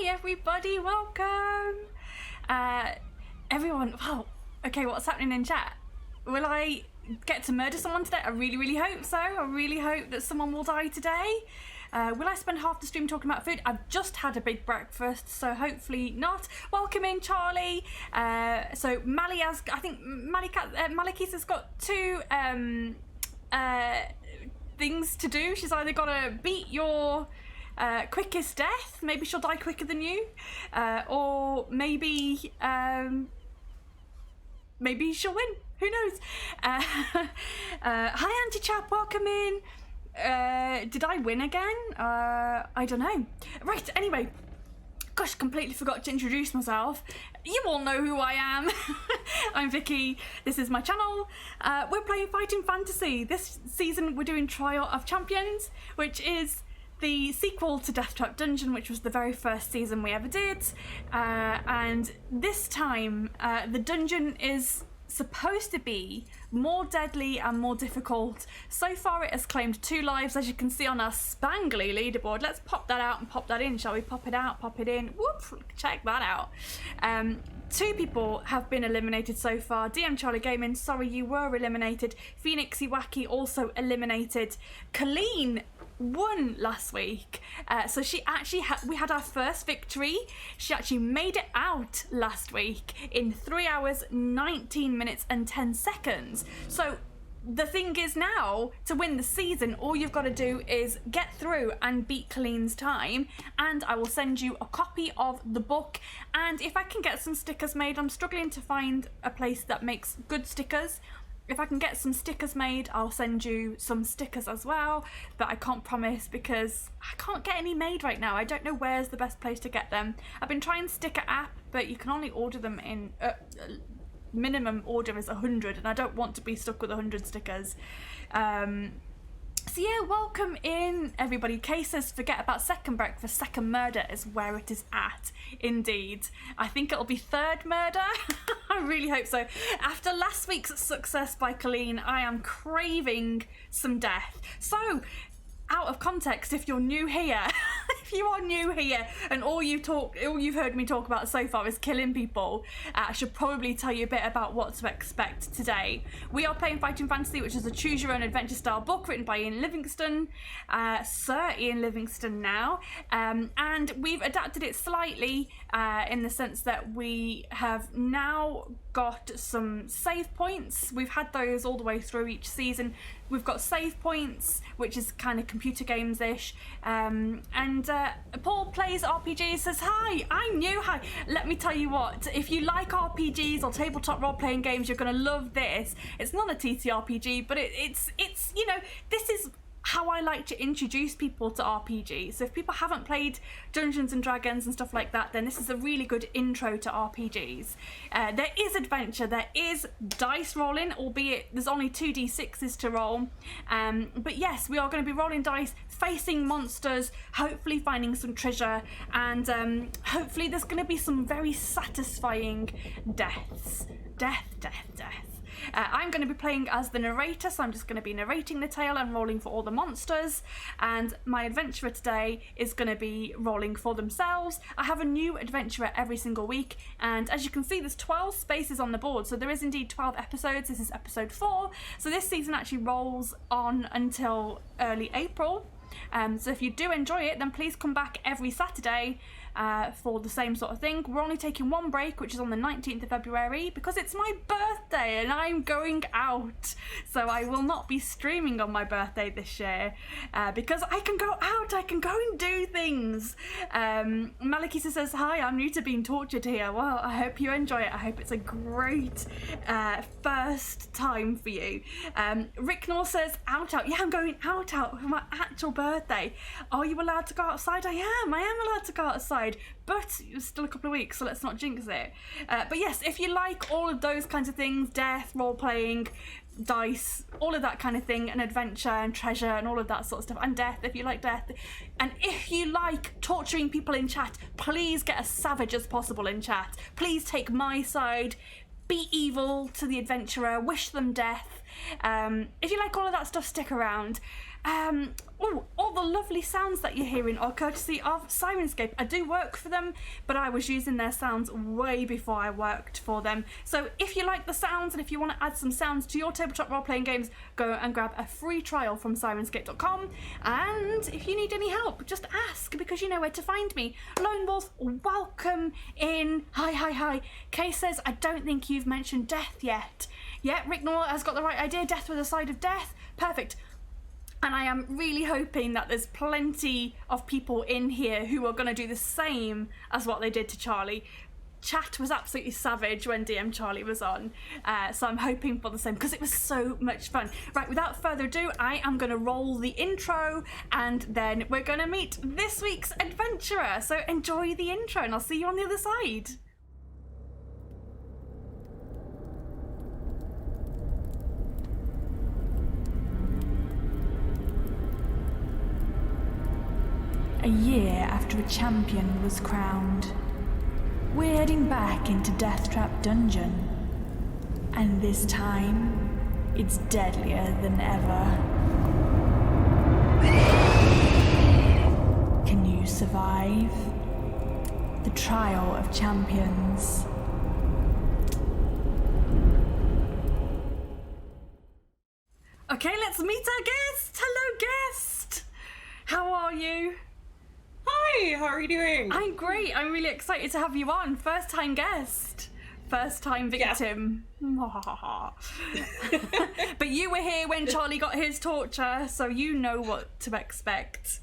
everybody, welcome! Everyone, wow, okay, what's happening in chat? Will I get to murder someone today? I really hope so. I really hope that someone will die today. Will I spend half the stream talking about food? I've just had a big breakfast, so hopefully not. Welcome in, Charlie. So Mali has, I think Malikissa's got two things to do. She's either got to beat your quickest death, maybe she'll die quicker than you, or maybe maybe she'll win, who knows. Hi Anti-Chap, welcome in. Did I win again? I don't know. Right, anyway, gosh, completely forgot to introduce myself. You all know who I am. I'm Vicky, this is my channel. We're playing Fighting Fantasy. This season we're doing Trial of Champions, which is the sequel to Death Trap Dungeon, which was the very first season we ever did. And this time, the dungeon is supposed to be more deadly and more difficult. So far it has claimed 2 lives, as you can see on our spangly leaderboard. Let's pop that out and pop that in, shall we? Pop it out, pop it in. Whoop, check that out. 2 people have been eliminated so far. DM Charlie Gaming, sorry you were eliminated. Phoenixy Wacky also eliminated. Colleen won last week, so she actually we had our first victory. She actually made it out last week in 3 hours 19 minutes and 10 seconds. So the thing is, now to win the season, all you've got to do is get through and beat Colleen's time, and I will send you a copy of the book. And if I can get some stickers made, I'm struggling to find a place that makes good stickers. If I can get some stickers made, I'll send you some stickers as well, but I can't promise because I can't get any made right now. I don't know where's the best place to get them. I've been trying Sticker app, but you can only order them in minimum order is 100, and I don't want to be stuck with 100 stickers. So yeah, welcome in everybody. Kay says, forget about second breakfast, second murder is where it is at. Indeed. I think it'll be third murder. I really hope so. After last week's success by Colleen, I am craving some death. So, out of context, if you're new here, if you are new here and all you've heard me talk about so far is killing people, I should probably tell you a bit about what to expect today. We are playing Fighting Fantasy, which is a choose your own adventure style book written by Ian Livingstone, Sir Ian Livingstone now, and we've adapted it slightly in the sense that we have now got some save points. We've had those all the way through each season. We've got save points, which is kind of computer games-ish. And Paul Plays RPG says, hi, I'm new, hi. Let me tell you what, if you like RPGs or tabletop role-playing games, you're going to love this. It's not a TTRPG, but it's you know, this is how I like to introduce people to RPGs. So if people haven't played Dungeons and Dragons and stuff like that, then this is a really good intro to RPGs. There is adventure, there is dice rolling, albeit there's only 2d6s to roll. But yes, we are going to be rolling dice, facing monsters, hopefully finding some treasure, and hopefully there's going to be some very satisfying deaths. Death. I'm going to be playing as the narrator, so I'm just going to be narrating the tale and rolling for all the monsters, and my adventurer today is going to be rolling for themselves. I have a new adventurer every single week, and as you can see, there's 12 spaces on the board, so there is indeed 12 episodes. This is episode 4, so this season actually rolls on until early April. So if you do enjoy it, then please come back every Saturday for the same sort of thing. We're only taking one break, which is on the 19th of February, because it's my birthday and I'm going out. So I will not be streaming on my birthday this year because I can go out, I can go and do things. Malikissa says, hi, I'm new to being tortured here. Well, I hope you enjoy it. I hope it's a great first time for you. Rick North says, out. Yeah, I'm going out for my actual birthday. Are you allowed to go outside? I am allowed to go outside, but it's still a couple of weeks, so let's not jinx it. But yes, if you like all of those kinds of things, death, role-playing, dice, all of that kind of thing, and adventure and treasure and all of that sort of stuff, and death, if you like death, and if you like torturing people in chat, please get as savage as possible in chat. Please take my side, be evil to the adventurer, wish them death. If you like all of that stuff, stick around. all the lovely sounds that you're hearing are courtesy of Sirenscape. I do work for them, but I was using their sounds way before I worked for them. So if you like the sounds and if you want to add some sounds to your tabletop role-playing games, go and grab a free trial from sirenscape.com. And if you need any help, just ask, because you know where to find me. Lone Wolf, welcome in. Hi. Kay says, I don't think you've mentioned death yet. Yeah, Rick Noor has got the right idea. Death with a side of death. Perfect. And I am really hoping that there's plenty of people in here who are going to do the same as what they did to Charlie. Chat was absolutely savage when DM Charlie was on, so I'm hoping for the same, because it was so much fun. Right, without further ado, I am going to roll the intro, and then we're going to meet this week's adventurer. So enjoy the intro, and I'll see you on the other side. A year after a champion was crowned, we're heading back into Death Trap Dungeon. And this time, it's deadlier than ever. Can you survive? The Trial of Champions. Okay, let's meet our guest. Hello, guest. How are you? Hi, how are you doing? I'm great. I'm really excited to have you on. First time guest. First time victim. Yeah. But you were here when Charlie got his torture, so you know what to expect.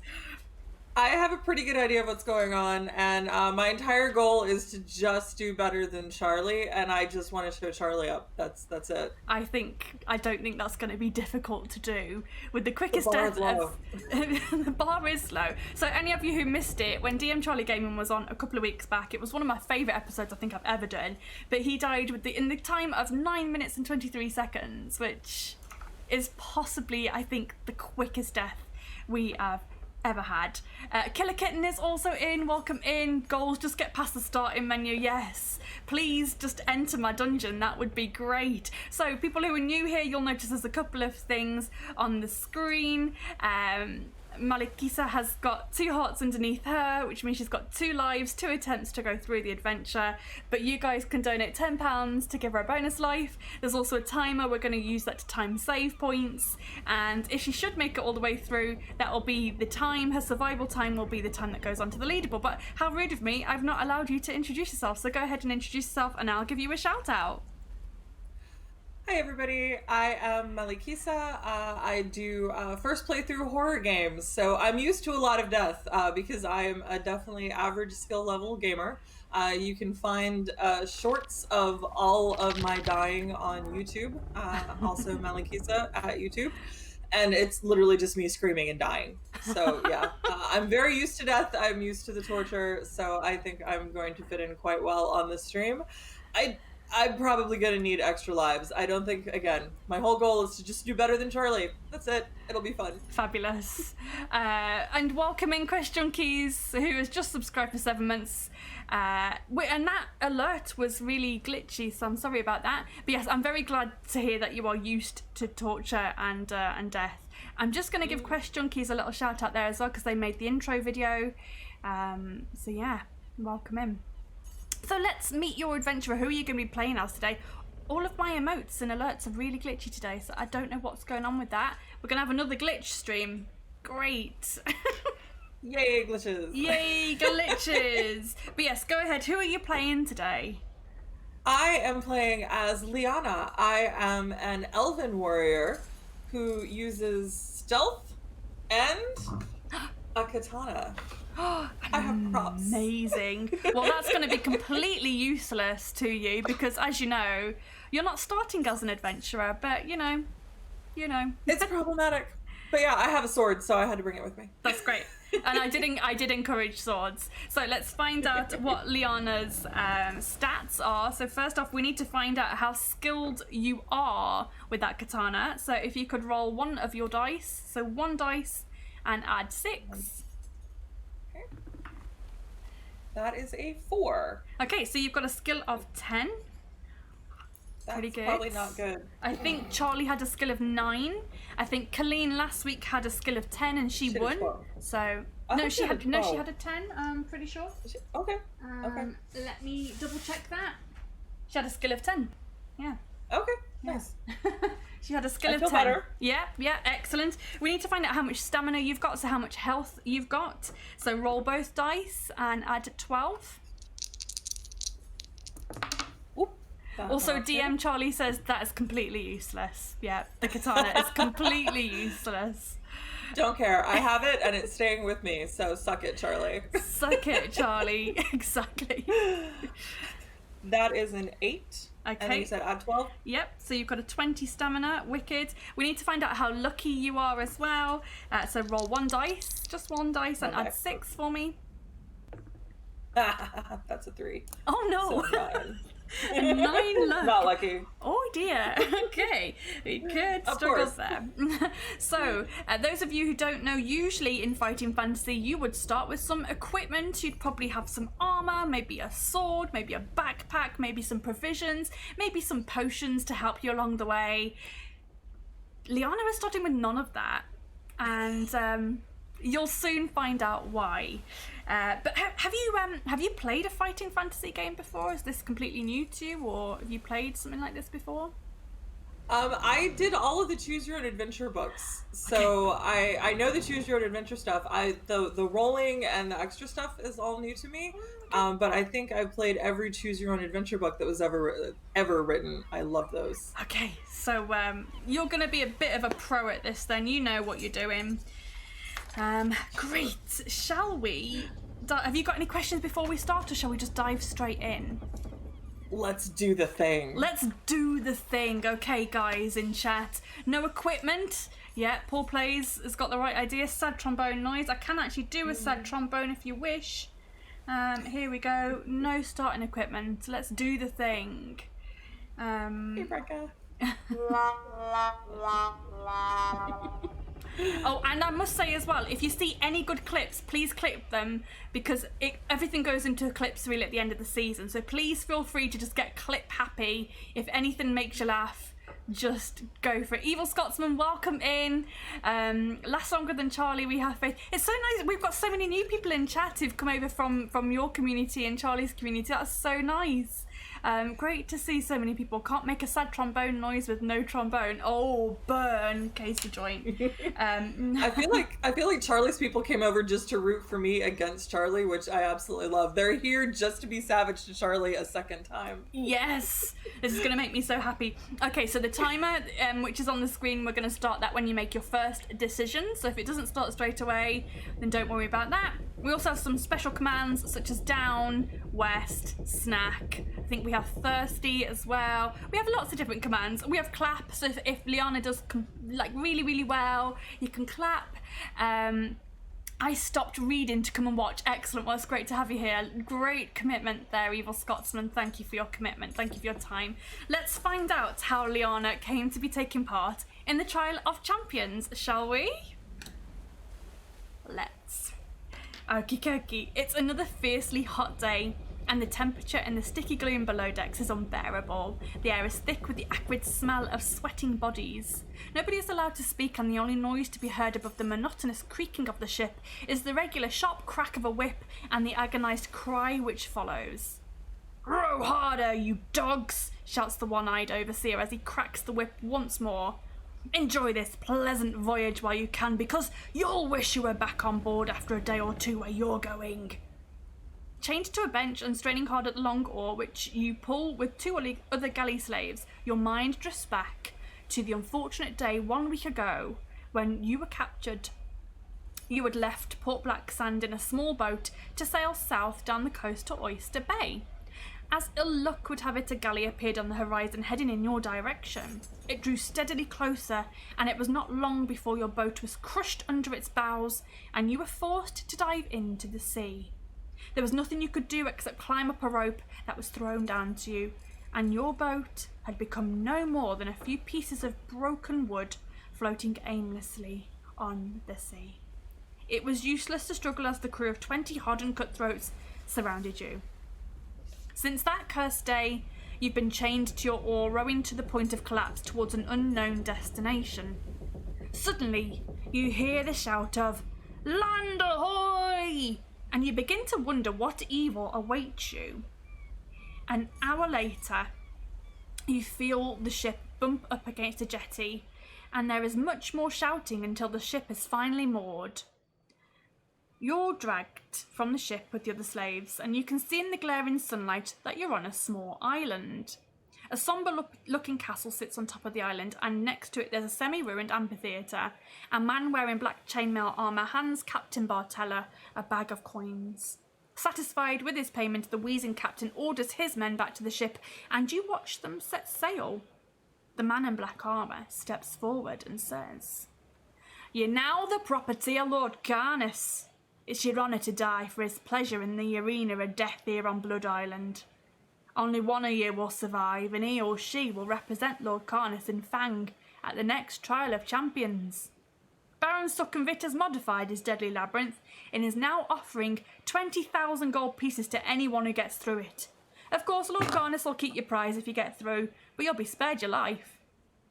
I have a pretty good idea of what's going on, and my entire goal is to just do better than Charlie, and I just want to show Charlie up. That's it. I don't think that's going to be difficult to do with the quickest death. The bar is low. So any of you who missed it, when DM Charlie Gaming was on a couple of weeks back, it was one of my favourite episodes I think I've ever done. But he died in the time of 9 minutes and 23 seconds, which is possibly, I think, the quickest death we have ever had. Killer Kitten is also in. Welcome in. Goals, just get past the starting menu. Yes, please just enter my dungeon. That would be great. So people who are new here, you'll notice there's a couple of things on the screen. Malikissa has got 2 hearts underneath her, which means she's got 2 lives, 2 attempts to go through the adventure. But you guys can donate £10 to give her a bonus life. There's also a timer. We're going to use that to time save points. And if she should make it all the way through, that will be the time. Her survival time will be the time that goes onto the leaderboard. But how rude of me, I've not allowed you to introduce yourself. So go ahead and introduce yourself and I'll give you a shout out. Hi everybody, I am Malikissa. I do first playthrough horror games, so I'm used to a lot of death because I am a definitely average skill level gamer. You can find shorts of all of my dying on YouTube, also Malikissa at YouTube, and it's literally just me screaming and dying. So yeah, I'm very used to death, I'm used to the torture, so I think I'm going to fit in quite well on this stream. I'm probably going to need extra lives. I don't think, again, my whole goal is to just do better than Charlie. That's it. It'll be fun. Fabulous. And welcome in Quest Junkies, who has just subscribed for 7 months. And that alert was really glitchy, so I'm sorry about that. But yes, I'm very glad to hear that you are used to torture and death. I'm just going to give Quest Junkies a little shout out there as well, because they made the intro video. So yeah, welcome in. So let's meet your adventurer. Who are you going to be playing as today? All of my emotes and alerts are really glitchy today, so I don't know what's going on with that. We're going to have another glitch stream. Great. Yay, glitches. Yay, glitches. But yes, go ahead. Who are you playing today? I am playing as Liana. I am an elven warrior who uses stealth and a katana. I have props. Amazing. Well, that's going to be completely useless to you because, as you know, you're not starting as an adventurer, but you know. It's problematic. But yeah, I have a sword, so I had to bring it with me. That's great. And I did encourage swords. So let's find out what Liana's stats are. So first off, we need to find out how skilled you are with that katana. So if you could roll one of your dice, so 1 dice, and add 6. That is a 4. Okay, so you've got a skill of 10. Pretty good. Probably not good. I think Charlie had a skill of 9. I think Colleen last week had a skill of 10 and she She had won. 12. So I no, thought she had a 12. she had a 10. I'm pretty sure. Okay. Okay. Let me double check that. She had a skill of 10. Yeah. Okay. Nice. She had a skill I of feel 10. better. Yeah, excellent. We need to find out how much stamina you've got, so how much health you've got. So roll both dice and add 12. Oop. That Also, knocked DM it. Charlie says that is completely useless. Yeah, the katana is completely useless. Don't care. I have it and it's staying with me. So suck it, Charlie. Suck it, Charlie. Exactly. That is an 8. Okay. And then you said add 12? Yep, so you've got a 20 stamina. Wicked. We need to find out how lucky you are as well. So roll 1 dice, just 1 dice, and One add dice. 6 for me. That's a 3. Oh no! So 9. A 9 luck. Not lucky. Oh dear. Okay. We could Of struggle course. there. So, those of you who don't know, usually in Fighting Fantasy, you would start with some equipment. You'd probably have some armor, maybe a sword, maybe a backpack, maybe some provisions, maybe some potions to help you along the way. Liana is starting with none of that. And you'll soon find out why. But have you played a Fighting Fantasy game before? Is this completely new to you, or have you played something like this before? I did all of the Choose Your Own Adventure books, so I know the Choose Your Own Adventure stuff. The rolling and the extra stuff is all new to me, but I think I've played every Choose Your Own Adventure book that was ever written. I love those. Okay, so you're going to be a bit of a pro at this then. You know what you're doing. Great. Shall we? Have you got any questions before we start, or shall we just dive straight in? Let's do the thing. Let's do the thing. Okay, guys in chat. No equipment. Yeah, Paul Plays has got the right idea. Sad trombone noise. I can actually do a sad trombone if you wish. Here we go. No starting equipment. Let's do the thing. Hey, Brecca. Oh, and I must say as well, if you see any good clips, please clip them, because everything goes into a clips reel at the end of the season. So please feel free to just get clip happy. If anything makes you laugh, just go for it. Evil Scotsman, welcome in. Last longer than Charlie, we have faith. It's so nice. We've got so many new people in chat who've come over from your community and Charlie's community. That's so nice. Great to see so many people. Can't make a sad trombone noise with no trombone. Oh, burn, Casey joint. I feel like Charlie's people came over just to root for me against Charlie, which I absolutely love. They're here just to be savage to Charlie a second time. Yes, this is going to make me so happy. Okay, so the timer, which is on the screen, we're going to start that when you make your first decision. So if it doesn't start straight away, then don't worry about that. We also have some special commands such as down, west, snack. I think we have thirsty as well. We have lots of different commands. We have clap, so if Liana does like really, really well, you can clap. I stopped reading to come and watch. Excellent. Well, it's great to have you here. Great commitment there, Evil Scotsman. Thank you for your commitment. Thank you for your time. Let's find out how Liana came to be taking part in the Trial of Champions, shall we? Let's. Okie dokie. It's another fiercely hot day, and the temperature in the sticky gloom below decks is unbearable. The air is thick with the acrid smell of sweating bodies. Nobody is allowed to speak, and the only noise to be heard above the monotonous creaking of the ship is the regular sharp crack of a whip and the agonised cry which follows. "Row harder, you dogs!" shouts the one-eyed overseer as he cracks the whip once more. "Enjoy this pleasant voyage while you can, because you'll wish you were back on board after a day or two where you're going." Chained to a bench and straining hard at the long oar, which you pull with 2 other galley slaves, your mind drifts back to the unfortunate day 1 week ago when you were captured. You had left Port Black Sand in a small boat to sail south down the coast to Oyster Bay. As ill luck would have it, a galley appeared on the horizon heading in your direction. It drew steadily closer, and it was not long before your boat was crushed under its bows and you were forced to dive into the sea. There was nothing you could do except climb up a rope that was thrown down to you, and your boat had become no more than a few pieces of broken wood floating aimlessly on the sea. It was useless to struggle as the crew of 20 hardened cutthroats surrounded you. Since that cursed day, You've been chained to your oar, rowing to the point of collapse towards an unknown destination. Suddenly, you hear the shout of, "Land ahoy!" And you begin to wonder what evil awaits you. An hour later, you feel the ship bump up against a jetty, and there is much more shouting until the ship is finally moored. You're dragged from the ship with the other slaves, and you can see in the glaring sunlight that you're on a small island. A sombre-looking castle sits on top of the island, and next to it there's a semi-ruined amphitheatre. A man wearing black chainmail armour hands Captain Bartella a bag of coins. Satisfied with his payment, the wheezing captain orders his men back to the ship, and you watch them set sail. The man in black armour steps forward and says, "You're now the property of Lord Carnus. It's your honour to die for his pleasure in the arena of death here on Blood Island. Only one of you will survive, and he or she will represent Lord Carnus in Fang at the next trial of champions. Baron Suckenvit has modified his deadly labyrinth and is now offering 20,000 gold pieces to anyone who gets through it. Of course, Lord Carnus will keep your prize if you get through, but you'll be spared your life.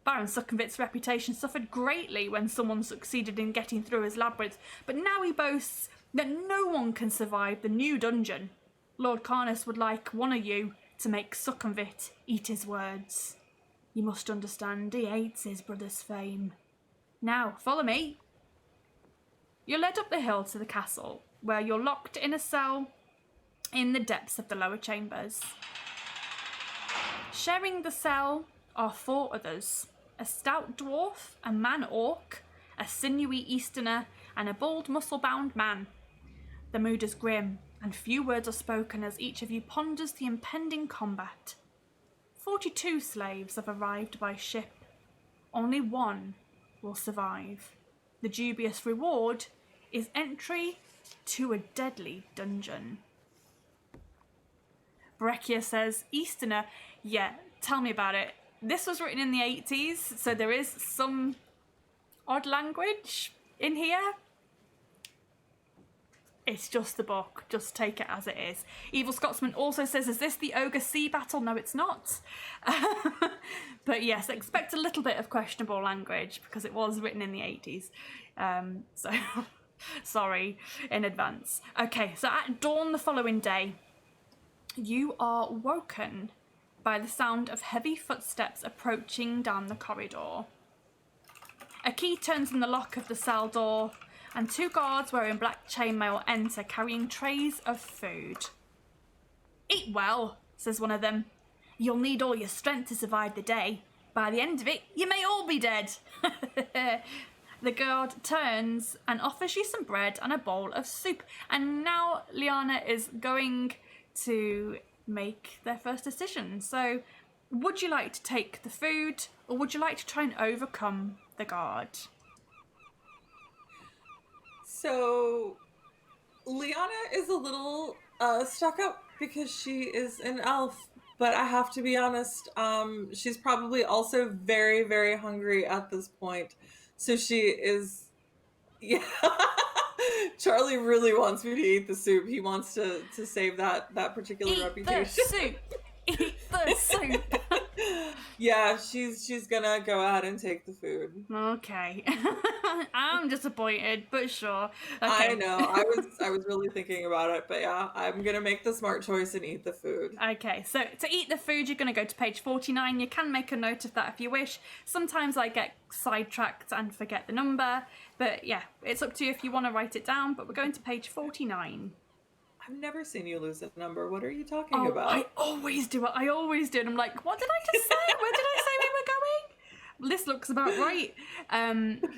Baron Suckenvit's reputation suffered greatly when someone succeeded in getting through his labyrinth, but now he boasts that no one can survive the new dungeon. Lord Carnus would like one of you to make Suckenvit eat his words. You must understand, he hates his brother's fame. Now, follow me." You're led up the hill to the castle, where you're locked in a cell in the depths of the lower chambers. Sharing the cell are 4 others: a stout dwarf, a man-orc, a sinewy Easterner, and a bald, muscle-bound man. The mood is grim, and few words are spoken as each of you ponders the impending combat. 42 slaves have arrived by ship. Only 1 will survive. The dubious reward is entry to a deadly dungeon. Breccia says, "Easterner, yeah, tell me about it. This was written in the 80s, so there is some odd language in here. It's just the book. Just take it as it is." Evil Scotsman also says, "Is this the Ogre Sea battle?" No, it's not. But yes, expect a little bit of questionable language because it was written in the 80s. So, sorry in advance. Okay, so at dawn the following day, you are woken by the sound of heavy footsteps approaching down the corridor. A key turns in the lock of the cell door, and 2 guards wearing black chainmail enter carrying trays of food. "Eat well," says one of them. "You'll need all your strength to survive the day. By the end of it, you may all be dead." The guard turns and offers you some bread and a bowl of soup. And now Liana is going to make their first decision. So, would you like to take the food, or would you like to try and overcome the guard? So, Liana is a little stuck up because she is an elf, but I have to be honest, she's probably also very, very hungry at this point. So she is, yeah. Charlie really wants me to eat the soup. He wants to save that particular reputation. The soup. Eat the soup. Yeah, she's gonna go out and take the food. Okay. I'm disappointed, but sure. Okay. I know. I was really thinking about it, but yeah, I'm gonna make the smart choice and eat the food. Okay, so to eat the food, you're gonna go to page 49. You can make a note of that if you wish. Sometimes I get sidetracked and forget the number, but yeah, it's up to you if you want to write it down, but we're going to page 49. I've never seen you lose a number. What are you talking about? I always do it. I always do it. I'm like, what did I just say? Where did I say we were going? This looks about right.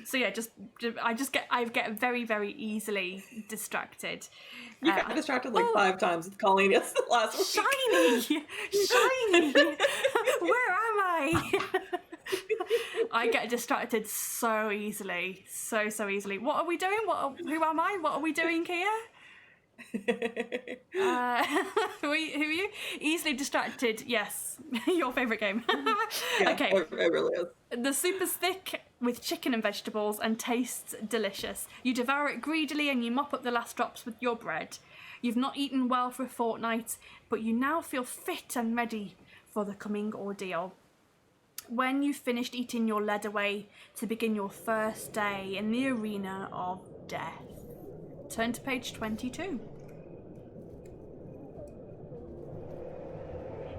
So yeah, I get very, very easily distracted. You got distracted like 5 times with calling us last week. Shiny! Where am I? I get distracted so easily. So easily. What are we doing? Who am I? What are we doing here? Who are you? Easily distracted. Yes, your favourite game. Yeah, okay, it really is. The soup is thick with chicken and vegetables and tastes delicious. You devour it greedily and you mop up the last drops with your bread. You've not eaten well for a fortnight, but you now feel fit and ready for the coming ordeal. When you've finished eating, you're led away to begin your first day in the arena of death. Turn to page 22.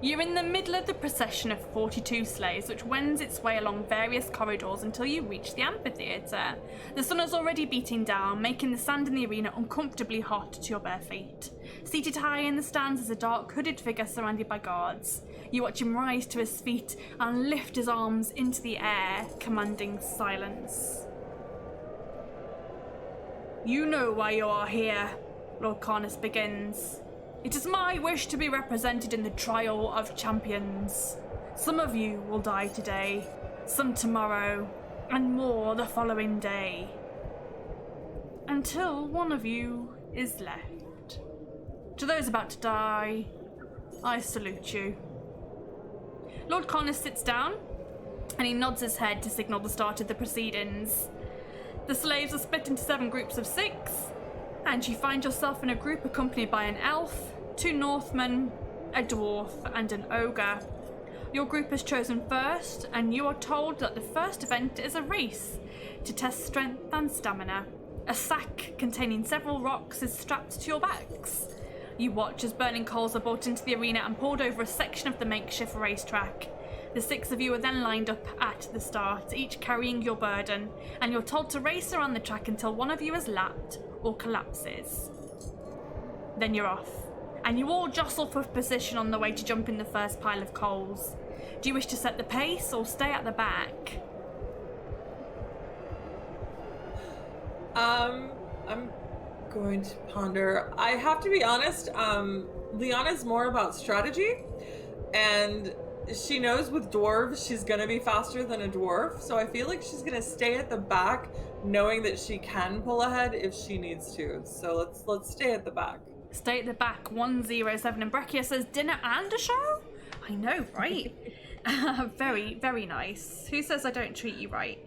You're in the middle of the procession of 42 slaves, which wends its way along various corridors until you reach the amphitheatre. The sun is already beating down, making the sand in the arena uncomfortably hot to your bare feet. Seated high in the stands is a dark hooded figure surrounded by guards. You watch him rise to his feet and lift his arms into the air, commanding silence. You know why you are here, Lord Cornus begins. It is my wish to be represented in the trial of champions. Some of you will die today, some tomorrow, and more the following day. Until one of you is left. To those about to die, I salute you. Lord Cornus sits down, and he nods his head to signal the start of the proceedings. The slaves are split into 7 groups of 6, and you find yourself in a group accompanied by an elf, 2 Northmen, a dwarf, and an ogre. Your group is chosen first, and you are told that the first event is a race to test strength and stamina. A sack containing several rocks is strapped to your backs. You watch as burning coals are brought into the arena and poured over a section of the makeshift racetrack. The 6 of you are then lined up at the start, each carrying your burden, and you're told to race around the track until one of you is lapped or collapses. Then you're off, and you all jostle for position on the way to jump in the first pile of coals. Do you wish to set the pace or stay at the back? I'm going to ponder. I have to be honest, Liana's more about strategy, and she knows with dwarves she's gonna be faster than a dwarf, so I feel like she's gonna stay at the back, knowing that she can pull ahead if she needs to. So let's stay at the back. Stay at the back, 107. And Breccia says, dinner and a show? I know, right? Very, very nice. Who says I don't treat you right?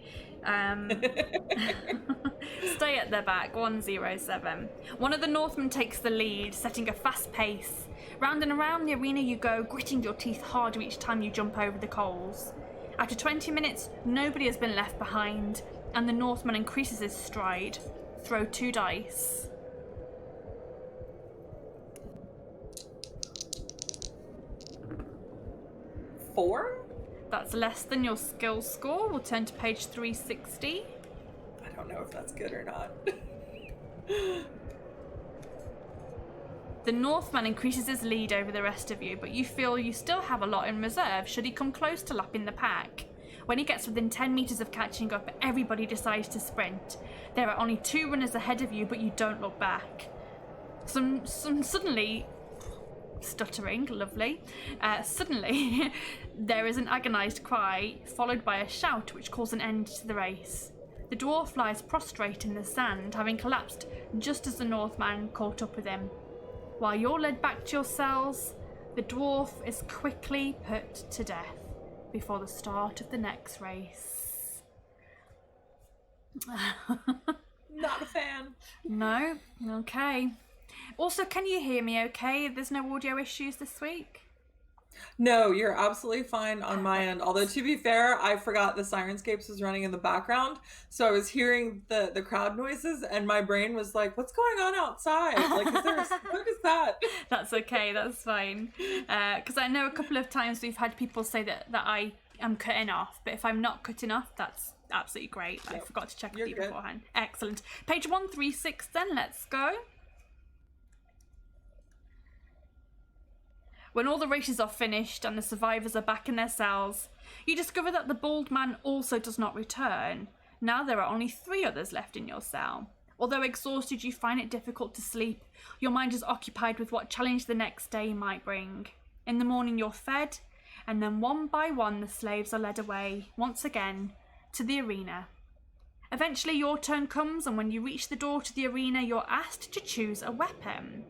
Stay at the back, 107. One of the Northmen takes the lead, setting a fast pace. Round and around the arena you go, gritting your teeth harder each time you jump over the coals. After 20 minutes, nobody has been left behind, and the Northman increases his stride. Throw 2 dice. Four? That's less than your skill score. We'll turn to page 360. I don't know if that's good or not. The Northman increases his lead over the rest of you, but you feel you still have a lot in reserve should he come close to lapping the pack. When he gets within 10 metres of catching up, everybody decides to sprint. There are only 2 runners ahead of you, but you don't look back. Some suddenly... Stuttering, lovely. Suddenly, there is an agonised cry, followed by a shout which calls an end to the race. The dwarf lies prostrate in the sand, having collapsed just as the Northman caught up with him. While you're led back to your cells, the dwarf is quickly put to death before the start of the next race. Not a fan. No? Okay. Also, can you hear me okay? There's no audio issues this week? No, you're absolutely fine on my end. Although, to be fair, I forgot the Sirenscapes was running in the background. So I was hearing the crowd noises and my brain was like, what's going on outside? Like, what is that? That's okay, that's fine. Because I know a couple of times we've had people say that I am cutting off. But if I'm not cutting off, that's absolutely great. Yep. I forgot to check with you beforehand. Excellent. Page 136 then, let's go. When all the races are finished and the survivors are back in their cells, you discover that the bald man also does not return. Now there are only 3 others left in your cell. Although exhausted, you find it difficult to sleep. Your mind is occupied with what challenge the next day might bring. In the morning you're fed, and then one by one the slaves are led away, once again, to the arena. Eventually your turn comes, and when you reach the door to the arena, you're asked to choose a weapon.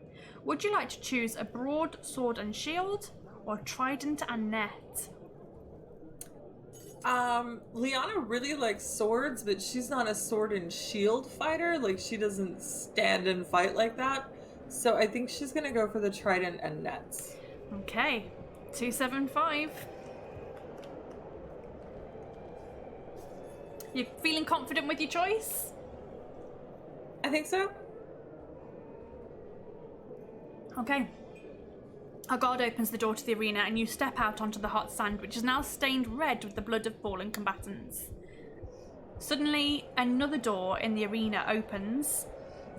Would you like to choose a broadsword and shield, or trident and net? Liana really likes swords, but she's not a sword and shield fighter. Like, she doesn't stand and fight like that. So I think she's gonna go for the trident and nets. Okay. 275. You feeling confident with your choice? I think so. Okay. A guard opens the door to the arena and you step out onto the hot sand, which is now stained red with the blood of fallen combatants. Suddenly, another door in the arena opens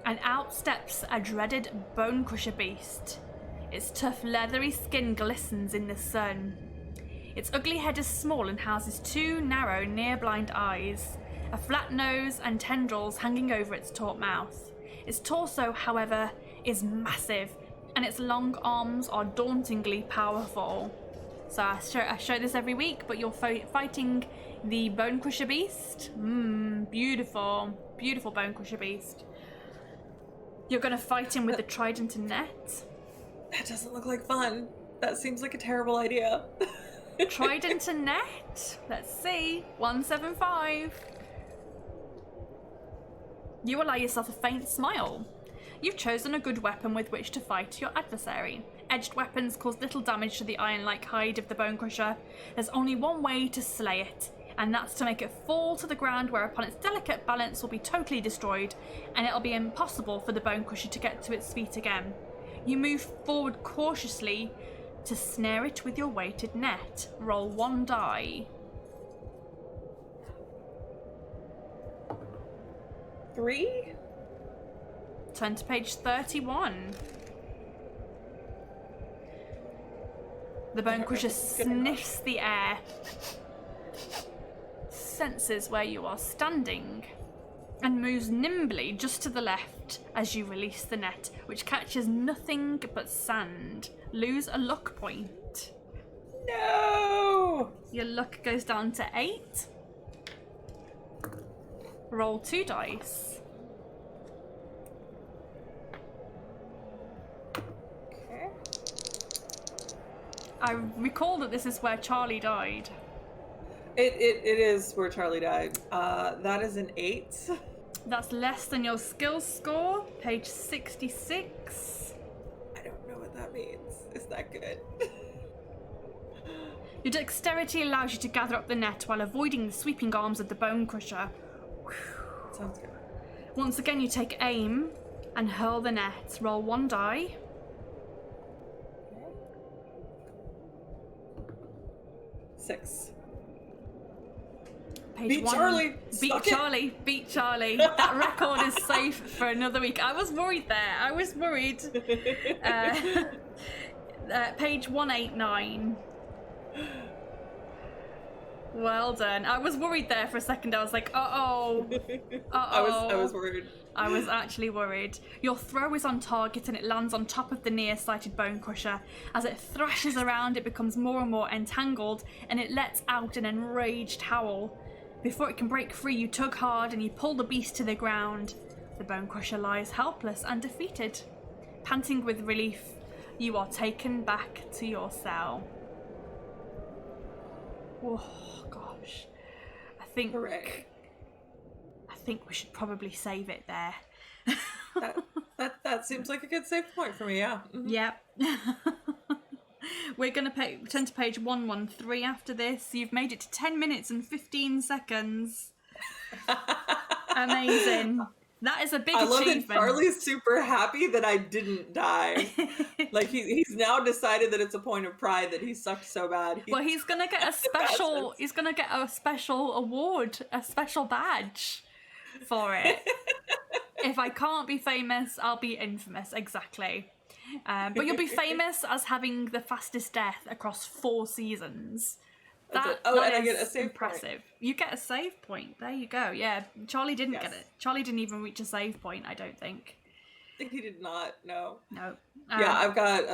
and out steps a dreaded bone crusher beast. Its tough, leathery skin glistens in the sun. Its ugly head is small and houses two narrow, near-blind eyes, a flat nose and tendrils hanging over its taut mouth. Its torso, however, is massive, and its long arms are dauntingly powerful. So I show this every week, but you're fighting the Bone Crusher Beast. Beautiful, beautiful Bone Crusher Beast. You're going to fight him with the trident and net. That doesn't look like fun. That seems like a terrible idea. Trident and net. Let's see. 175. You allow yourself a faint smile. You've chosen a good weapon with which to fight your adversary. Edged weapons cause little damage to the iron-like hide of the Bone Crusher. There's only one way to slay it, and that's to make it fall to the ground, whereupon its delicate balance will be totally destroyed, and it'll be impossible for the Bone Crusher to get to its feet again. You move forward cautiously to snare it with your weighted net. Roll 1 die. 3? Turn to page 31. The Bone Crusher sniffs the air, senses where you are standing, and moves nimbly just to the left as you release the net, which catches nothing but sand. Lose a luck point. No! Your luck goes down to 8. Roll 2 dice. Okay. I recall that this is where Charlie died. It is where Charlie died. That is an 8. That's less than your skill score. Page 66. I don't know what that means. Is that good? Your dexterity allows you to gather up the net while avoiding the sweeping arms of the Bone Crusher. Sounds good. Once again, you take aim and hurl the net. Roll 1 die. Okay. 6. Page Beat 1. Charlie! Beat Suck it! Charlie! Beat Charlie! That record is safe for another week. I was worried there. I was worried. Page 189. Well done. I was worried there for a second. I was like, uh-oh. Uh-oh. I was worried. I was actually worried. Your throw is on target and it lands on top of the near-sighted Bone Crusher. As it thrashes around, it becomes more and more entangled and it lets out an enraged howl. Before it can break free, you tug hard and you pull the beast to the ground. The Bone Crusher lies helpless and defeated. Panting with relief, you are taken back to your cell. Oh, gosh. Hooray. I think we should probably save it there. That seems like a good save point for me, yeah. Mm-hmm. Yep. We're going to turn to page 113 after this. You've made it to 10 minutes and 15 seconds. Amazing. That is a big achievement. I love that Charlie's super happy that I didn't die. Like he's now decided that it's a point of pride that he sucked so bad. He's going to get a special award, a special badge for it. If I can't be famous, I'll be infamous. Exactly. But you'll be famous as having the fastest death across 4 seasons. That and I is get a save impressive. point. You get a save point. There you go. Yeah, Charlie didn't get it. Charlie didn't even reach a save point, I don't think. I think he did not. No. No. Yeah, I've got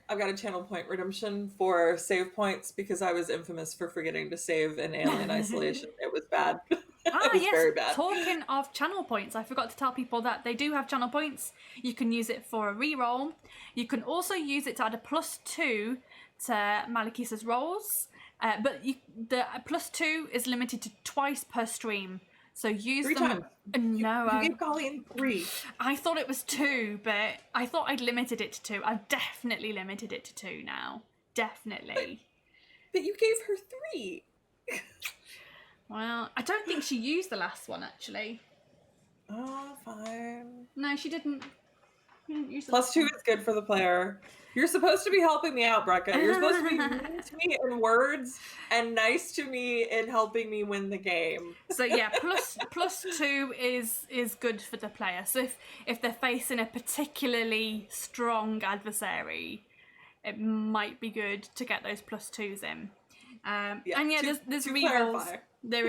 a channel point redemption for save points because I was infamous for forgetting to save in Alien Isolation. It was bad. It was very bad. Talking of channel points, I forgot to tell people that they do have channel points. You can use it for a reroll. You can also use it to add a +2 to Malikissa's rolls. But the +2 is limited to twice per stream. So use 3 them. times. No, You gave Colleen 3. I thought it was 2, but I thought I'd limited it to 2. I've definitely limited it to 2 now. definitely. But you gave her 3. Well, I don't think she used the last one, actually. Oh, fine. No, she didn't. She didn't use the Plus last 2 one. is good for the player. You're supposed to be helping me out, Brecca. You're supposed to be mean to me in words and nice to me in helping me win the game. So yeah, plus 2 is good for the player. So if they're facing a particularly strong adversary, it might be good to get those plus 2s in. And yeah, there's rerolls. There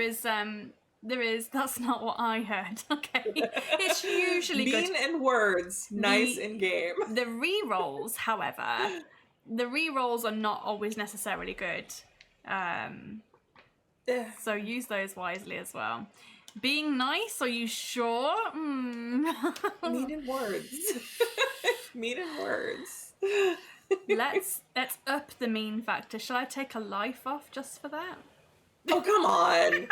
is. That's not what I heard. Okay, it's usually mean good. in words, nice in game. The rerolls, however, are not always necessarily good. So use those wisely as well. Being nice, are you sure? Mean in words. Mean in words. Let's up the mean factor. Shall I take a life off just for that? Oh, come on.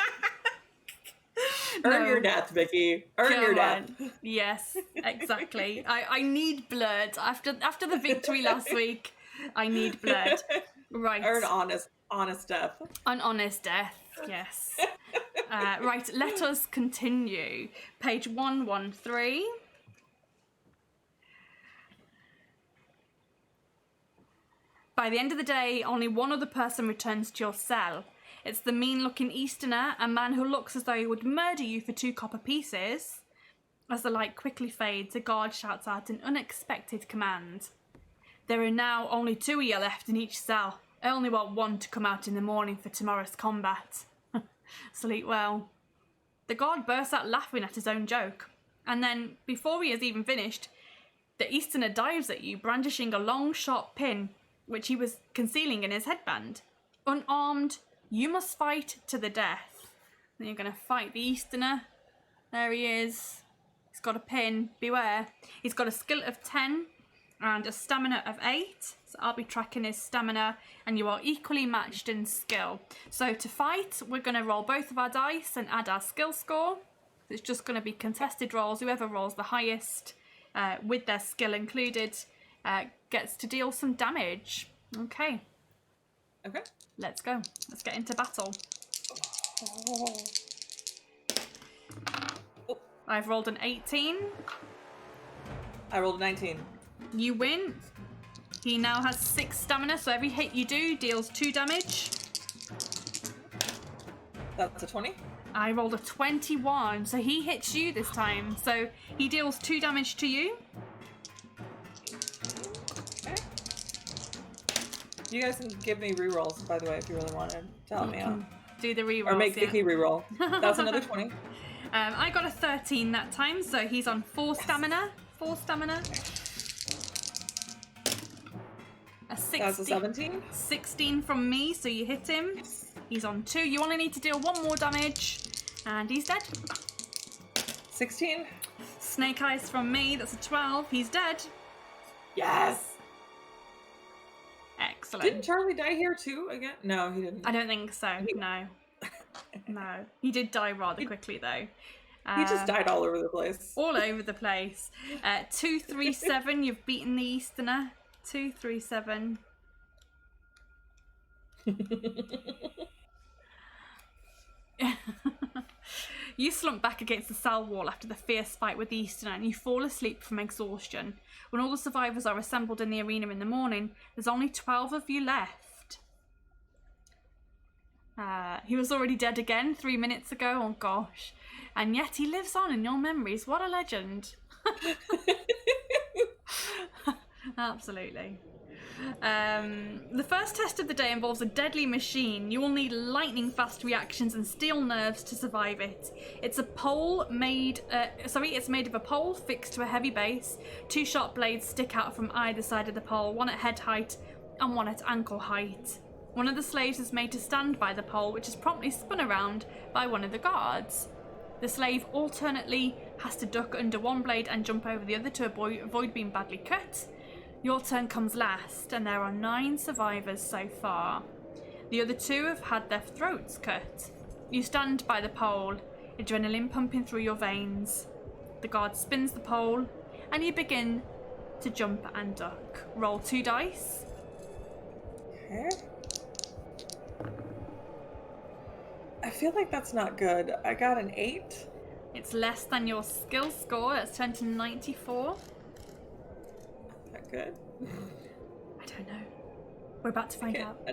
Earn your death, Vicky. Earn your death. Yes, exactly. I need blood. After the victory last week, I need blood. Right. Earn honest death. An honest death, yes. Right, let us continue. Page 113. By the end of the day, only one other person returns to your cell. It's the mean-looking Easterner, a man who looks as though he would murder you for 2 copper pieces. As the light quickly fades, a guard shouts out an unexpected command. There are now only 2 of you left in each cell. I only want 1 to come out in the morning for tomorrow's combat. Sleep well. The guard bursts out laughing at his own joke. And then, before he has even finished, the Easterner dives at you, brandishing a long, sharp pin, which he was concealing in his headband. Unarmed, you must fight to the death. Then you're going to fight the Easterner. There he is. He's got a pin. Beware. He's got a skill of 10 and a stamina of 8. So I'll be tracking his stamina, and you are equally matched in skill. So to fight, we're going to roll both of our dice and add our skill score. It's just going to be contested rolls. Whoever rolls the highest, with their skill included, gets to deal some damage. Okay. Okay. Let's go. Let's get into battle. Oh. I've rolled an 18. I rolled a 19. You win. He now has 6 stamina, so every hit you do deals 2 damage. That's a 20. I rolled a 21, so he hits you this time. So he deals 2 damage to you. You guys can give me rerolls, by the way, if you really wanted to help me out. Do the reroll. Or make Vicky reroll. That's another 20. I got a 13 that time, so he's on 4 stamina. 4 stamina. A 16. That's a 17. 16 from me, so you hit him. He's on 2. You only need to deal 1 more damage, and he's dead. 16. Snake eyes from me. That's a 12. He's dead. Yes. Excellent. Didn't Charlie die here too again? No, he didn't. I don't think so. No. No. He did die rather quickly though. He just died all over the place. All over the place. 237. You've beaten the Easterner. 237. You slump back against the cell wall after the fierce fight with the Easterner, and you fall asleep from exhaustion. When all the survivors are assembled in the arena in the morning, there's only 12 of you left. He was already dead again 3 minutes ago. Oh gosh. And yet he lives on in your memories. What a legend. Absolutely. The first test of the day involves a deadly machine. You will need lightning fast reactions and steel nerves to survive it. It's a pole made, it's made of a pole fixed to a heavy base. 2 sharp blades stick out from either side of the pole, 1 at head height and 1 at ankle height. One of the slaves is made to stand by the pole, which is promptly spun around by one of the guards. The slave alternately has to duck under one blade and jump over the other to avoid being badly cut. Your turn comes last, and there are 9 survivors so far. The other 2 have had their throats cut. You stand by the pole, adrenaline pumping through your veins. The guard spins the pole, and you begin to jump and duck. Roll 2 dice. Okay. I feel like that's not good. I got an 8. It's less than your skill score. It's turned to 94. Is that good? I don't know. We're about to find out. I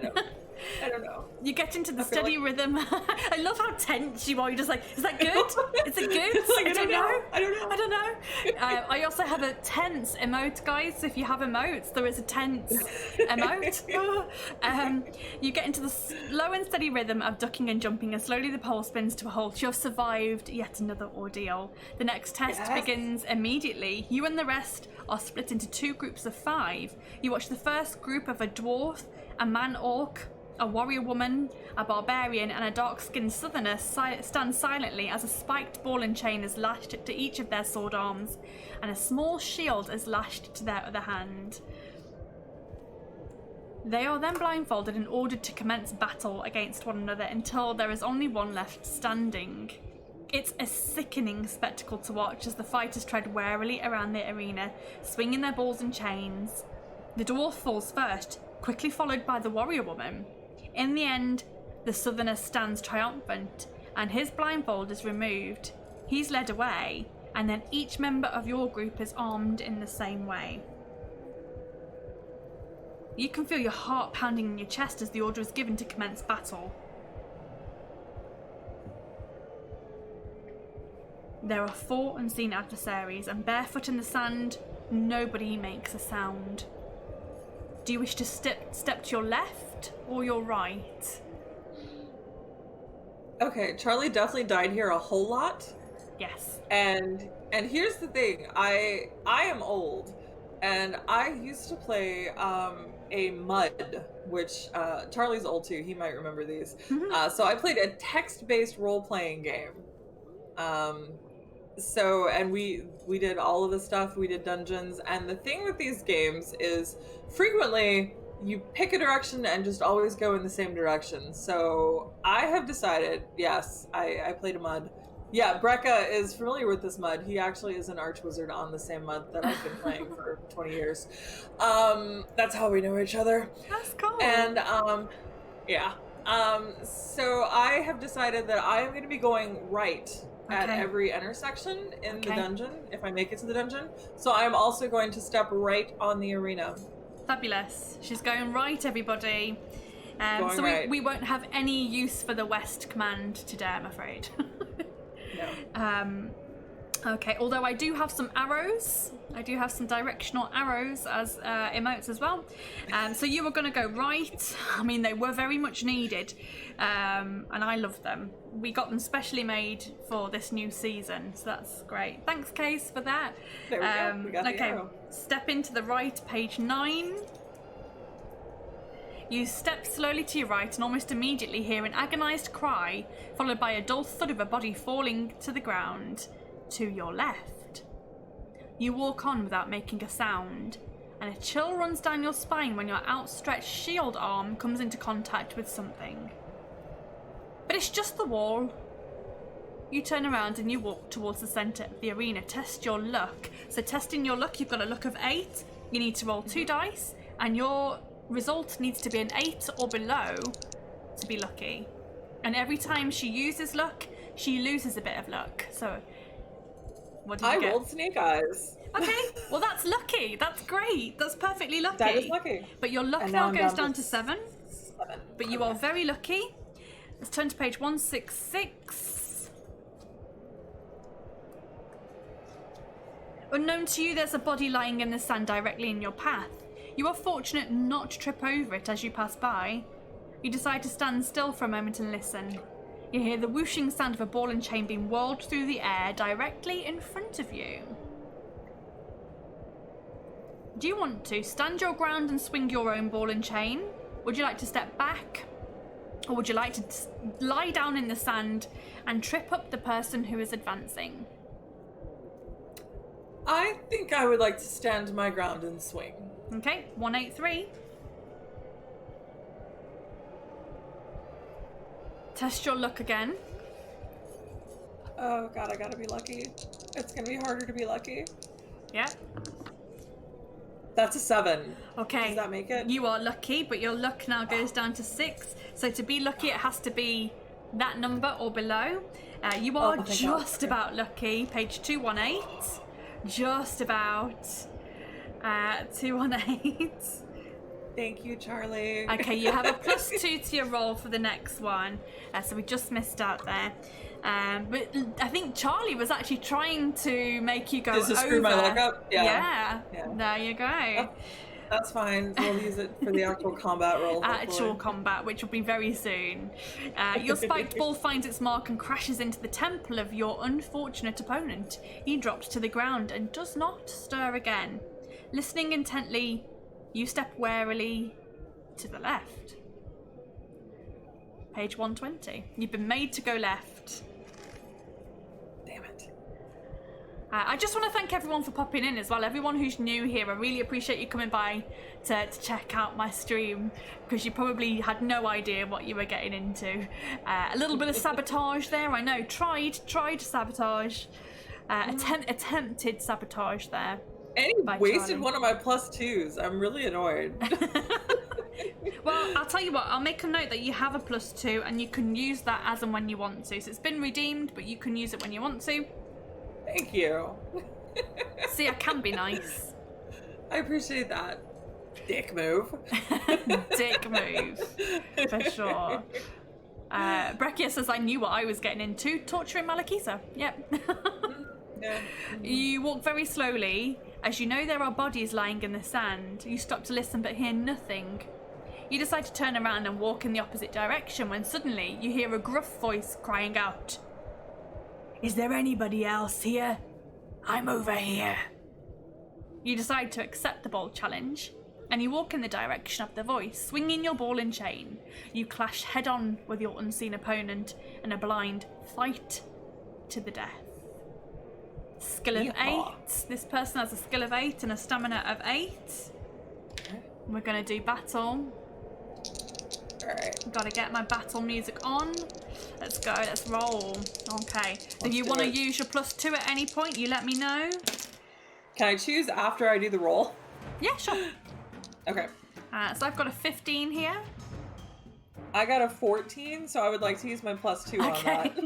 don't know. You get into the steady rhythm. I love how tense you are. You're just like, is that good? Is it good? Like, I don't know. I also have a tense emote, guys. So if you have emotes, there is a tense emote. You get into the slow and steady rhythm of ducking and jumping, and slowly the pole spins to a halt. You've survived yet another ordeal. The next test begins immediately. You and the rest are split into 2 groups of 5. You watch the first group of a dwarf, a man-orc, a warrior woman, a barbarian, and a dark-skinned southerner stand silently as a spiked ball and chain is lashed to each of their sword arms, and a small shield is lashed to their other hand. They are then blindfolded and ordered to commence battle against one another until there is only one left standing. It's a sickening spectacle to watch as the fighters tread warily around the arena, swinging their balls and chains. The dwarf falls first, quickly followed by the warrior woman. In the end, the southerner stands triumphant, and his blindfold is removed. He's led away, and then each member of your group is armed in the same way. You can feel your heart pounding in your chest as the order is given to commence battle. There are 4 unseen adversaries, and barefoot in the sand, nobody makes a sound. Do you wish to step to your left or your right? Okay, Charlie definitely died here a whole lot. Yes. And here's the thing. I am old, and I used to play a MUD, which Charlie's old too. He might remember these. So I played a text-based role-playing game. And we did all of the stuff. We did dungeons, and the thing with these games is frequently you pick a direction and just always go in the same direction. So I have decided, yes, I played a MUD. Yeah, Brecca is familiar with this MUD. He actually is an archwizard on the same MUD that I've been playing for 20 years. That's how we know each other. That's cool. And so I have decided that I am going to be going right at every intersection in the dungeon, if I make it to the dungeon. So I'm also going to step right on the arena. Fabulous. She's going right, everybody. So right. We won't have any use for the west command today, I'm afraid. No. Okay, although I do have some arrows. I do have some directional arrows as emotes as well. So you were going to go right. I mean, they were very much needed. And I love them. We got them specially made for this new season. So that's great. Thanks, Case, for that. There we go. We got the arrow. Step into the right, page 9. You step slowly to your right and almost immediately hear an agonised cry, followed by a dull thud of a body falling to the ground to your left. You walk on without making a sound, and a chill runs down your spine when your outstretched shield arm comes into contact with something. But it's just the wall. You turn around and you walk towards the centre of the arena. Test your luck. So testing your luck, you've got a luck of 8. You need to roll 2 dice, and your result needs to be an 8 or below to be lucky. And every time she uses luck, she loses a bit of luck. So what did you get? I rolled snake eyes. Okay, well that's lucky. That's great. That's perfectly lucky. That is lucky. But your luck now goes down to 7. But you are very lucky. Let's turn to page 166. Unknown to you, there's a body lying in the sand directly in your path. You are fortunate not to trip over it as you pass by. You decide to stand still for a moment and listen. You hear the whooshing sound of a ball and chain being whirled through the air directly in front of you. Do you want to stand your ground and swing your own ball and chain? Would you like to step back? Or would you like to lie down in the sand and trip up the person who is advancing? I think I would like to stand my ground and swing. Okay, 183. Test your luck again. Oh god, I gotta be lucky. It's gonna be harder to be lucky. Yeah. That's a 7. Okay. Does that make it? You are lucky, but your luck now goes down to 6. So to be lucky, it has to be that number or below. You are just about lucky. Page 218. Just about. 218. Thank you, Charlie. Okay, you have a +2 to your roll for the next one. So we just missed out there. But I think Charlie was actually trying to make you go over. Just to screw my luck up? Yeah. There you go. That's fine. We'll use it for the actual combat roll. Actual combat, which will be very soon. Your spiked ball finds its mark and crashes into the temple of your unfortunate opponent. He drops to the ground and does not stir again. Listening intently, you step warily to the left. Page 120. You've been made to go left. Damn it. I just want to thank everyone for popping in as well. Everyone who's new here, I really appreciate you coming by to check out my stream, because you probably had no idea what you were getting into. A little bit of sabotage there, I know. Tried sabotage. Attempted sabotage there. And he wasted one of my +2s. I'm really annoyed. Well, I'll tell you what, I'll make a note that you have a +2 and you can use that as and when you want to. So it's been redeemed, but you can use it when you want to. Thank you. See, I can be nice. I appreciate that. Dick move. Dick move. For sure. Breccia says I knew what I was getting into. Torturing Malikissa. Yep. Yeah. You walk very slowly. As you know there are bodies lying in the sand. You stop to listen but hear nothing. You decide to turn around and walk in the opposite direction when suddenly you hear a gruff voice crying out. Is there anybody else here? I'm over here. You decide to accept the bold challenge and you walk in the direction of the voice, swinging your ball and chain. You clash head on with your unseen opponent in a blind fight to the death. Skill of 8. This person has a skill of 8 and a stamina of 8. We're going to do battle. Alright. Gotta get my battle music on. Let's go, let's roll. Okay. So if you want to use your +2 at any point, you let me know. Can I choose after I do the roll? Yeah, sure. Okay. So I've got a 15 here. I got a 14, so I would like to use my +2 on that.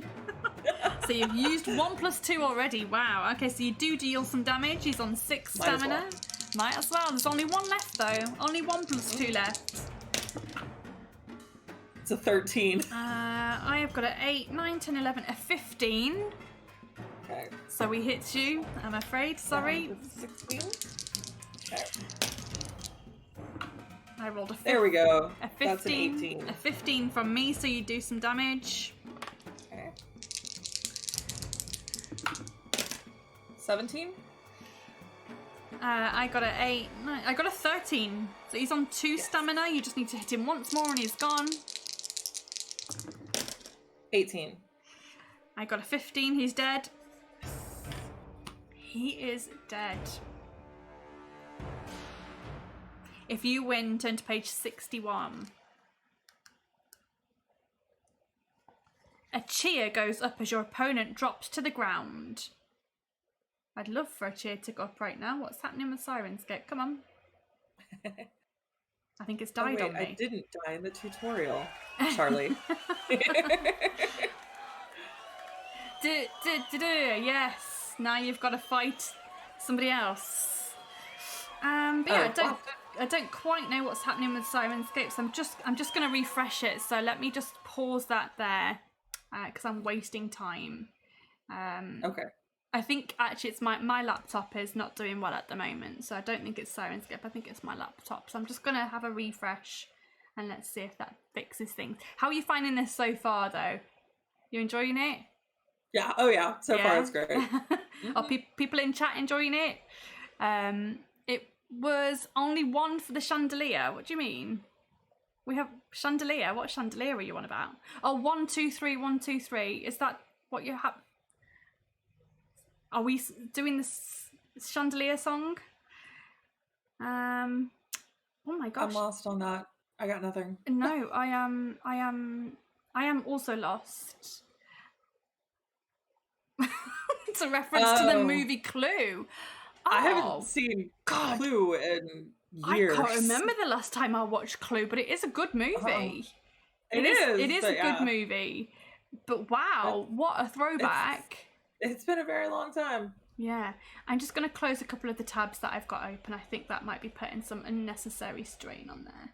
So you've used 1 +2 already. Wow. Okay, so you do deal some damage. He's on 6 stamina. Might as well. There's only 1 left though. Only 1 +2 left. It's a 13. I have got an 8, 9, 10, 11, a 15. Okay. So he hits you, I'm afraid. Sorry. 16. Okay. I rolled a 15. There we go. A 15. That's an 18. A 15 from me, so you do some damage. Okay. 17. I got an 8. No, I got a 13. So he's on 2 stamina. You just need to hit him once more and he's gone. 18. I got a 15. He's dead. He is dead. If you win, turn to page 61. A cheer goes up as your opponent drops to the ground. I'd love for a cheer to go up right now. What's happening with Sirenscape? Come on. I think it's died on me. I didn't die in the tutorial, Charlie. Yes. Now you've got to fight somebody else. But yeah, I don't quite know what's happening with Sirenscape, so I'm just going to refresh it. So let me just pause that there, because I'm wasting time. Okay. I think actually it's my laptop is not doing well at the moment, so I don't think it's Sirenscape. I think it's my laptop. So I'm just going to have a refresh and let's see if that fixes things. How are you finding this so far, though? You enjoying it? Yeah. Oh, yeah. So far, it's great. Are people in chat enjoying it? It was only 1 for the chandelier. What do you mean? We have chandelier. What chandelier are you on about? Oh, 1, 2, 3, 1, 2, 3. Is that what you have? Are we doing this chandelier song? Oh my gosh. I'm lost on that. I got nothing. No, I am also lost. It's a reference to the movie Clue. I haven't seen Clue in years. I can't remember the last time I watched Clue, but it is a good movie. It is. It is a good movie. But wow, what a throwback. It's been a very long time. Yeah. I'm just going to close a couple of the tabs that I've got open. I think that might be putting some unnecessary strain on there.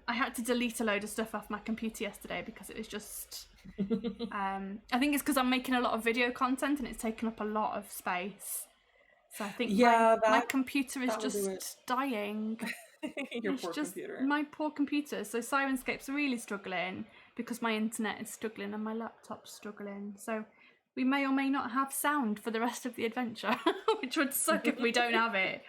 I had to delete a load of stuff off my computer yesterday because it was just... I think it's because I'm making a lot of video content and it's taking up a lot of space. So I think my computer is just dying. Your poor computer. My poor computer. So Sirenscape's really struggling because my internet is struggling and my laptop's struggling. So we may or may not have sound for the rest of the adventure, which would suck if we don't have it.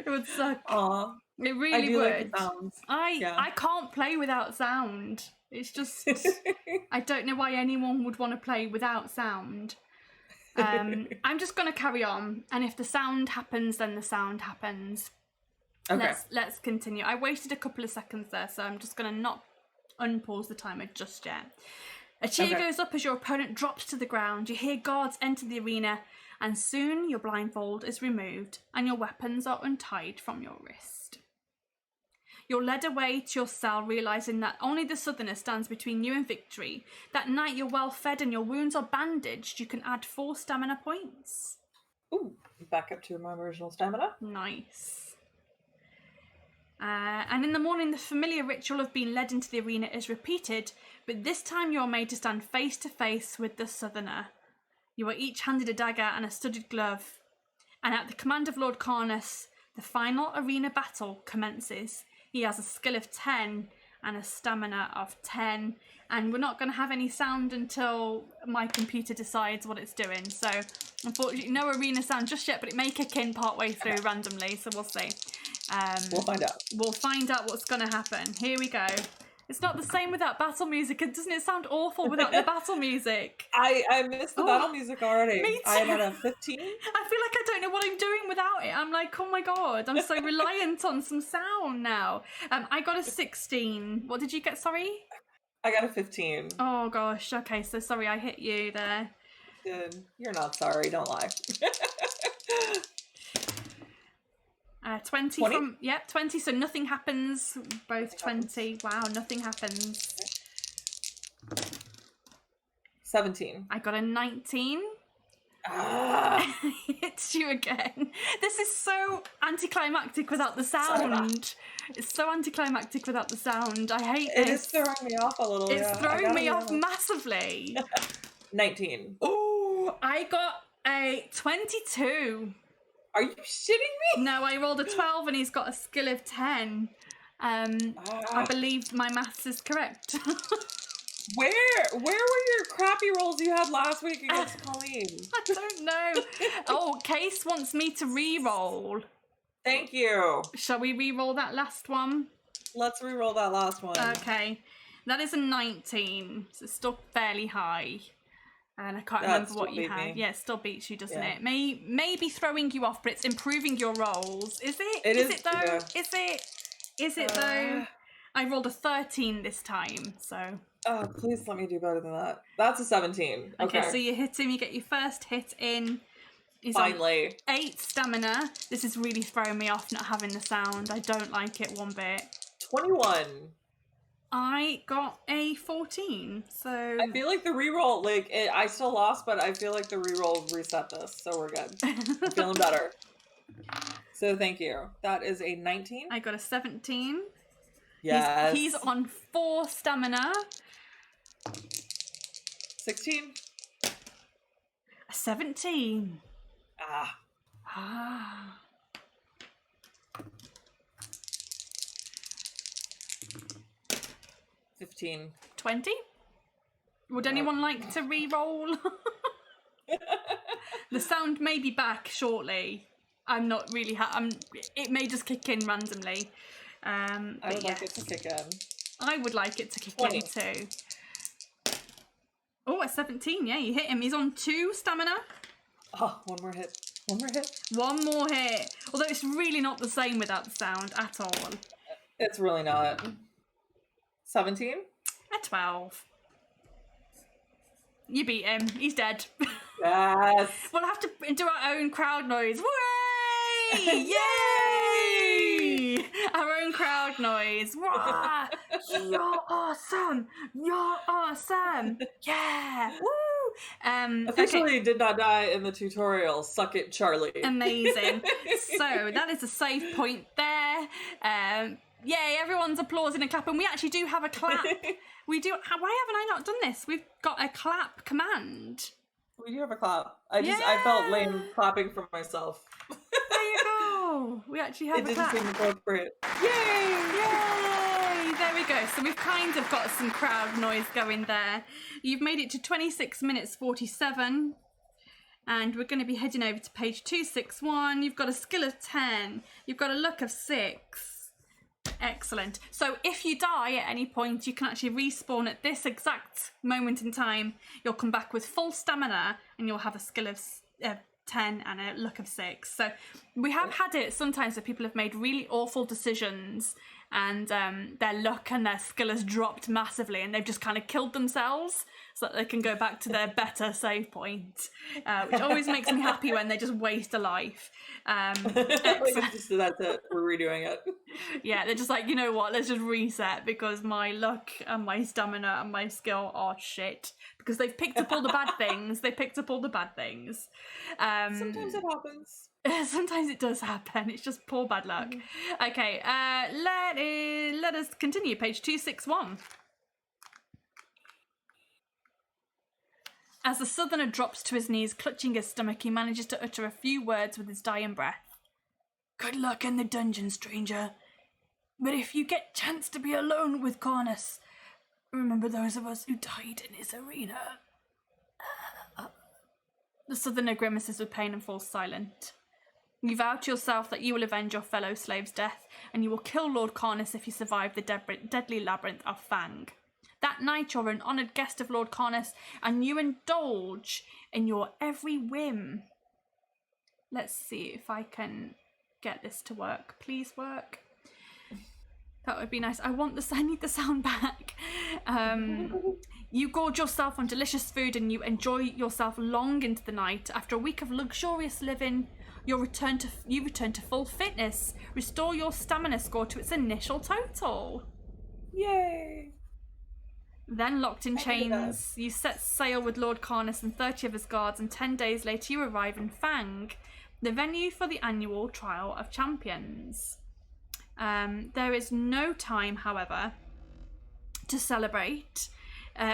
It would suck. Aww. It really would. Like the sounds. I can't play without sound. It's just, I don't know why anyone would want to play without sound. I'm just going to carry on. And if the sound happens, then the sound happens. Okay. Let's continue. I wasted a couple of seconds there, so I'm just going to not unpause the timer just yet. A cheer goes up as your opponent drops to the ground. You hear guards enter the arena, and soon your blindfold is removed and your weapons are untied from your wrist. You're led away to your cell, realising that only the Southerner stands between you and victory. That night you're well fed and your wounds are bandaged. You can add 4 stamina points. Ooh, back up to my original stamina. Nice. And in the morning, the familiar ritual of being led into the arena is repeated, but this time you're made to stand face to face with the Southerner. You are each handed a dagger and a studded glove, and at the command of Lord Carnus, the final arena battle commences. He has a skill of 10 and a stamina of 10, and we're not going to have any sound until my computer decides what it's doing. So, unfortunately, no arena sound just yet, but it may kick in partway through randomly, so we'll see. We'll find out. We'll find out what's going to happen. Here we go. It's not the same without battle music. Doesn't it sound awful without the battle music? I missed the battle music already. Me too. I'm at a 15. I feel like I don't know what I'm doing without it. I'm like, oh my god, I'm so reliant on some sound now. I got a 16. What did you get, sorry? I got a 15. Oh gosh, okay, so sorry I hit you there. Good. You're not sorry, don't lie. 20 from, yep, 20, so nothing happens, both 20. Wow, nothing happens. 17. I got a 19. Hits you again. This is so anticlimactic without the sound. It's so anticlimactic without the sound. I hate it. It is throwing me off a little. It's throwing me off massively. 19. Oh, I got a 22. Are you shitting me? No, I rolled a 12 and he's got a skill of 10. I believe my maths is correct. Where were your crappy rolls you had last week against Colleen? I don't know. Oh, Case wants me to re-roll. Thank you. Shall we re-roll that last one? Let's re-roll that last one. Okay. That is a 19. So it's still fairly high. And I can't remember what you had. Yeah, it still beats you, doesn't it? May be throwing you off, but it's improving your rolls. Is it? Is it though? Yeah. Is it though? I rolled a 13 this time, so. Oh, please let me do better than that. That's a 17. Okay, so you hit him, you get your first hit in. He's finally. On 8 stamina. This is really throwing me off not having the sound. I don't like it one bit. 21. I got a 14, so... I feel like the reroll, I still lost, but I feel like the reroll reset this, so we're good. I'm feeling better. So thank you. That is a 19. I got a 17. Yes. He's on 4 stamina. 16. A 17. Ah. 15. 20? Would anyone like to re-roll? The sound may be back shortly. I'm not really... it may just kick in randomly. I would like it to kick in. I would like it to kick 20. in too. Oh, a 17. Yeah, you hit him. He's on 2 stamina. Oh, one more hit. One more hit. One more hit. Although it's really not the same without the sound at all. It's really not. 17? A 12. You beat him. He's dead. Yes. We'll have to do our own crowd noise. Way! Yay! Our own crowd noise. Wah! You're awesome. You're awesome. Yeah. Woo! Officially did not die in the tutorial. Suck it, Charlie. Amazing. So that is a save point there. Yay, everyone's applauding and clapping. We actually do have a clap. We do. Why haven't I not done this? We've got a clap command. We do have a clap. I felt lame clapping for myself. There you go. We actually have a clap. It didn't seem appropriate. Yay! Yay! There we go. So we've kind of got some crowd noise going there. You've made it to 26 minutes 47. And we're going to be heading over to page 261. You've got a skill of 10. You've got a luck of 6. Excellent. So if you die at any point, you can actually respawn at this exact moment in time. You'll come back with full stamina and you'll have a skill of 10 and a luck of 6. So we have had it sometimes where people have made really awful decisions and their luck and their skill has dropped massively and they've just kind of killed themselves so that they can go back to their better save point, which always makes me happy when they just waste a life. That's it. We're redoing it. Yeah, they're just like, you know what, let's just reset because my luck and my stamina and my skill are shit. Because they've picked up all the bad things. Sometimes it happens. Sometimes it does happen. It's just poor bad luck. Okay, let us continue. Page 261. As the southerner drops to his knees, clutching his stomach, he manages to utter a few words with his dying breath. Good luck in the dungeon, stranger. But if you get chance to be alone with Cornus, remember those of us who died in his arena. The southerner grimaces with pain and falls silent. You vow to yourself that you will avenge your fellow slave's death, and you will kill Lord Cornus if you survive the deadly labyrinth of Fang. That night you're an honoured guest of Lord Cornus, and you indulge in your every whim. Let's see if I can get this to work. Please work. That would be nice. I need the sound back. You gorge yourself on delicious food and you enjoy yourself long into the night. After a week of luxurious living, you return to full fitness. Restore your stamina score to its initial total. Yay! Then, locked in chains, you set sail with Lord Cornus and 30 of his guards, and 10 days later you arrive in Fang, the venue for the annual Trial of Champions. There is no time, however, to celebrate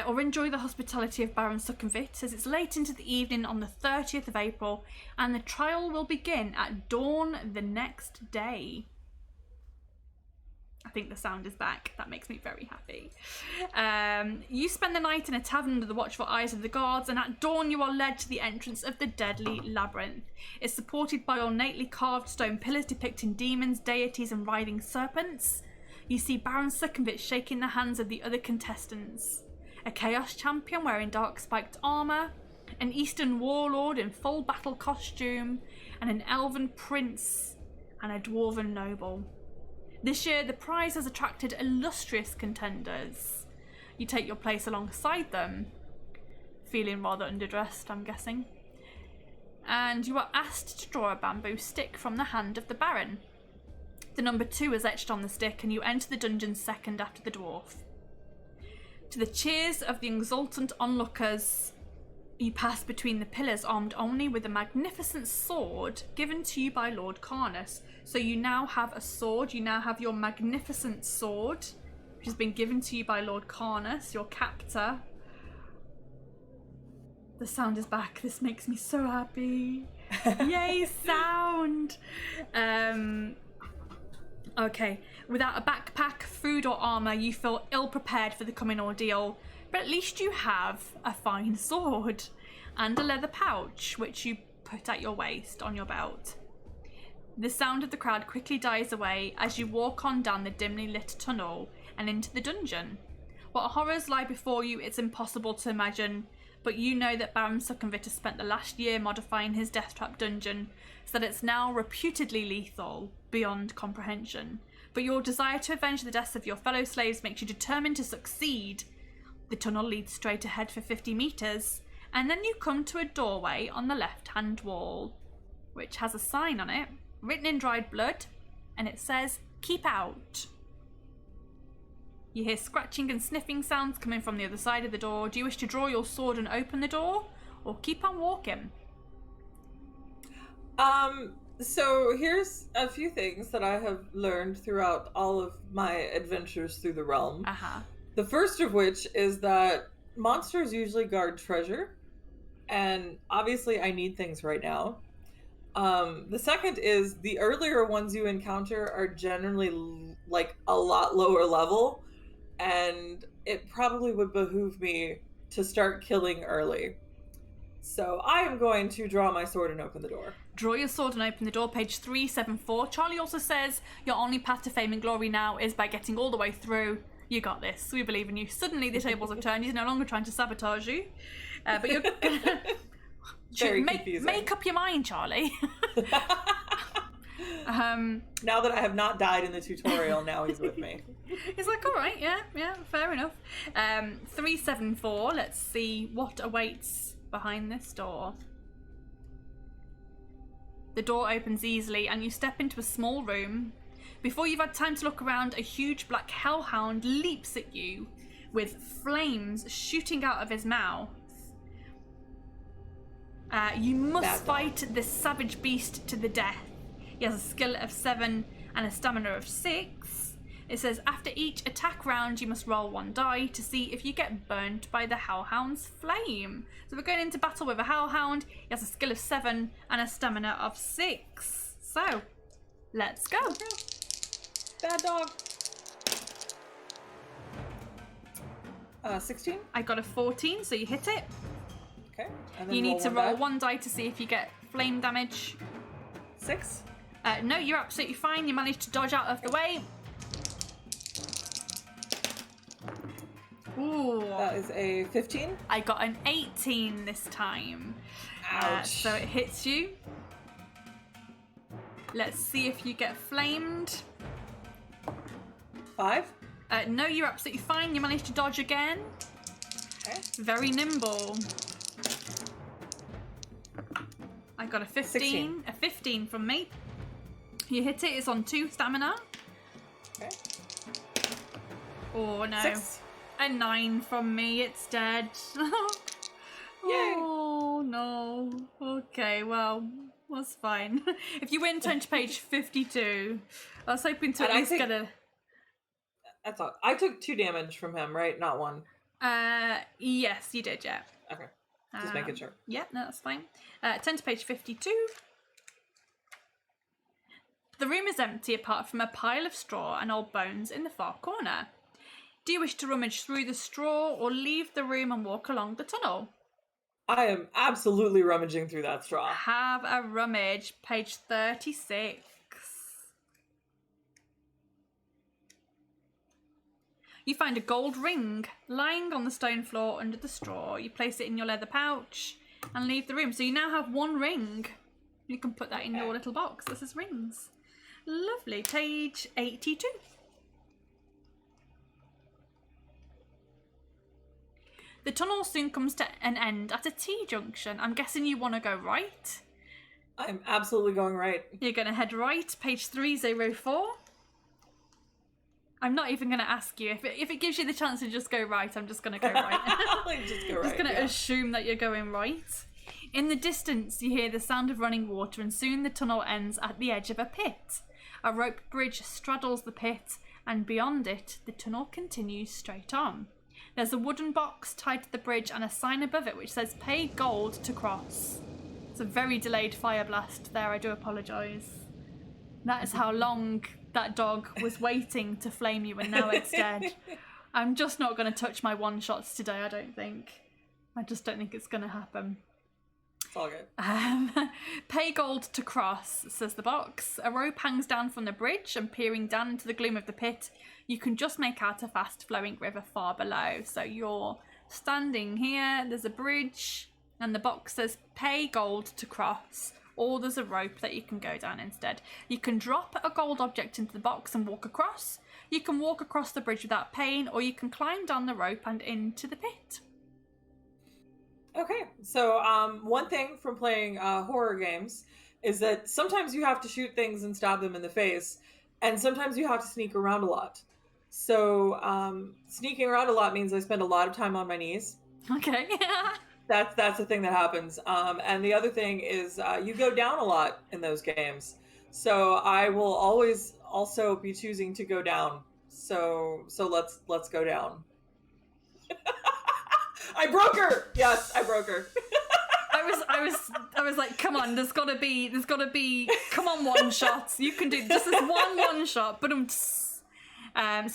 or enjoy the hospitality of Baron Suckenvit, as it's late into the evening on the 30th of April, and the trial will begin at dawn the next day. I think the sound is back. That makes me very happy. You spend the night in a tavern under the watchful eyes of the guards, and at dawn you are led to the entrance of the deadly labyrinth. It's supported by ornately carved stone pillars depicting demons, deities, and writhing serpents. You see Baron Suckenvit shaking the hands of the other contestants. A chaos champion wearing dark spiked armour, an eastern warlord in full battle costume, and an elven prince and a dwarven noble. This year, the prize has attracted illustrious contenders. You take your place alongside them, feeling rather underdressed, I'm guessing. And you are asked to draw a bamboo stick from the hand of the Baron. The number 2 is etched on the stick, and you enter the dungeon second after the dwarf. To the cheers of the exultant onlookers, you pass between the pillars armed only with a magnificent sword given to you by Lord Cornus. So you now have a sword, you now have your magnificent sword, which has been given to you by Lord Cornus, your captor. The sound is back. This makes me so happy. Yay, sound! Okay, without a backpack, food or armour, you feel ill-prepared for the coming ordeal, but at least you have a fine sword and a leather pouch, which you put at your waist on your belt. The sound of the crowd quickly dies away as you walk on down the dimly lit tunnel and into the dungeon. What horrors lie before you, it's impossible to imagine, but you know that Baron Suckenvit has spent the last year modifying his death trap dungeon so that it's now reputedly lethal beyond comprehension. But your desire to avenge the deaths of your fellow slaves makes you determined to succeed. The tunnel leads straight ahead for 50 metres, And then you come to a doorway on the left-hand wall, which has a sign on it, written in dried blood, and it says, "Keep out." You hear scratching and sniffing sounds coming from the other side of the door. Do you wish to draw your sword and open the door, or keep on walking? So here's a few things that I have learned throughout all of my adventures through the realm. The first of which is that monsters usually guard treasure, and obviously I need things right now. The second is the earlier ones you encounter are generally like a lot lower level, and it probably would behoove me to start killing early. So I am going to draw my sword and open the door. Draw your sword and open the door, page 374. Charlie also says, your only path to fame and glory now is by getting all the way through. You got this. We believe in you. Suddenly the tables have turned. He's no longer trying to sabotage you. But you're gonna... Very confusing. Make up your mind, Charlie. Now that I have not died in the tutorial, now he's with me. He's like, all right, yeah, fair enough. 374, let's see what awaits behind this door. The door opens easily and you step into a small room. Before you've had time to look around, a huge black hellhound leaps at you with flames shooting out of his mouth. You must fight this savage beast to the death. He has a skill of 7 and a stamina of 6. It says after each attack round you must roll 1 die to see if you get burnt by the hellhound's flame. So we're going into battle with a hellhound. He has a skill of 7 and a stamina of 6. So, let's go. Bad dog. 16? I got a 14, so you hit it. Okay. And then you need to roll die. 1 die to see if you get flame damage. 6? No, you're absolutely fine. You managed to dodge out of the way. Ooh. That is a 15. I got an 18 this time. Ouch. So it hits you. Let's see if you get flamed. 5? No, you're absolutely fine. You managed to dodge again. Okay. Very nimble. I got a 15. 16. A 15 from me. You hit it. It's on 2 stamina. Okay. Oh no. 6. A 9 from me. It's dead. Yay. Oh no. Okay, well, that's fine. If you win, turn to page 52. I was hoping to at least get a... That's all. I took 2 damage from him, right? Not 1. Yes, you did, yeah. Okay. Just making sure. Yeah, no, that's fine. Turn to page 52. The room is empty apart from a pile of straw and old bones in the far corner. Do you wish to rummage through the straw or leave the room and walk along the tunnel? I am absolutely rummaging through that straw. Have a rummage, page 36. You find a gold ring lying on the stone floor under the straw. You place it in your leather pouch and leave the room. So you now have 1 ring. You can put that in your little box that says rings. Lovely. Page 82. The tunnel soon comes to an end at a T-junction. I'm guessing you want to go right? I'm absolutely going right. You're going to head right, page 304. I'm not even going to ask you. If it gives you the chance to just go right, I'm just going to go right. Just go right. Just going to assume that you're going right. In the distance, you hear the sound of running water, and soon the tunnel ends at the edge of a pit. A rope bridge straddles the pit, and beyond it, the tunnel continues straight on. There's a wooden box tied to the bridge and a sign above it which says pay gold to cross. It's a very delayed fire blast there, I do apologise. That is how long that dog was waiting to flame you and now it's dead. I'm just not going to touch my one-shots today, I don't think. I just don't think it's going to happen. It's all good. Pay gold to cross, says the box. A rope hangs down from the bridge and peering down into the gloom of the pit, you can just make out a fast-flowing river far below. So you're standing here, there's a bridge, and the box says pay gold to cross, or there's a rope that you can go down instead. You can drop a gold object into the box and walk across. You can walk across the bridge without paying, or you can climb down the rope and into the pit. Okay, so one thing from playing horror games is that sometimes you have to shoot things and stab them in the face, and sometimes you have to sneak around a lot. So sneaking around a lot means I spend a lot of time on my knees. Okay. That's the thing that happens. And the other thing is you go down a lot in those games. So I will always also be choosing to go down. So let's go down. I broke her. Yes, I broke her. I was like, come on, there's gotta be, come on, one shots. You can do this. Is one shot, but so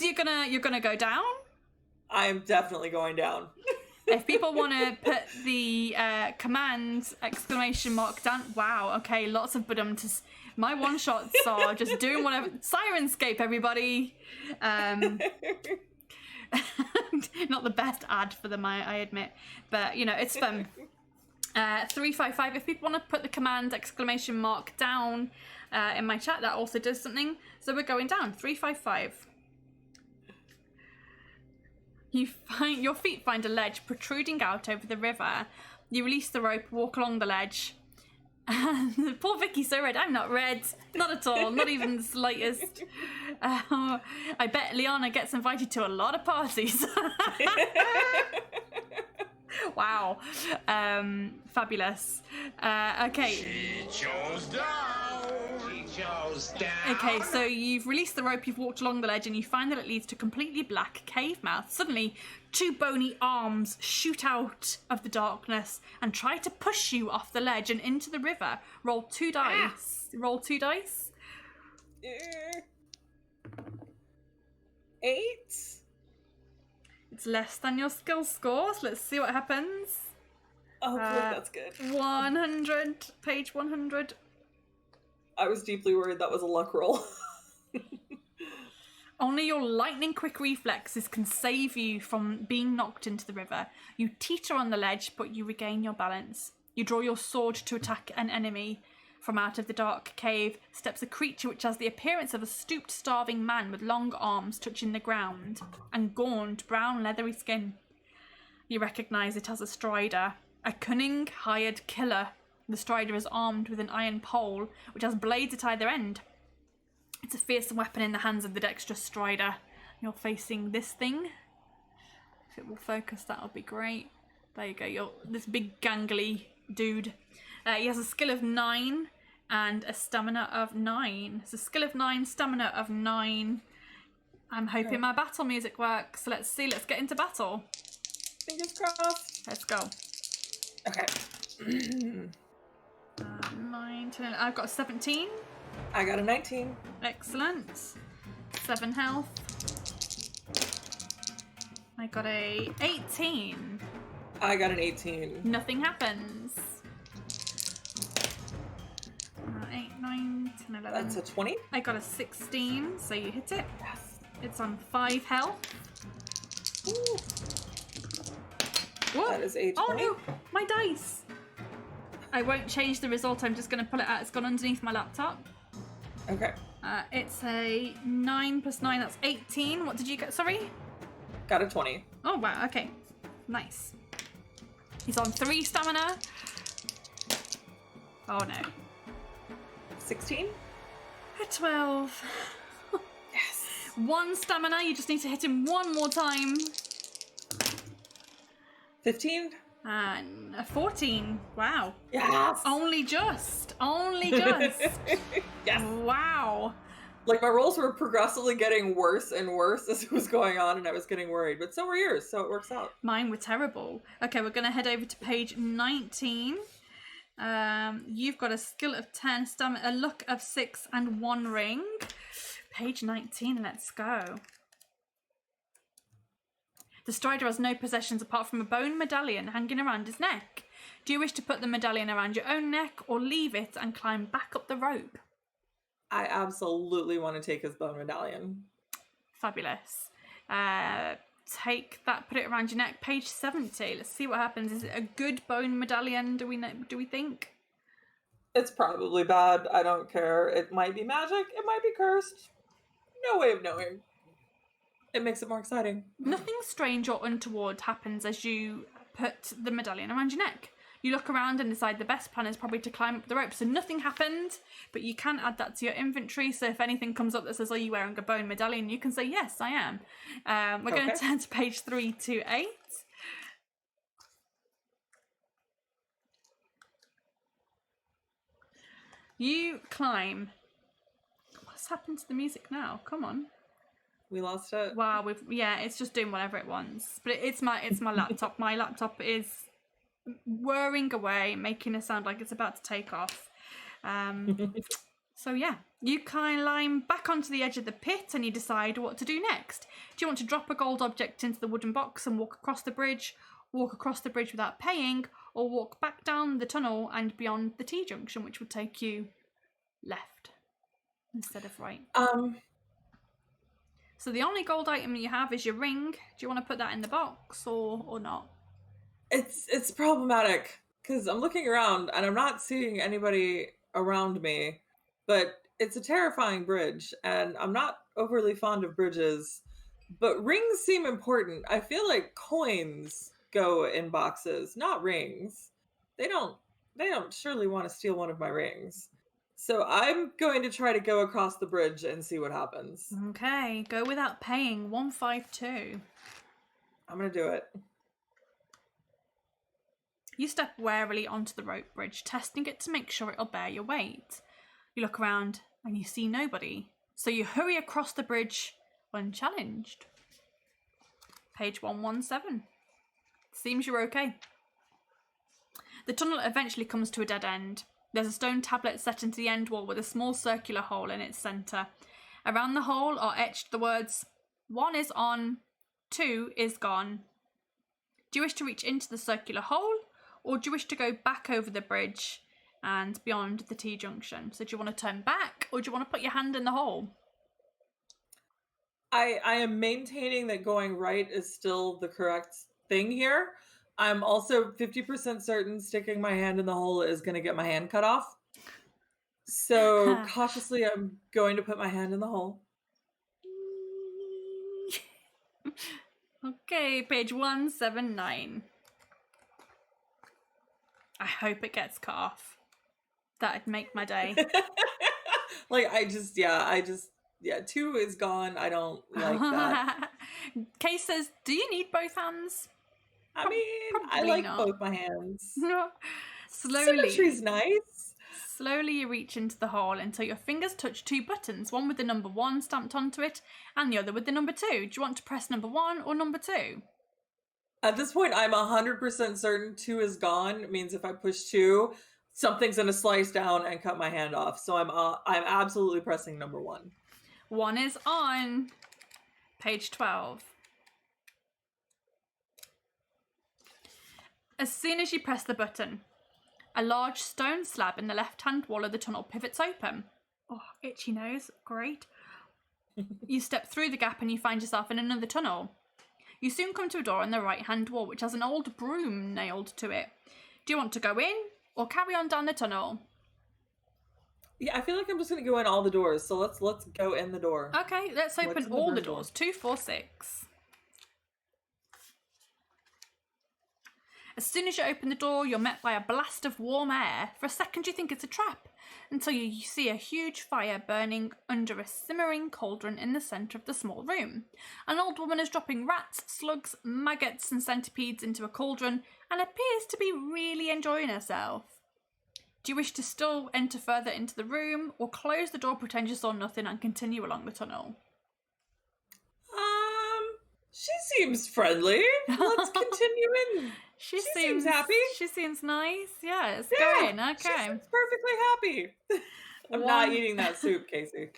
you're gonna go down. I am definitely going down. If people want to put the command exclamation mark down, wow, okay, lots of badumts. My one shots are just doing whatever. Sirenscape, everybody. Not the best ad for them, I admit, but you know, it's fun. 355. If people want to put the command exclamation mark down in my chat, that also does something. So we're going down. 355. Your feet find a ledge protruding out over the river. You release the rope, walk along the ledge. And poor Vicky's so red. I'm not red. Not at all. Not even the slightest. I bet Liana gets invited to a lot of parties. Wow. Fabulous. Okay. She chose down. She chose down. Okay, so you've released the rope, you've walked along the ledge, and you find that it leads to a completely black cave mouth. Suddenly, two bony arms shoot out of the darkness and try to push you off the ledge and into the river. Roll 2 dice. Roll 2 dice. 8. It's less than your skill score, so let's see what happens. Oh, that's good. 100, page 100. I was deeply worried that was a luck roll. Only your lightning quick reflexes can save you from being knocked into the river. You teeter on the ledge, but you regain your balance. You draw your sword to attack an enemy. From out of the dark cave steps a creature which has the appearance of a stooped, starving man with long arms touching the ground and gaunt, brown, leathery skin. You recognise it as a strider, a cunning, hired killer. The strider is armed with an iron pole which has blades at either end. It's a fearsome weapon in the hands of the dexterous strider. You're facing this thing. If it will focus, that'll be great. There you go. You're this big gangly dude. He has a skill of 9 and a stamina of 9. It's a skill of 9, stamina of 9. I'm hoping my battle music works. So let's see. Let's get into battle. Fingers crossed. Let's go. Okay. 9, 10. I've got a 17. I got a 19. Excellent. 7 health. I got a 18. I got an 18. Nothing happens. 8, 9, 10, 11. That's a 20. I got a 16, so you hit it. Yes. It's on 5 health. Ooh. Whoa. That is a 20. Oh no, my dice. I won't change the result, I'm just going to pull it out. It's gone underneath my laptop. Okay. It's a 9 plus 9, that's 18. What did you get? Sorry? Got a 20. Oh wow, okay. Nice. He's on 3 stamina. Oh no. 16? A 12. Yes. 1 stamina, you just need to hit him one more time. 15? And a 14. Wow. Yes. Only just. Only just. Yes. Wow. Like, my rolls were progressively getting worse and worse as it was going on, and I was getting worried. But so were yours, so it works out. Mine were terrible. Okay, we're going to head over to page 19. You've got a skill of 10, stamina, a luck of 6, and 1 ring. Page 19, let's go. The strider has no possessions apart from a bone medallion hanging around his neck. Do you wish to put the medallion around your own neck or leave it and climb back up the rope? I absolutely want to take his bone medallion. Fabulous. Take that, put it around your neck. Page 70. Let's see what happens. Is it a good bone medallion? Do we think? It's probably bad. I don't care. It might be magic. It might be cursed. No way of knowing. It makes it more exciting. Nothing strange or untoward happens as you put the medallion around your neck. You look around and decide the best plan is probably to climb up the rope. So nothing happened, but you can add that to your inventory. So if anything comes up that says, are you wearing a bone medallion? You can say, yes, I am. We're going to turn to page 328. You climb. What's happened to the music now? Come on. We lost it. Wow, it's just doing whatever it wants. But it's my laptop. My laptop is whirring away, making a sound like it's about to take off. So yeah, you climb back onto the edge of the pit and you decide what to do next. Do you want to drop a gold object into the wooden box and walk across the bridge without paying, or walk back down the tunnel and beyond the T-junction, which would take you left instead of right? So the only gold item you have is your ring. Do you want to put that in the box or not? It's problematic because I'm looking around and I'm not seeing anybody around me, but it's a terrifying bridge and I'm not overly fond of bridges, but rings seem important. I feel like coins go in boxes, not rings. They don't surely want to steal one of my rings. So I'm going to try to go across the bridge and see what happens. Okay, go without paying. 152. I'm going to do it. You step warily onto the rope bridge, testing it to make sure it'll bear your weight. You look around and you see nobody, so you hurry across the bridge unchallenged. Page 117. Seems you're okay. The tunnel eventually comes to a dead end. There's a stone tablet set into the end wall with a small circular hole in its centre. Around the hole are etched the words, 1 is on, 2 is gone. Do you wish to reach into the circular hole, or do you wish to go back over the bridge and beyond the T-junction? So do you want to turn back, or do you want to put your hand in the hole? I am maintaining that going right is still the correct thing here. I'm also 50% certain sticking my hand in the hole is going to get my hand cut off. So cautiously, I'm going to put my hand in the hole. Okay, page 179. I hope it gets cut off. That'd make my day. Like, 2 is gone. I don't like that. Kay says, do you need both hands? I mean, I like both my hands. Slowly. Symmetry's nice. Slowly you reach into the hole until your fingers touch 2 buttons, one with the number 1 stamped onto it and the other with the number 2. Do you want to press number 1 or number 2? At this point, I'm 100% certain 2 is gone. It means if I push 2, something's going to slice down and cut my hand off. So I'm absolutely pressing number 1. 1 is on. Page 12. As soon as you press the button, a large stone slab in the left-hand wall of the tunnel pivots open. Oh, itchy nose. Great. You step through the gap and you find yourself in another tunnel. You soon come to a door on the right-hand wall, which has an old broom nailed to it. Do you want to go in or carry on down the tunnel? Yeah, I feel like I'm just going to go in all the doors. So let's go in the door. Okay, let's open all the doors. 2, 4, 6. As soon as you open the door, you're met by a blast of warm air. For a second, you think it's a trap, until you see a huge fire burning under a simmering cauldron in the centre of the small room. An old woman is dropping rats, slugs, maggots and centipedes into a cauldron and appears to be really enjoying herself. Do you wish to still enter further into the room, or close the door, pretend you saw nothing and continue along the tunnel? She seems friendly. Let's continue in. She seems happy. She seems nice. Yeah, it's going. Okay. She seems perfectly happy. I'm not eating that soup, Casey.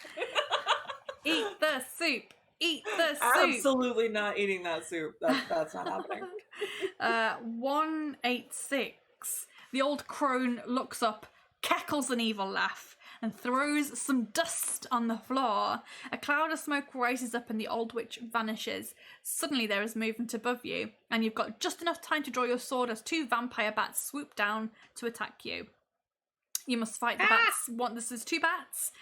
Eat the soup. Eat the soup. Absolutely not eating that soup. That's not happening. 186. The old crone looks up, cackles an evil laugh, and throws some dust on the floor. A cloud of smoke rises up and the old witch vanishes. Suddenly there is movement above you, and you've got just enough time to draw your sword as 2 vampire bats swoop down to attack you. You must fight the bats. This is 2 bats.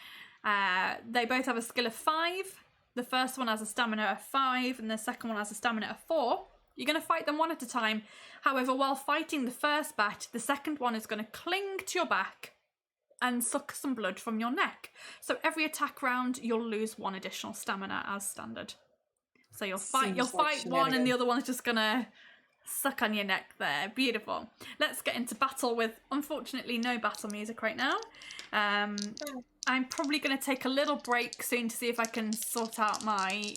They both have a skill of 5. The first one has a stamina of 5, and the second one has a stamina of 4. You're going to fight them one at a time. However, while fighting the first bat, the second one is going to cling to your back and suck some blood from your neck. So every attack round, you'll lose 1 additional stamina as standard. So you'll fight one, and the other one's just going to suck on your neck there. Beautiful. Let's get into battle with, unfortunately, no battle music right now. I'm probably going to take a little break soon to see if I can sort out my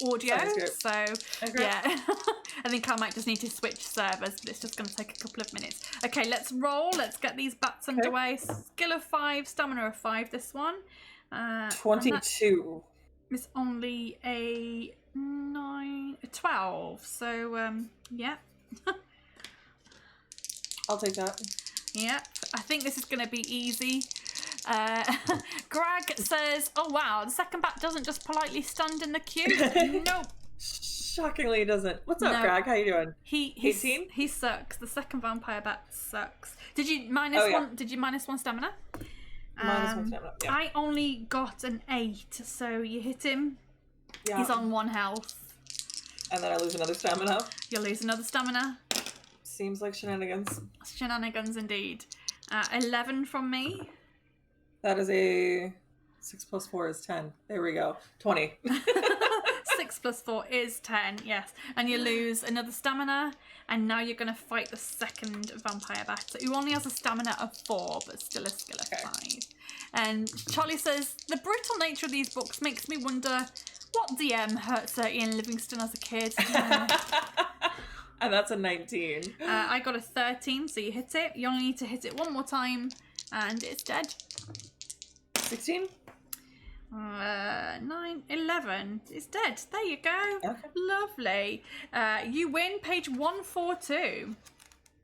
audio. So, yeah, I think I might just need to switch servers. It's just going to take a couple of minutes. Okay, let's roll. Let's get these bats underway. Skill of 5, stamina of 5, this one. 22. It's only a 12. So, yeah. I'll take that. Yep, I think this is going to be easy. Greg says, oh wow, the second bat doesn't just politely stand in the queue. Nope. Shockingly, he doesn't. What's up, Greg? How you doing? 18? He sucks. The second vampire bat sucks. Did you minus one? Did you minus 1 stamina? Minus 1 stamina. Yeah. I only got an 8, so you hit him. Yeah. He's on 1 health. And then I lose another stamina. You'll lose another stamina. Seems like shenanigans. Shenanigans indeed. 11 from me. That is a 6 plus 4 is 10. There we go. 20. 6 plus 4 is 10, yes. And you lose another stamina, and now you're going to fight the second vampire bat, who only has a stamina of 4, but still a skill of 5. And Charlie says, the brutal nature of these books makes me wonder what DM hurt Sir Ian Livingston as a kid. And that's a 19. I got a 13, so you hit it. You only need to hit it 1 more time, and it's dead. 16? 9, 11. It's dead. There you go. Okay. Lovely. You win, page 142.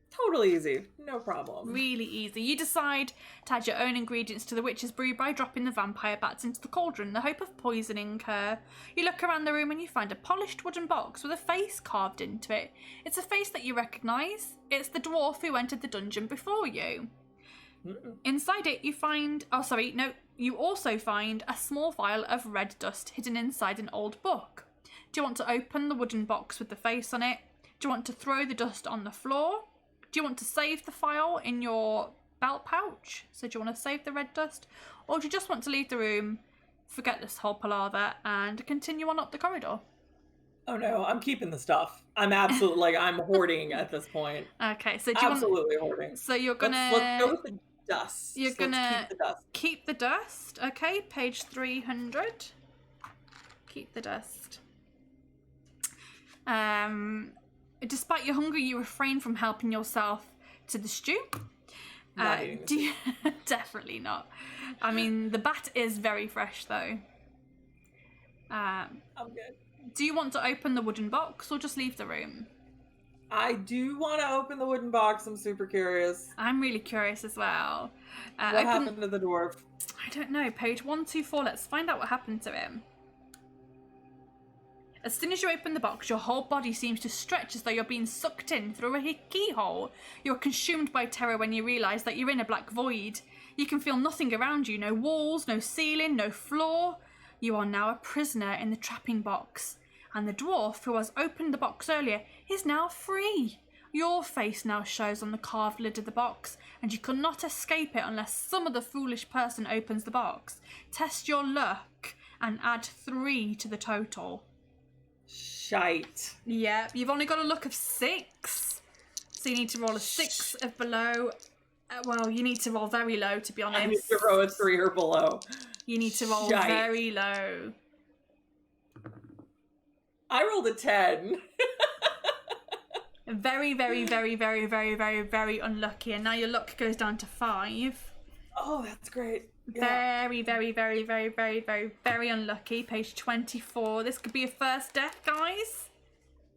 Totally easy. No problem. Really easy. You decide to add your own ingredients to the witch's brew by dropping the vampire bats into the cauldron in the hope of poisoning her. You look around the room and you find a polished wooden box with a face carved into it. It's a face that you recognise. It's the dwarf who entered the dungeon before you. Inside it you find... you also find a small vial of red dust hidden inside an old book. Do you want to open the wooden box with the face on it? Do you want to throw the dust on the floor? Do you want to save the file in your belt pouch? So do you want to save the red dust? Or do you just want to leave the room, forget this whole palaver, and continue on up the corridor? Oh no, I'm keeping the stuff. I'm absolutely, I'm hoarding at this point. Okay, so hoarding. So you're gonna... Let's go with the dust. You're gonna keep the dust. Okay, page 300. Keep the dust. Despite your hunger, you refrain from helping yourself to the stew. Not eating the stew. Definitely not. I mean, the bat is very fresh, though. I'm good. Do you want to open the wooden box or just leave the room? I do want to open the wooden box. I'm super curious. I'm really curious as well. What happened to the dwarf? I don't know. Page 124. Let's find out what happened to him. As soon as you open the box, your whole body seems to stretch as though you're being sucked in through a keyhole. You're consumed by terror when you realise that you're in a black void. You can feel nothing around you. No walls, no ceiling, no floor. You are now a prisoner in the trapping box. And the dwarf who has opened the box earlier is now free. Your face now shows on the carved lid of the box, and you cannot escape it unless some other foolish person opens the box. Test your luck and add 3 to the total. Shite. Yeah, you've only got a luck of 6. So you need to roll a 6 of below. Well, you need to roll very low, to be honest. I need to roll a 3 or below. You need to roll very low. I rolled a 10. Very, very, very, very, very, very, very unlucky. And now your luck goes down to 5. Oh, that's great. Yeah. Very, very, very, very, very, very, very unlucky. Page 24. This could be a first death, guys.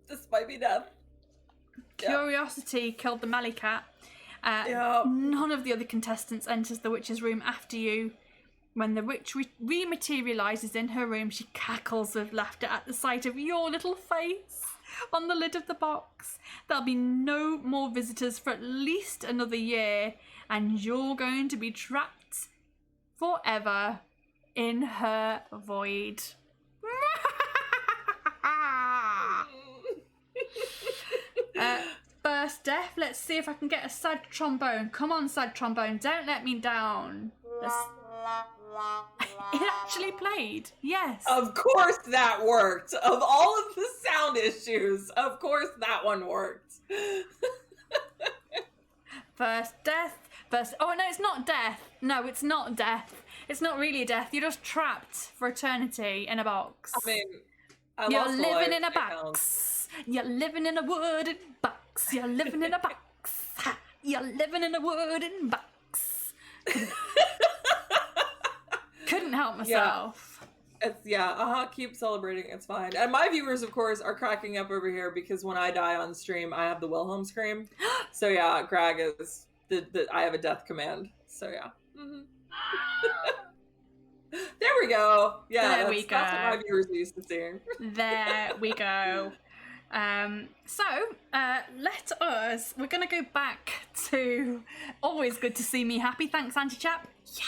This might be death. Curiosity killed the Malikat. None of the other contestants enters the witch's room after you. When the witch rematerializes in her room, she cackles with laughter at the sight of your little face on the lid of the box. There'll be no more visitors for at least another year, and you're going to be trapped forever in her void. death. Let's see if I can get a sad trombone. Come on, sad trombone, don't let me down. It actually played. Yes. Of course that worked. Of all of the sound issues, of course that one worked. First death. Oh no, it's not death. No, it's not death. It's not really a death. You're just trapped for eternity in a box. I mean, you're living in a box. You're living in a wooden box. You're living in a box. You're living in a wooden box. Couldn't help myself. Keep celebrating, it's fine. And my viewers, of course, are cracking up over here because when I die on stream, I have the Wilhelm scream. So yeah, Greg is I have a death command. So yeah. Mm-hmm. There we go. Yeah, there we go. That's what my viewers are used to seeing. There we go. We're gonna go back to always good to see me happy. Thanks, Anti-Chap. Yeah.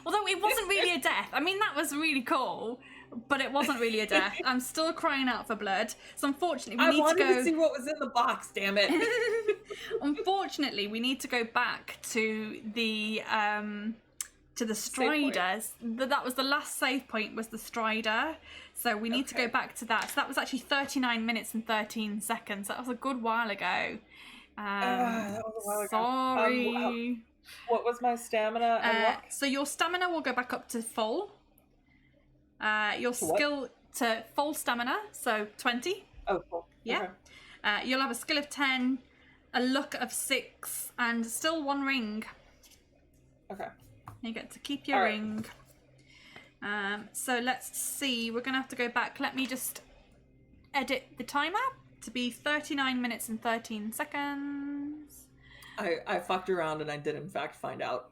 Although it wasn't really a death. I mean, that was really cool, but it wasn't really a death. I'm still crying out for blood. So unfortunately, we need to go. I wanted to see what was in the box. Damn it. Unfortunately, we need to go back to the Striders. That was the last save point, was the Strider. So we need to go back to that. So that was actually 39 minutes and 13 seconds. That was a good while ago. That was a while ago. Sorry. What was my stamina and what? So your stamina will go back up to full. Your skill to full stamina, so 20. Oh, cool. Yeah. Okay. You'll have a skill of 10, a luck of 6, and still 1 ring. Okay. You get to keep your ring. So let's see. We're going to have to go back. Let me just edit the timer to be 39 minutes and 13 seconds. I fucked around and I did in fact find out.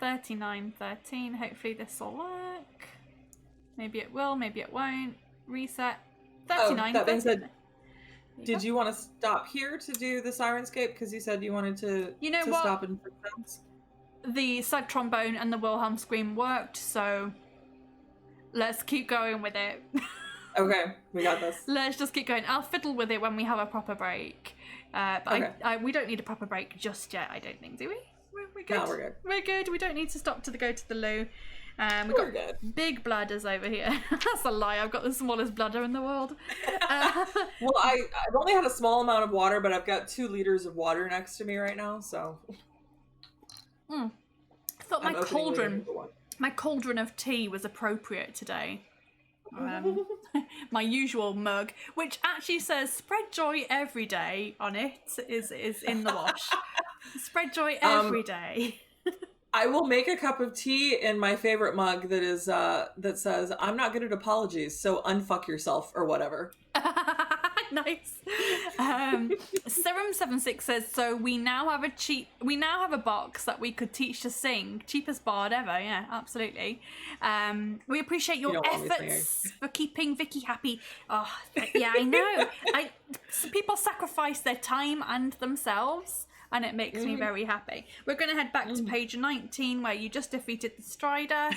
39:13. Hopefully this will work. Maybe it will, maybe it won't. Reset. 39. That being said, did you want to stop here to do the Sirenscape? Because you said you wanted to, stop and fix things. The sad trombone and the Wilhelm scream worked, so let's keep going with it. Okay, we got this. Let's just keep going. I'll fiddle with it when we have a proper break. But okay. We don't need a proper break just yet, I don't think, do we? We're good. No, we're good. We're good. We don't need to stop to go to the loo. We've We're got good. big bladders over here. That's a lie. I've got the smallest bladder in the world. Well, I've only had a small amount of water, but I've got 2 liters of water next to me right now, so. I thought my cauldron of tea was appropriate today. My usual mug, which actually says "Spread joy every day" on it, is in the wash. Spread joy every day. I will make a cup of tea in my favorite mug that is that says "I'm not good at apologies, so unfuck yourself" or whatever. Nice. Serum76 says, so we now have a box that we could teach to sing. Cheapest bard ever. Yeah, absolutely. We appreciate your efforts for keeping Vicky happy. Oh, yeah, I know. People sacrifice their time and themselves, and it makes me very happy. We're going to head back to page 19 where you just defeated the Strider.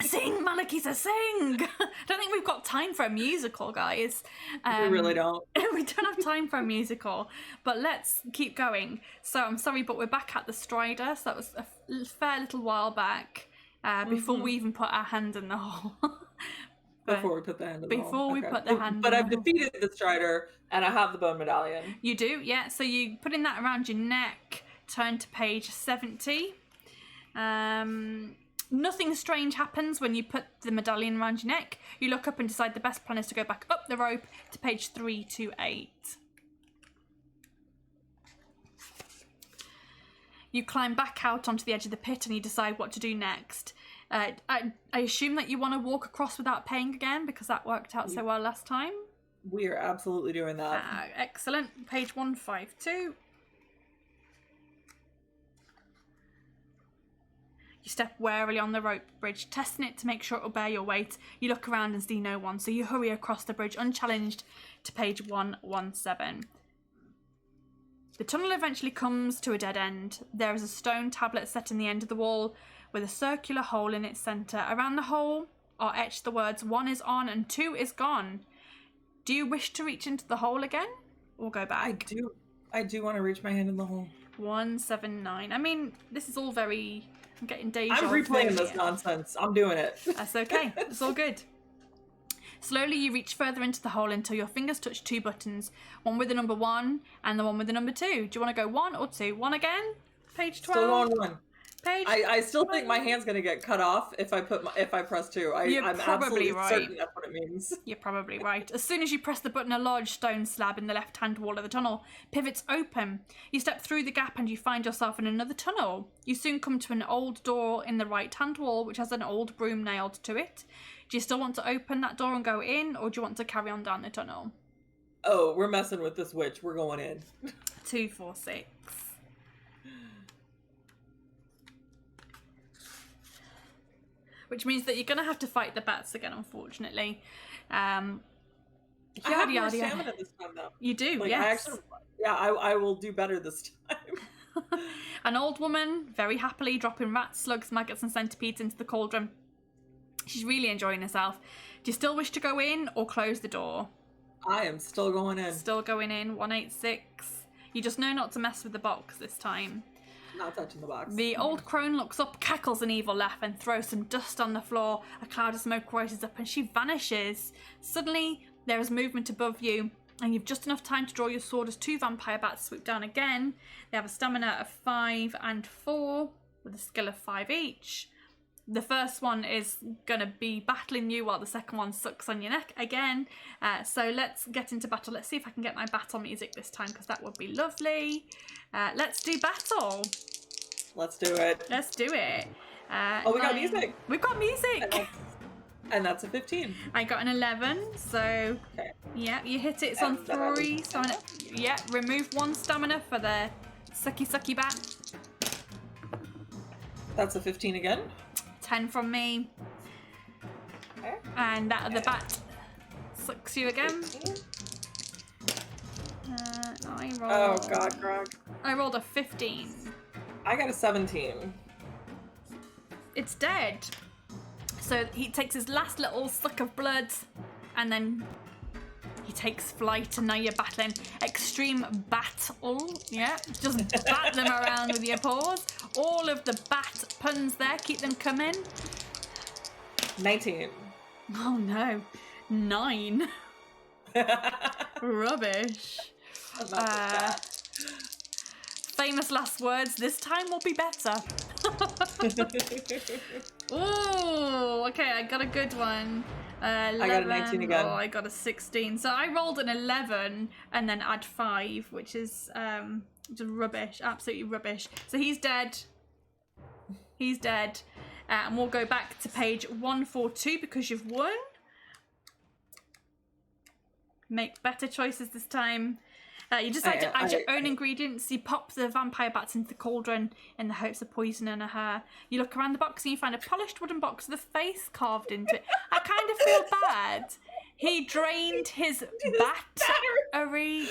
Sing, Malikissa, sing! Don't think we've got time for a musical, guys. We really don't. We don't have time for a musical, but let's keep going. So I'm sorry, but we're back at the Strider. So that was a fair little while back before we even put our hand in the hole. Before we put the hand in the hole. Before we put the hand in But the I've defeated the Strider, and I have the bone medallion. You do, yeah. So you putting that around your neck, turn to page 70. Nothing strange happens when you put the medallion around your neck. You look up and decide the best plan is to go back up the rope to page 328. You climb back out onto the edge of the pit and you decide what to do next. I assume that you want to walk across without paying again because that worked out so well last time. We are absolutely doing that. Excellent. Page 152. You step warily on the rope bridge, testing it to make sure it will bear your weight. You look around and see no one, so you hurry across the bridge unchallenged to page 117. The tunnel eventually comes to a dead end. There is a stone tablet set in the end of the wall with a circular hole in its centre. Around the hole are etched the words 1 is on and 2 is gone. Do you wish to reach into the hole again? Or go back? I do want to reach my hand in the hole. 179. I mean, this is all very... I'm getting deja I'm replaying this nonsense. I'm doing it. That's okay. It's all good. Slowly you reach further into the hole until your fingers touch 2 buttons. One with the number 1 and the one with the number 2. Do you want to go 1 or 2? 1 again? Page 12? Still on 1. Page I still think my hand's gonna get cut off if I press 2. I'm probably absolutely right. certain that's what it means. You're probably right. As soon as you press the button, a large stone slab in the left-hand wall of the tunnel pivots open. You step through the gap and you find yourself in another tunnel. You soon come to an old door in the right-hand wall, which has an old broom nailed to it. Do you still want to open that door and go in, or do you want to carry on down the tunnel? Oh, we're messing with this witch. We're going in. 2, 4, 6. Which means that you're going to have to fight the bats again, unfortunately. I have more stamina this time, though. You do, like, yes. I will do better this time. An old woman, very happily dropping rats, slugs, maggots and centipedes into the cauldron. She's really enjoying herself. Do you still wish to go in or close the door? I am still going in. Still going in, 186. You just know not to mess with the box this time. Not touching the box. The old crone looks up, cackles an evil laugh, and throws some dust on the floor. A cloud of smoke rises up and she vanishes. Suddenly, there is movement above you, and you've just enough time to draw your sword as 2 vampire bats swoop down again. They have a stamina of 5 and 4, with a skill of 5 each. The first one is going to be battling you while the second one sucks on your neck again. So let's get into battle. Let's see if I can get my battle music this time, because that would be lovely. Let's do battle. Let's do it. Let's do it. We got music. We've got music. And that's a 15. I got an 11, so okay. Yeah, you hit it. It's on 3 stamina. Yeah, remove 1 stamina for the sucky bat. That's a 15 again. 10 from me. Okay. And that other bat sucks you again. Oh god, Grog. I rolled a 15. I got a 17. It's dead. So he takes his last little suck of blood, and then he takes flight, and now you're battling. Extreme battle. Yeah, just bat them around with your paws. All of the bat puns there, keep them coming. 19. Oh no. 9. Rubbish. Famous last words, this time will be better. Ooh, okay, I got a good one. 11, I got a 19 again. Oh, I got a 16. So I rolled an 11 and then add 5, which is just rubbish, absolutely rubbish. So he's dead. He's dead. And we'll go back to page 142 because you've won. Make better choices this time. You decide to add your own ingredients. You pop the vampire bats into the cauldron in the hopes of poisoning her. You look around the box and you find a polished wooden box with a face carved into it. I kind of feel bad. He drained his battery.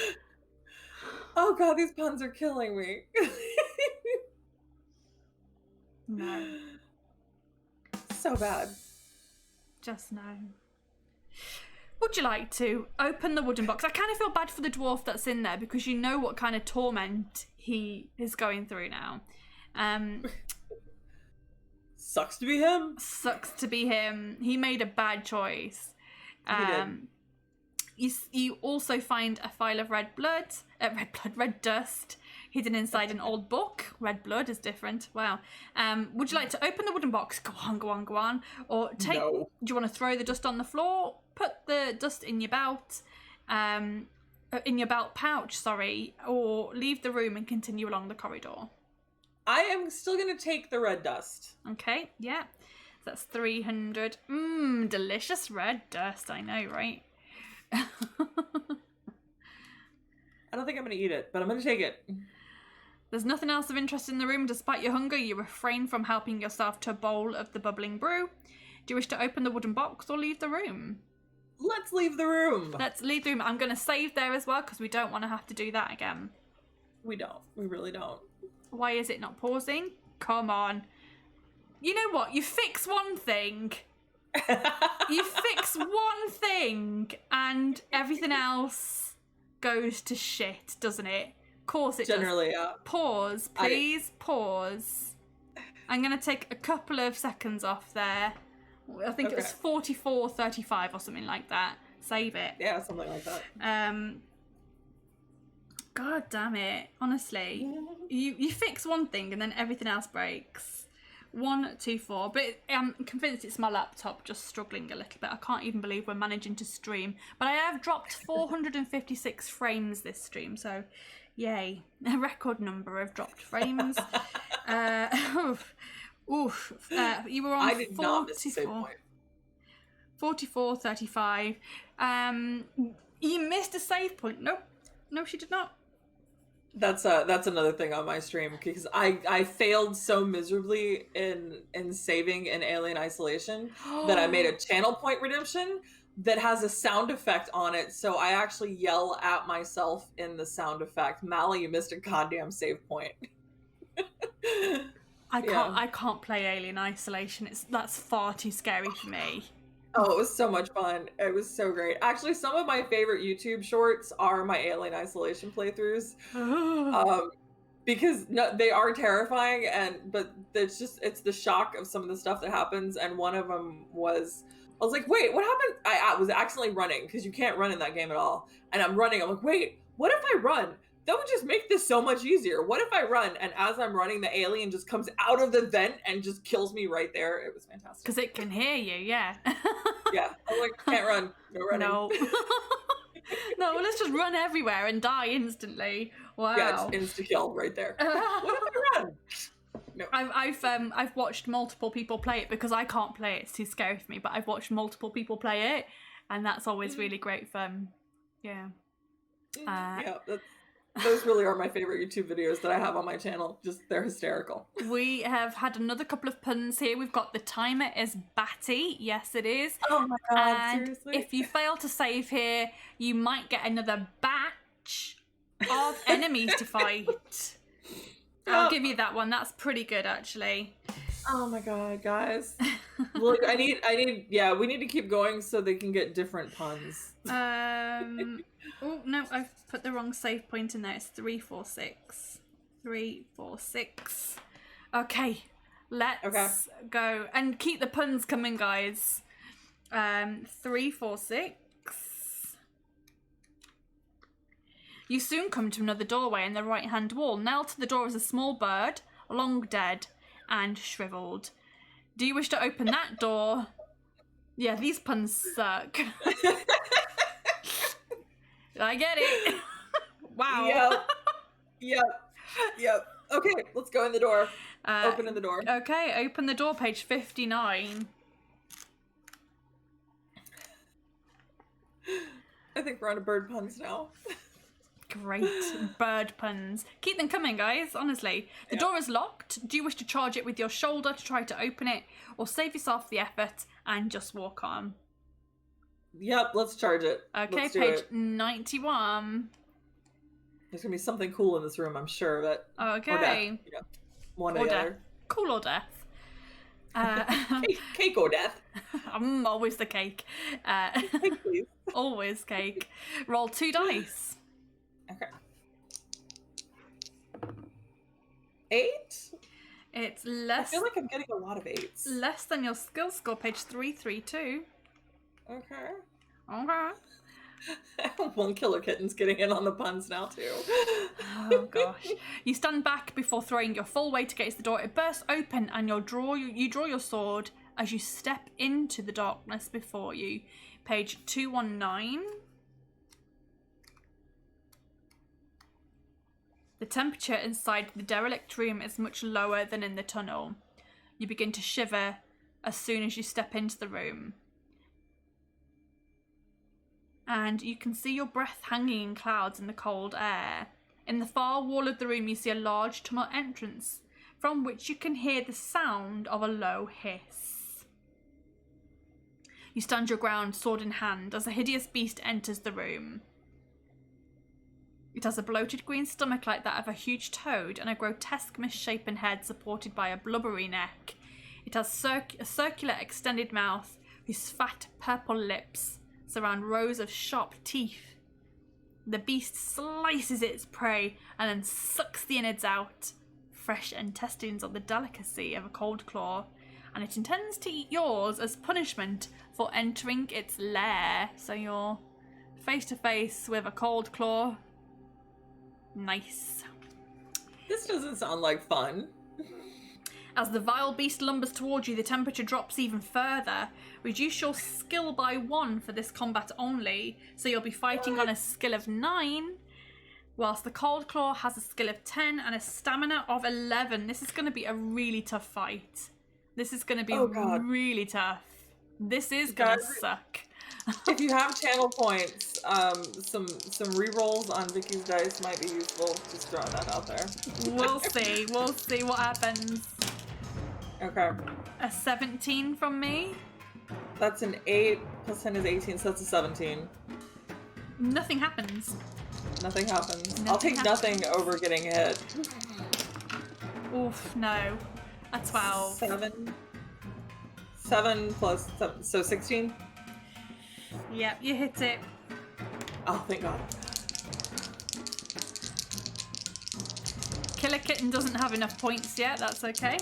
Oh god, these puns are killing me. No. So bad. Just no. Would you like to open the wooden box? I kind of feel bad for the dwarf that's in there because you know what kind of torment he is going through now. Sucks to be him. Sucks to be him. He made a bad choice. He did. You also find a file of red dust hidden inside an old book. Red blood is different. Wow. Would you like to open the wooden box? Go on. Or take. No. Do you want to throw the dust on the floor? Put the dust in your belt, pouch. Sorry, or leave the room and continue along the corridor. I am still gonna take the red dust. Okay. Yeah. That's 300. Delicious red dust. I know, right? I don't think I'm gonna eat it, but I'm gonna take it. There's nothing else of interest in the room. Despite your hunger, you refrain from helping yourself to a bowl of the bubbling brew. Do you wish to open the wooden box or leave the room? Let's leave the room. Let's leave the room. I'm going to save there as well because we don't want to have to do that again. We don't. We really don't. Why is it not pausing? Come on. You know what? You fix one thing You fix one thing and everything else goes to shit, doesn't it? Of course it Generally, does. yeah. Pause, please, pause. I'm going to take a couple of seconds off there. I think it was 44:35 or something like that. Save it. Yeah, something like that. God damn it. Honestly. You fix one thing and then everything else breaks. 1, 2, 4. But I'm convinced it's my laptop just struggling a little bit. I can't even believe we're managing to stream. But I have dropped 456 frames this stream, so yay. A record number of dropped frames. You were on I did not miss the same point. 44:35. You missed a save point. Nope. No, she did not. That's another thing on my stream, because I failed so miserably in saving in Alien Isolation that I made a channel point redemption that has a sound effect on it, so I actually yell at myself in the sound effect, Mally, you missed a goddamn save point. I can't play Alien Isolation. That's far too scary for me. Oh, it was so much fun. It was so great. Actually, some of my favorite YouTube shorts are my Alien Isolation playthroughs. Because they are terrifying, but it's the shock of some of the stuff that happens. And one of them was, I was like, wait, what happened? I was accidentally running, because you can't run in that game at all. And I'm running. I'm like, wait, what if I run? That would just make this so much easier. What if I run, and as I'm running, the alien just comes out of the vent and just kills me right there? It was fantastic. Because it can hear you, yeah. Yeah, I'm like, can't run. No running. No. No, let's just run everywhere and die instantly. Wow. Yeah, it's insta-kill right there. What if I run? No. I've watched multiple people play it, because I can't play it. It's too scary for me, but I've watched multiple people play it, and that's always really great fun. Yeah. Yeah, those really are my favorite YouTube videos that I have on my channel. Just, they're hysterical. We have had another couple of puns here. We've got the timer is batty. Yes, it is. Oh my god, and seriously? if you fail to save here, you might get another batch of enemies to fight. I'll give you that one. That's pretty good, actually. Oh my god, guys. Look, I need, we need to keep going so they can get different puns. Oh, no, I've put the wrong save point in there. It's 346. 346. Okay, let's go. And keep the puns coming, guys. 346. You soon come to another doorway in the right-hand wall. Nailed to the door is a small bird, long dead and shriveled. Do you wish to open that door? Yeah, these puns suck. I get it. Wow. Yep. Okay, let's go in the door. Open in the door. Okay, open the door, page 59. I think we're on a bird puns now. Great bird puns. Keep them coming, guys, honestly. The door is locked. Do you wish to charge it with your shoulder to try to open it, or save yourself the effort and just walk on? Yep, let's charge it. Okay, page 91. There's gonna be something cool in this room, I'm sure, but okay. Or death, one or the other. Cool or death. Cake or death. I'm always the cake. Cake, please. Always cake. Roll 2 dice. Okay. 8? It's less. I feel like I'm getting a lot of 8s. Less than your skill score, page 332. Okay. One killer kitten's getting in on the puns now too. Oh gosh. You stand back before throwing your full weight against the door. It bursts open and you draw your sword as you step into the darkness before you. Page 219. The temperature inside the derelict room is much lower than in the tunnel. You begin to shiver as soon as you step into the room. And you can see your breath hanging in clouds in the cold air. In the far wall of the room you see a large tunnel entrance, from which you can hear the sound of a low hiss. You stand your ground, sword in hand, as a hideous beast enters the room. It has a bloated green stomach like that of a huge toad, and a grotesque misshapen head supported by a blubbery neck. It has a circular extended mouth whose fat purple lips surround rows of sharp teeth. The beast slices its prey and then sucks the innards out. Fresh intestines are the delicacy of a cold claw, and it intends to eat yours as punishment for entering its lair. So you're face to face with a cold claw. Nice. This doesn't sound like fun. As the vile beast lumbers towards you, the temperature drops even further. Reduce your skill by 1 for this combat only, so you'll be fighting on a skill of 9, whilst the Cold Claw has a skill of 10 and a stamina of 11. This is going to be a really tough fight. This is going to be really tough. This is going to suck. If you have channel points, some rerolls on Vicky's dice might be useful. Just throwing that out there. We'll see. We'll see what happens. Okay. A 17 from me. That's an 8 plus 10 is 18, so that's a 17. Nothing happens. Nothing happens. I'll take nothing over getting hit. Oof, no. A 12. 7 plus 7, so 16? Yep, you hit it. Oh, thank God. Killer Kitten doesn't have enough points yet, that's okay.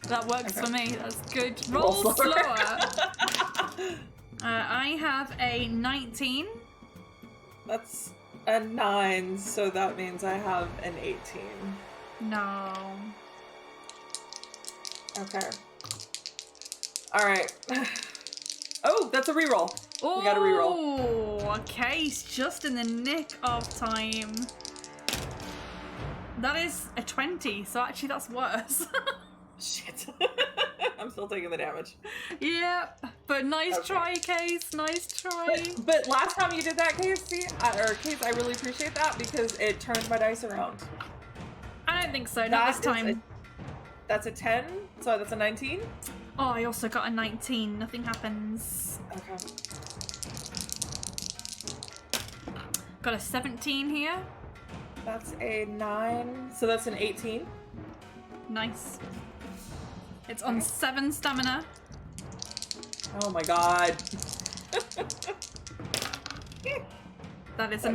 That works for me, that's good. Roll Roll slower. slower. I have a 19. That's a 9, so that means I have an 18. No. Okay. Alright. Oh, that's a reroll. We got a reroll. Oh, okay, he's just in the nick of time. That is a 20, so actually that's worse. Shit. I'm still taking the damage. Yep, but nice try, Case. Nice try. But last time you did that, Case, I really appreciate that because it turned my dice around. I don't think so, not this time. That's a 10, so that's a 19? Oh, I also got a 19. Nothing happens. Okay. Got a 17 here. That's a 9, so that's an 18. Nice. It's on 7 stamina. Oh my God. That is a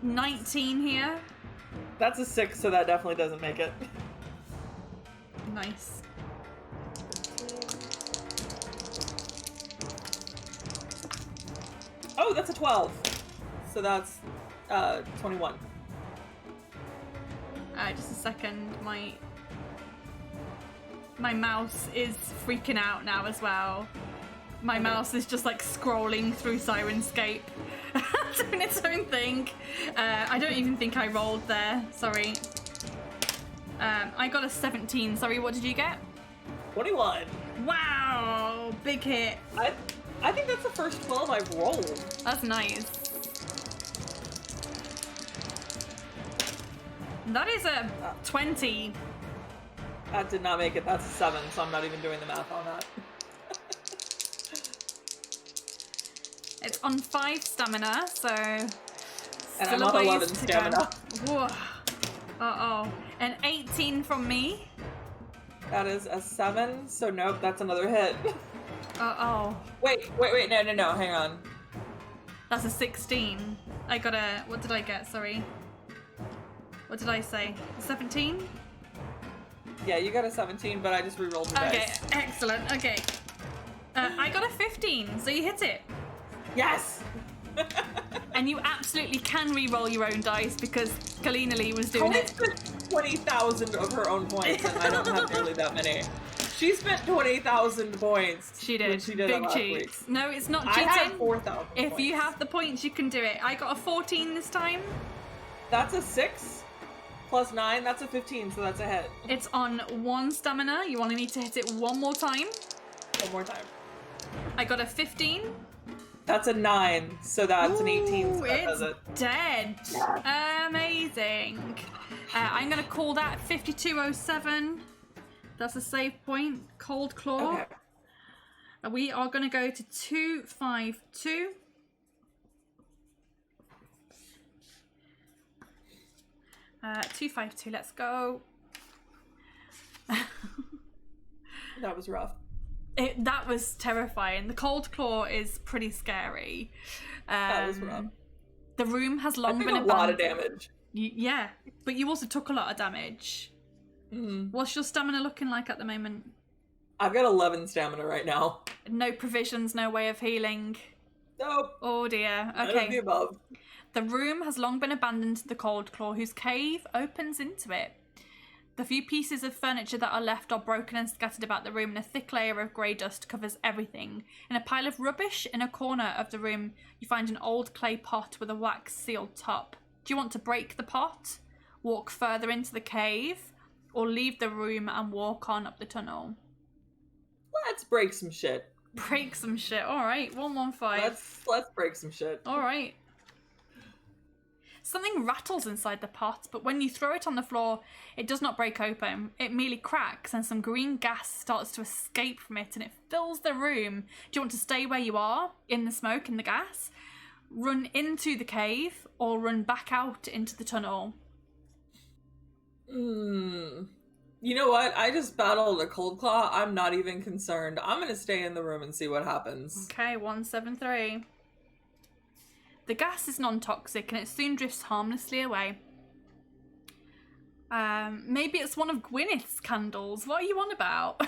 19 here. That's a 6, so that definitely doesn't make it. Nice. Oh, that's a 12. So that's 21. Just a second. My mouse is freaking out now as well. My mouse is just like scrolling through Sirenscape, doing its own thing. I don't even think I rolled there. Sorry. I got a 17. Sorry, what did you get? 21. Wow, big hit. I think that's the first 12 I've rolled. That's nice. That is a 20. That did not make it. That's a 7, so I'm not even doing the math on that. It's on 5 stamina, so And still I'm a on ways 11 to stamina. go. Whoa. Uh-oh. An 18 from me. That is a 7, so nope, that's another hit. Uh-oh. Wait, no, hang on. That's a 16. I got a... What did I get? Sorry. What did I say? 17? Yeah, you got a 17, but I just re-rolled the Okay, dice. excellent. Okay. I got a 15, so you hit it. Yes! And you absolutely can re-roll your own dice because Kalina Lee was doing Only it. spent 20,000 of her own points, and I don't have nearly that many. She spent 20,000 points. She did. When she did Big it last cheats. week. No, it's not I cheating. had 4,000 If points. you have the points, you can do it. I got a 14 this time. That's a 6 plus 9, that's a 15, so that's a hit. It's on 1 stamina. You only need to hit it one more time. One more time. I got a 15. That's a 9, so that's an 18, so that It's does it. dead. Amazing. I'm going to call that 5207. That's a save point. Cold Claw. Okay. We are going to go to 252. Uh, 252, let's go. That was rough. That was terrifying. The cold claw is pretty scary. That was rough. The room has I long took been a abandoned. lot of damage. Yeah, but you also took a lot of damage. What's your stamina looking like at the moment? I've got 11 stamina right now. No provisions, no way of healing. Nope. Oh dear. None of Okay. the above. The room has long been abandoned to the cold claw, whose cave opens into it. The few pieces of furniture that are left are broken and scattered about the room, and a thick layer of grey dust covers everything. In a pile of rubbish in a corner of the room, you find an old clay pot with a wax-sealed top. Do you want to break the pot, walk further into the cave, or leave the room and walk on up the tunnel? Let's break some shit. Break some shit. All right, 115. Let's break some shit. All right. Something rattles inside the pot, but when you throw it on the floor, it does not break open. It merely cracks, and some green gas starts to escape from it, and it fills the room. Do you want to stay where you are, in the smoke and the gas, run into the cave, or run back out into the tunnel? You know what? I just battled a cold claw. I'm not even concerned. I'm gonna stay in the room and see what happens. Okay, 173. The gas is non-toxic and it soon drifts harmlessly away. Maybe it's one of Gwyneth's candles. What are you on about?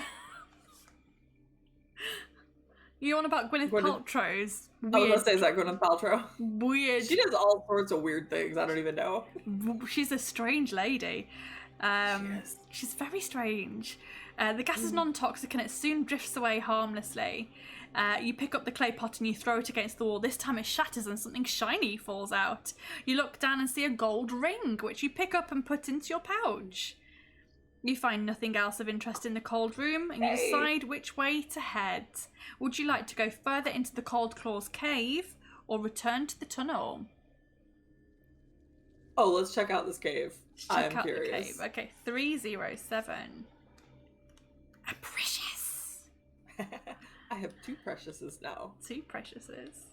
You on about Gwyneth Paltrow's? I was gonna say, is that Gwyneth Paltrow? Weird. She does all sorts of weird things. I don't even know. She's a strange lady. Yes. She's very strange. The gas is non-toxic and it soon drifts away harmlessly. You pick up the clay pot and you throw it against the wall. This time it shatters and something shiny falls out. You look down and see a gold ring, which you pick up and put into your pouch. You find nothing else of interest in the cold room, and you decide which way to head. Would you like to go further into the Cold Claw's cave, or return to the tunnel? Oh, let's check out this cave. I Check am out curious. the cave. Okay, 307. A precious. I have 2 preciouses now. 2 preciouses.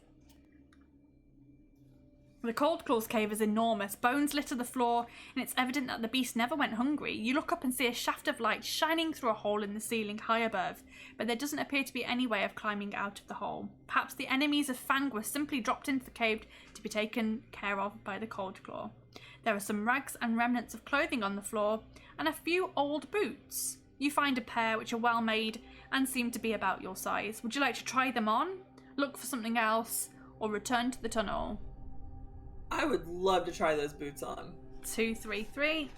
The Cold Claw's cave is enormous. Bones litter the floor, and it's evident that the beast never went hungry. You look up and see a shaft of light shining through a hole in the ceiling high above, but there doesn't appear to be any way of climbing out of the hole. Perhaps the enemies of Fang were simply dropped into the cave to be taken care of by the Cold Claw. There are some rags and remnants of clothing on the floor, and a few old boots. You find a pair which are well made and seem to be about your size. Would you like to try them on, look for something else, or return to the tunnel? I would love to try those boots on. 233.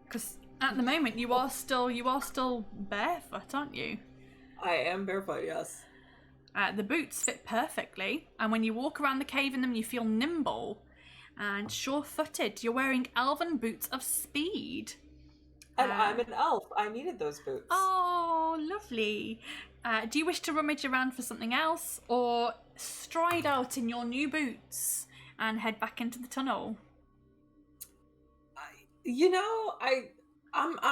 Because at the moment you are still barefoot, aren't you? I am barefoot, yes. The boots fit perfectly, and when you walk around the cave in them, you feel nimble and sure-footed. You're wearing elven boots of speed. And I'm an elf. I needed those boots. Oh, lovely. Do you wish to rummage around for something else, or stride out in your new boots and head back into the tunnel? I'm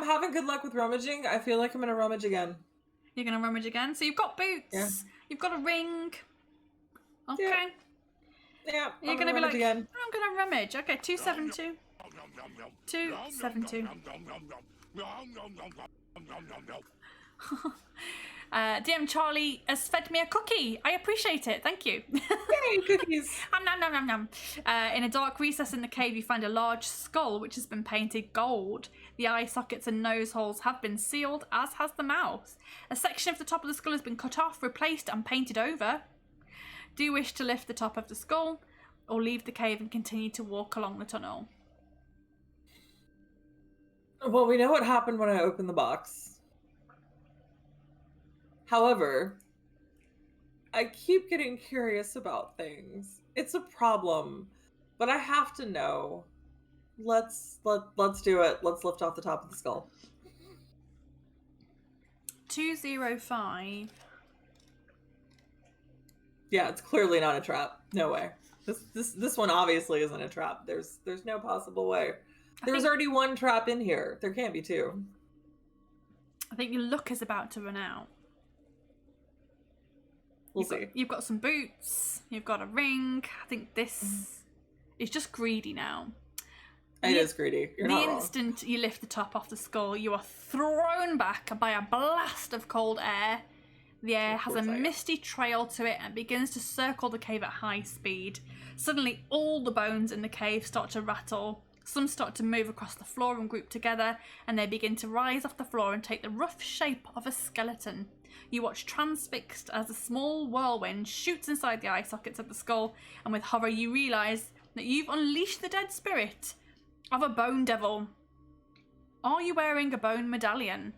having good luck with rummaging. I feel like I'm gonna rummage again. You're gonna rummage again? So you've got boots, Yeah. You've got a ring. Okay. Yeah, You're gonna be like, again. I'm gonna rummage. Okay, 272. 272. DM Charlie has fed me a cookie. I appreciate it. Thank you. Yay, cookies. Nom, nom, nom, nom. In a dark recess in the cave, you find a large skull which has been painted gold. The eye sockets and nose holes have been sealed, as has the mouth. A section of the top of the skull has been cut off, replaced, and painted over. Do you wish to lift the top of the skull, or leave the cave and continue to walk along the tunnel? Well, we know what happened when I opened the box. However, I keep getting curious about things. It's a problem, but I have to know. Let's do it. Let's lift off the top of the skull. 205. Yeah, it's clearly not a trap. No way. This one obviously isn't a trap. There's no possible way. There's already 1 trap in here. There can't be 2. I think your luck is about to run out. We'll see. You've got some boots. You've got a ring. I think this is just greedy now. It is greedy. You're not The wrong. instant you lift the top off the skull, you are thrown back by a blast of cold air. The air has a misty trail to it and begins to circle the cave at high speed. Suddenly, all the bones in the cave start to rattle. Some start to move across the floor and group together, and they begin to rise off the floor and take the rough shape of a skeleton. You watch transfixed as a small whirlwind shoots inside the eye sockets of the skull, and with horror you realise that you've unleashed the dead spirit of a bone devil. Are you wearing a bone medallion?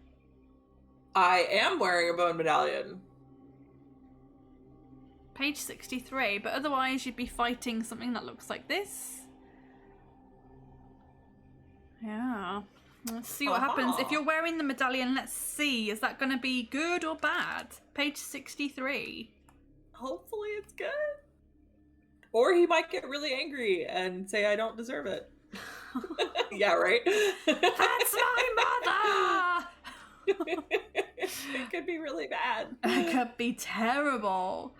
I am wearing a bone medallion. Page 63, but otherwise you'd be fighting something that looks like this. Yeah. Let's see what happens. If you're wearing the medallion, let's see. Is that going to be good or bad? Page 63. Hopefully it's good. Or he might get really angry and say I don't deserve it. Yeah, right? That's my mother! It could be really bad. It could be terrible.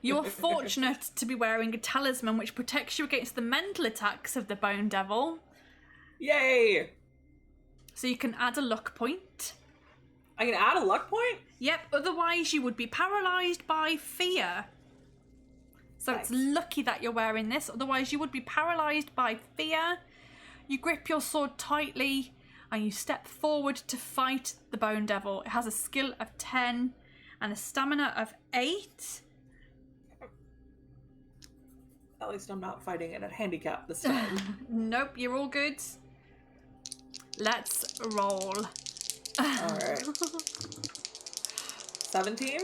You're fortunate to be wearing a talisman which protects you against the mental attacks of the Bone Devil. Yay! So you can add a luck point. I can add a luck point? Yep, otherwise you would be paralysed by fear. So Nice. It's lucky that you're wearing this, otherwise you would be paralysed by fear. You grip your sword tightly and you step forward to fight the Bone Devil. It has a skill of 10 and a stamina of 8. At least I'm not fighting at a handicap this time. Nope, you're all good. Let's roll. Alright. 17?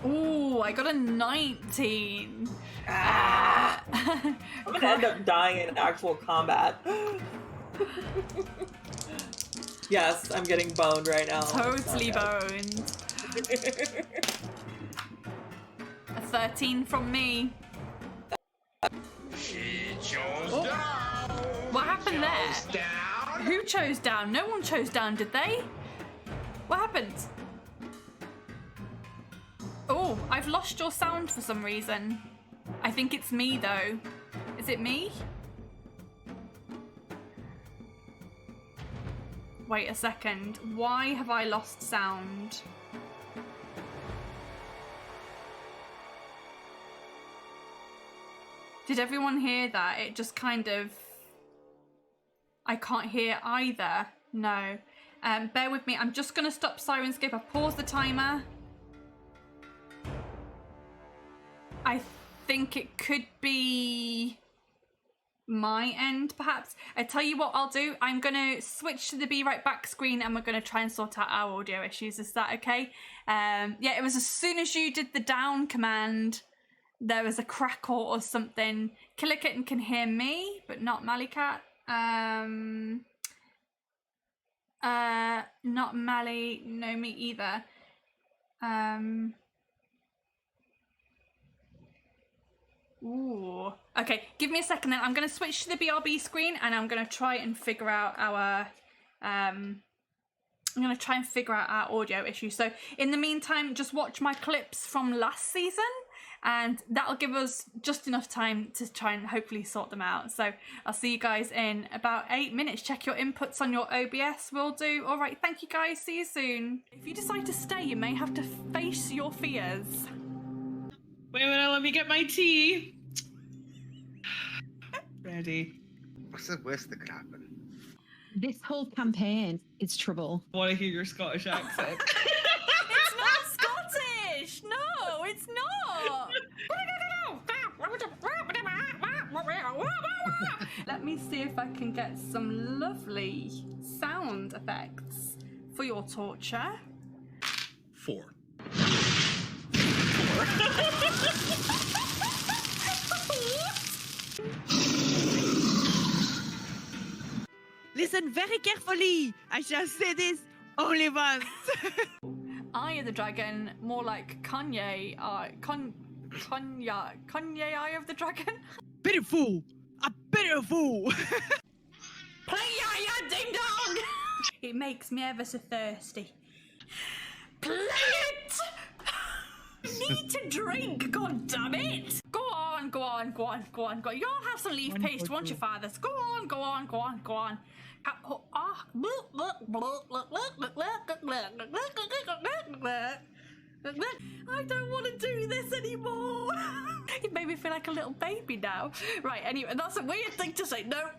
Ooh, I got a 19. I'm gonna end up dying in actual combat. Yes, I'm getting boned right now. Totally boned. A 13 from me. She chose down. What happened there? Chose down. Who chose down? No one chose down, did they? What happened? Oh, I've lost your sound for some reason. I think it's me though. Is it me? Wait a second. Why have I lost sound? Did everyone hear that? It just kind of... I can't hear either. No. Bear with me. I'm just going to stop Sirenscape. I've paused the timer. I think it could be my end, perhaps. I tell you what I'll do. I'm going to switch to the Be Right Back screen and we're going to try and sort out our audio issues. Is that okay? Yeah, it was as soon as you did the down command, there was a crackle or something. Killer Kitten can hear me, but not Malikat. Not Mali, no me either. Ooh. Okay, give me a second then. I'm going to switch to the BRB screen and I'm going to try and figure out our audio issue. So in the meantime, just watch my clips from last season and that'll give us just enough time to try and hopefully sort them out. So I'll see you guys in about 8 minutes. Check your inputs on your OBS, will do. All right, thank you guys. See you soon. If you decide to stay, you may have to face your fears. Wait a minute, let me get my tea. Ready. What's the worst that could happen? This whole campaign is trouble. I want to hear your Scottish accent. It's not Scottish! No, it's not! Let me see if I can get some lovely sound effects for your torture. 4. Listen very carefully. I shall say this only once. Eye of the Dragon, more like Kanye, Kanye Eye of the Dragon? Pitiful. A pitiful. Play ya ding dong! It makes me ever so thirsty. Play it! Need to drink, god damn it! Go on, Go on. You all have some leaf paste, won't you, fathers? Go on. I don't want to do this anymore. It made me feel like a little baby now. Right, anyway, that's a weird thing to say. No.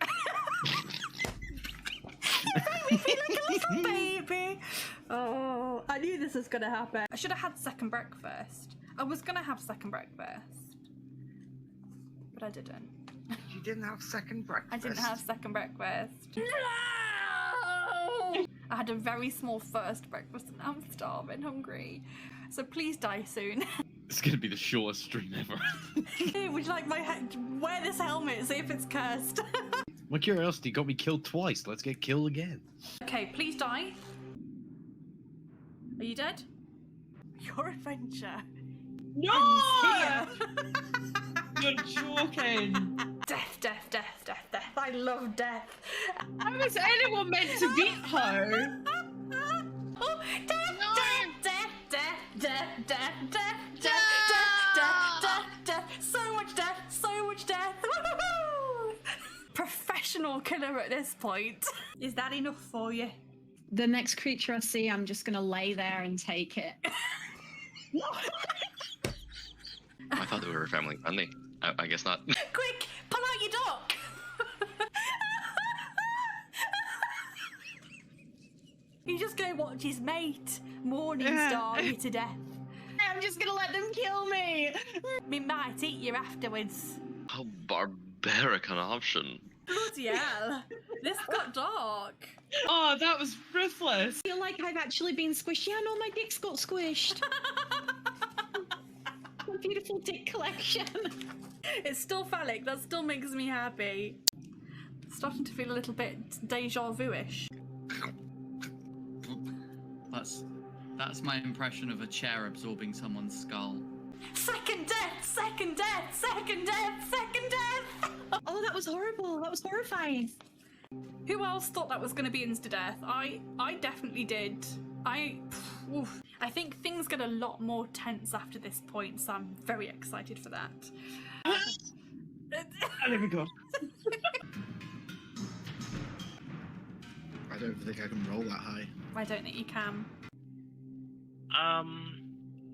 It made me feel like a little baby. Oh, I knew this was going to happen. I should have had second breakfast. I was going to have second breakfast, but I didn't. You didn't have second breakfast? I didn't have second breakfast. No! I had a very small first breakfast and I'm starving, hungry. So please die soon. It's gonna be the shortest stream ever. Would you like my wear this helmet, see if it's cursed? My curiosity got me killed twice. Let's get killed again. Okay, please die. Are you dead? Your adventure. No! You're joking. Death. I love death. How was anyone meant to beat her? Oh, death. So much death. Woo-hoo-hoo! Professional killer at this point. Is that enough for you? The next creature I see, I'm just gonna lay there and take it. I thought they were family friendly. I guess not. Quick, pull out your duck. He's just gonna watch his mate Morningstar you to death. I'm just gonna let them kill me. We might eat you afterwards. How barbaric an option. Bloody hell. This got dark. Oh, that was ruthless. I feel like I've actually been squished. Yeah, no, my dick's got squished. A beautiful dick collection. It's still phallic. That still makes me happy. Starting to feel a little bit deja vu-ish. That's my impression of a chair absorbing someone's skull. Second death. Oh, that was horrible. That was horrifying. Who else thought that was going to be insta-death? I definitely did. I think things get a lot more tense after this point, so I'm very excited for that. There we go. I don't think I can roll that high. I don't think you can.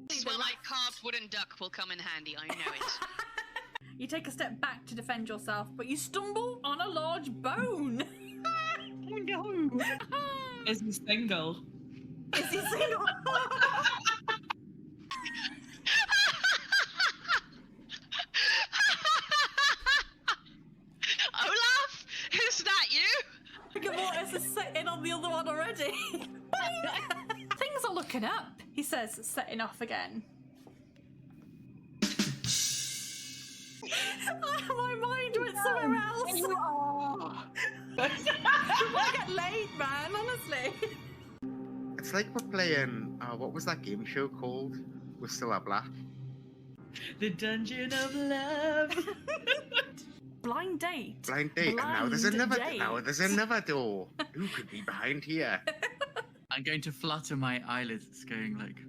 This well, like carved wooden duck will come in handy, I know it. You take a step back to defend yourself, but you stumble on a large bone. Oh no! Is he single? Is he single? Olaf, is that you? Mortis is sitting on the other one already. Things are looking up, he says, setting off again. My mind went somewhere else. I get laid, man, honestly. It's like we're playing, what was that game show called? We're Still Are Black. The Dungeon of Love. Blind date. Blind date. And now there's another door. Who could be behind here? I'm going to flutter my eyelids, going like...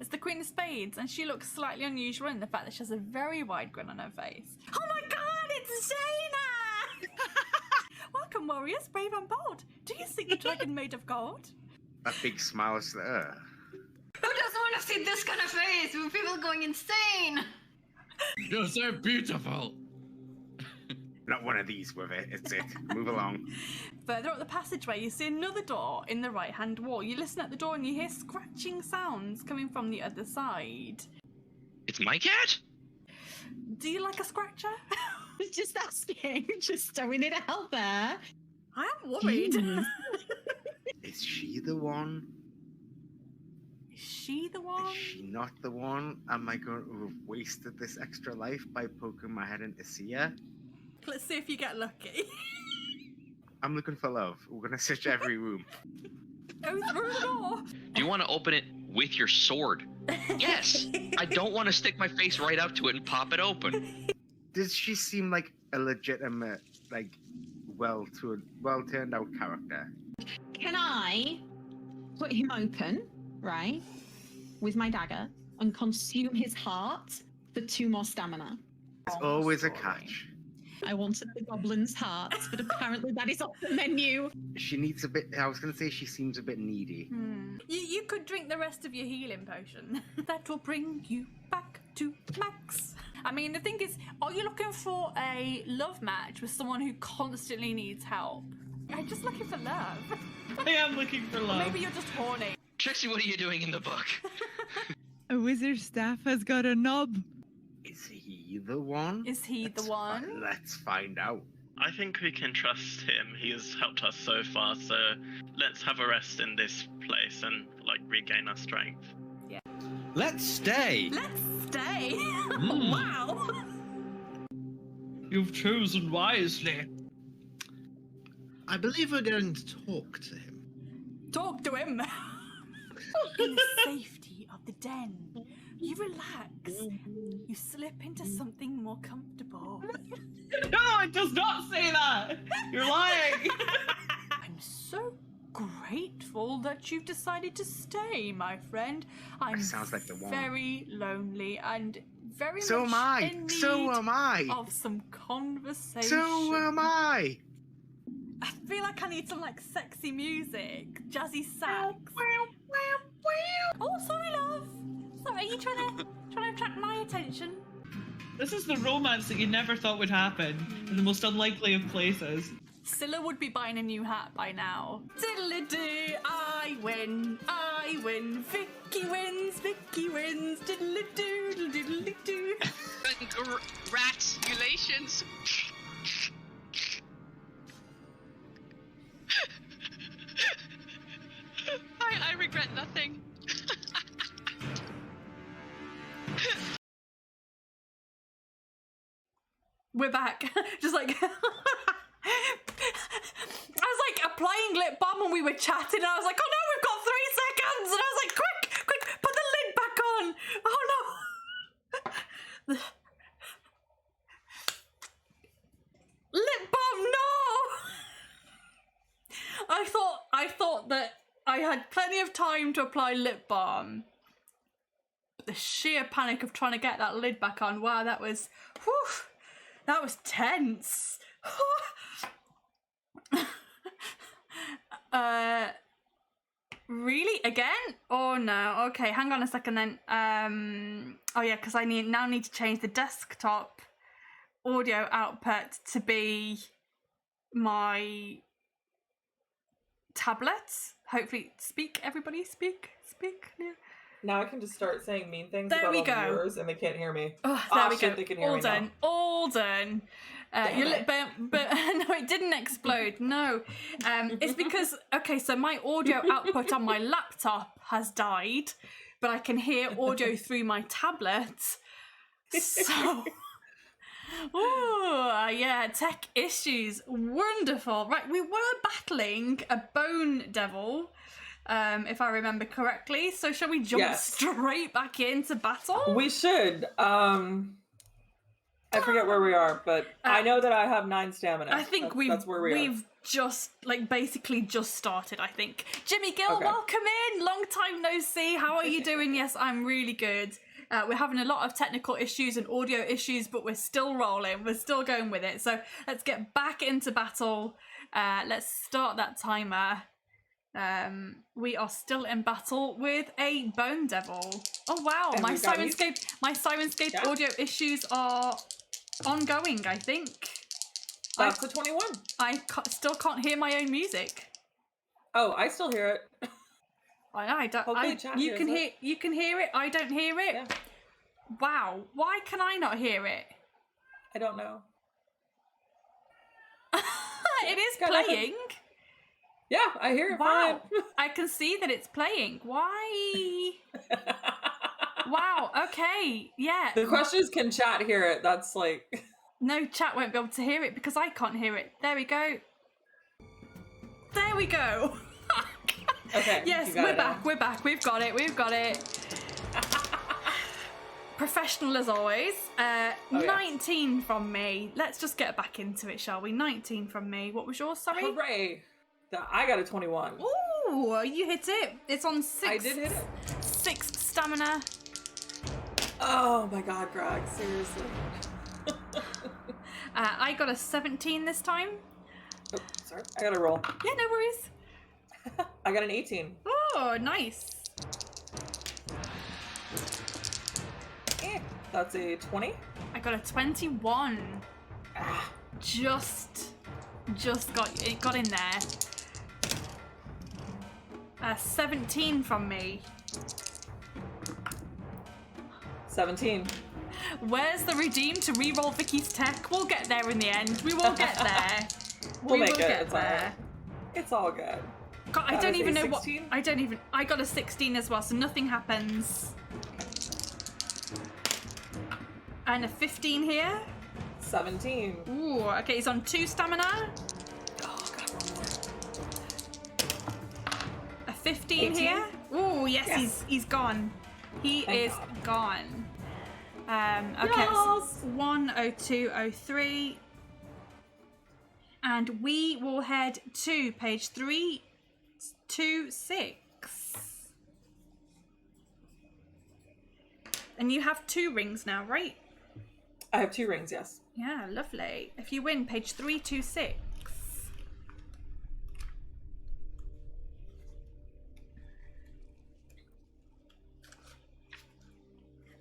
It's the Queen of Spades, and she looks slightly unusual in the fact that she has a very wide grin on her face. Oh my god, it's Zaina! Welcome, warriors, brave and bold. Do you seek the dragon made of gold? A big smile is there. Who doesn't want to see this kind of face with people going insane? You're so beautiful! Not one of these with it, it's it. Move along. Further up the passageway, you see another door in the right-hand wall. You listen at the door and you hear scratching sounds coming from the other side. It's my cat? Do you like a scratcher? Just asking, just throwing it out there. I am worried. Is she the one? Is she the one? Is she not the one? Am I going to have wasted this extra life by poking my head in to see her? Let's see if you get lucky. I'm looking for love. We're going to search every room. Go through the door. Do you want to open it with your sword? Yes! I don't want to stick my face right up to it and pop it open. Does she seem like a legitimate, like, well-turned out character? Can I put him open, right, with my dagger and consume his heart for 2 more stamina. It's always a catch. I wanted the goblin's hearts, but apparently that is off the menu. She needs a bit. I was going to say she seems a bit needy. You could drink the rest of your healing potion. That will bring you back to max. I mean, the thing is, are you looking for a love match with someone who constantly needs help? I'm just looking for love. I am looking for love. Maybe you're just horny. Trixie, what are you doing in the book? A wizard's staff has got a knob. Is he the one? Is he the one? Let's find out. I think we can trust him. He has helped us so far, so let's have a rest in this place and, like, regain our strength. Yeah. Let's stay. Let's stay. Mm. Wow. You've chosen wisely. I believe we're going to talk to him. Talk to him. In the safety of the den. You relax. You slip into something more comfortable. No, it does not say that. You're lying. I'm so grateful that you've decided to stay, my friend. I'm sounds like the one. very lonely and very So much am I. in need So am I. of some conversation. So am I. I feel like I need some like sexy music, jazzy sax. Oh, sorry, love. Sorry, are you trying to attract my attention? This is the romance that you never thought would happen in the most unlikely of places. Scylla would be buying a new hat by now. Diddly-doo, I win, Vicky wins, diddly-doo, diddly-doo. Congratulations. I regret nothing. We're back. Just like I was like applying lip balm when we were chatting, and I was like, oh no, we've got 3 seconds, and I was like, quick, put the lid back on. Oh no. Lip balm, no. I thought that I had plenty of time to apply lip balm. But the sheer panic of trying to get that lid back on, wow, that was tense. Really? Again? Oh no. Okay, hang on a second then. Oh yeah, because I now need to change the desktop audio output to be my tablet. Hopefully, everybody speak. Yeah. Now I can just start saying mean things There about we all the go. viewers and they can't hear me. Oh, there we shit, go. They can hear All me done. now. All done. Damn it. But no, it didn't explode. No, it's because so my audio output on my laptop has died, but I can hear audio through my tablet. So, yeah, tech issues. Wonderful. Right, we were battling a bone devil. If I remember correctly. So shall we jump straight back into battle? We should. I forget where we are, but I know that I have 9 stamina. I think that's where we've just basically just started, I think. Jimmy Gill, welcome in. Long time no see. How are you doing? Yes, I'm really good. We're having a lot of technical issues and audio issues, but we're still rolling. We're still going with it. So let's get back into battle. Let's start that timer. We are still in battle with a bone devil. Oh wow, my Sirenscape audio issues are ongoing, I think. That's a 21. I still can't hear my own music. Oh, I still hear it. I don't. You can hear it. I don't hear it. Yeah. Wow. Why can I not hear it? I don't know. It is playing. Yeah, I hear it. Wow. Fine. I can see that it's playing. Why? Wow. Okay. Yeah. The question is, can chat hear it? That's like. No, chat won't be able to hear it because I can't hear it. There we go. There we go. Okay. Yes, we're back. We're back. We've got it. Professional as always. 19 from me. Let's just get back into it, shall we? 19 from me. What was yours? Sorry. Hooray! I got a 21. Ooh, you hit it. It's on 6. I did hit it. 6 stamina. Oh my god, Greg, seriously. I got a 17 this time. Oh, sorry. I gotta roll. Yeah, no worries. I got an 18. Oh, nice. That's a 20. I got a 21. Just got in there. 17 from me. 17. Where's the redeem to reroll Vicky's tech? We'll get there in the end. We will get there. We'll make will it. get It's there. all right. It's all good. God, I don't even know 16? what. I got a 16 as well, so nothing happens. And a 15 here. 17. Ooh, okay, he's on 2 stamina. Oh, God, roll more. A 15 18? here. Ooh, yes, he's gone. He is gone. Okay, Yes! 10203. And we will head to page 326. And you have 2 rings now, right? I have 2 rings, yes. Yeah, lovely. If you win, page 326.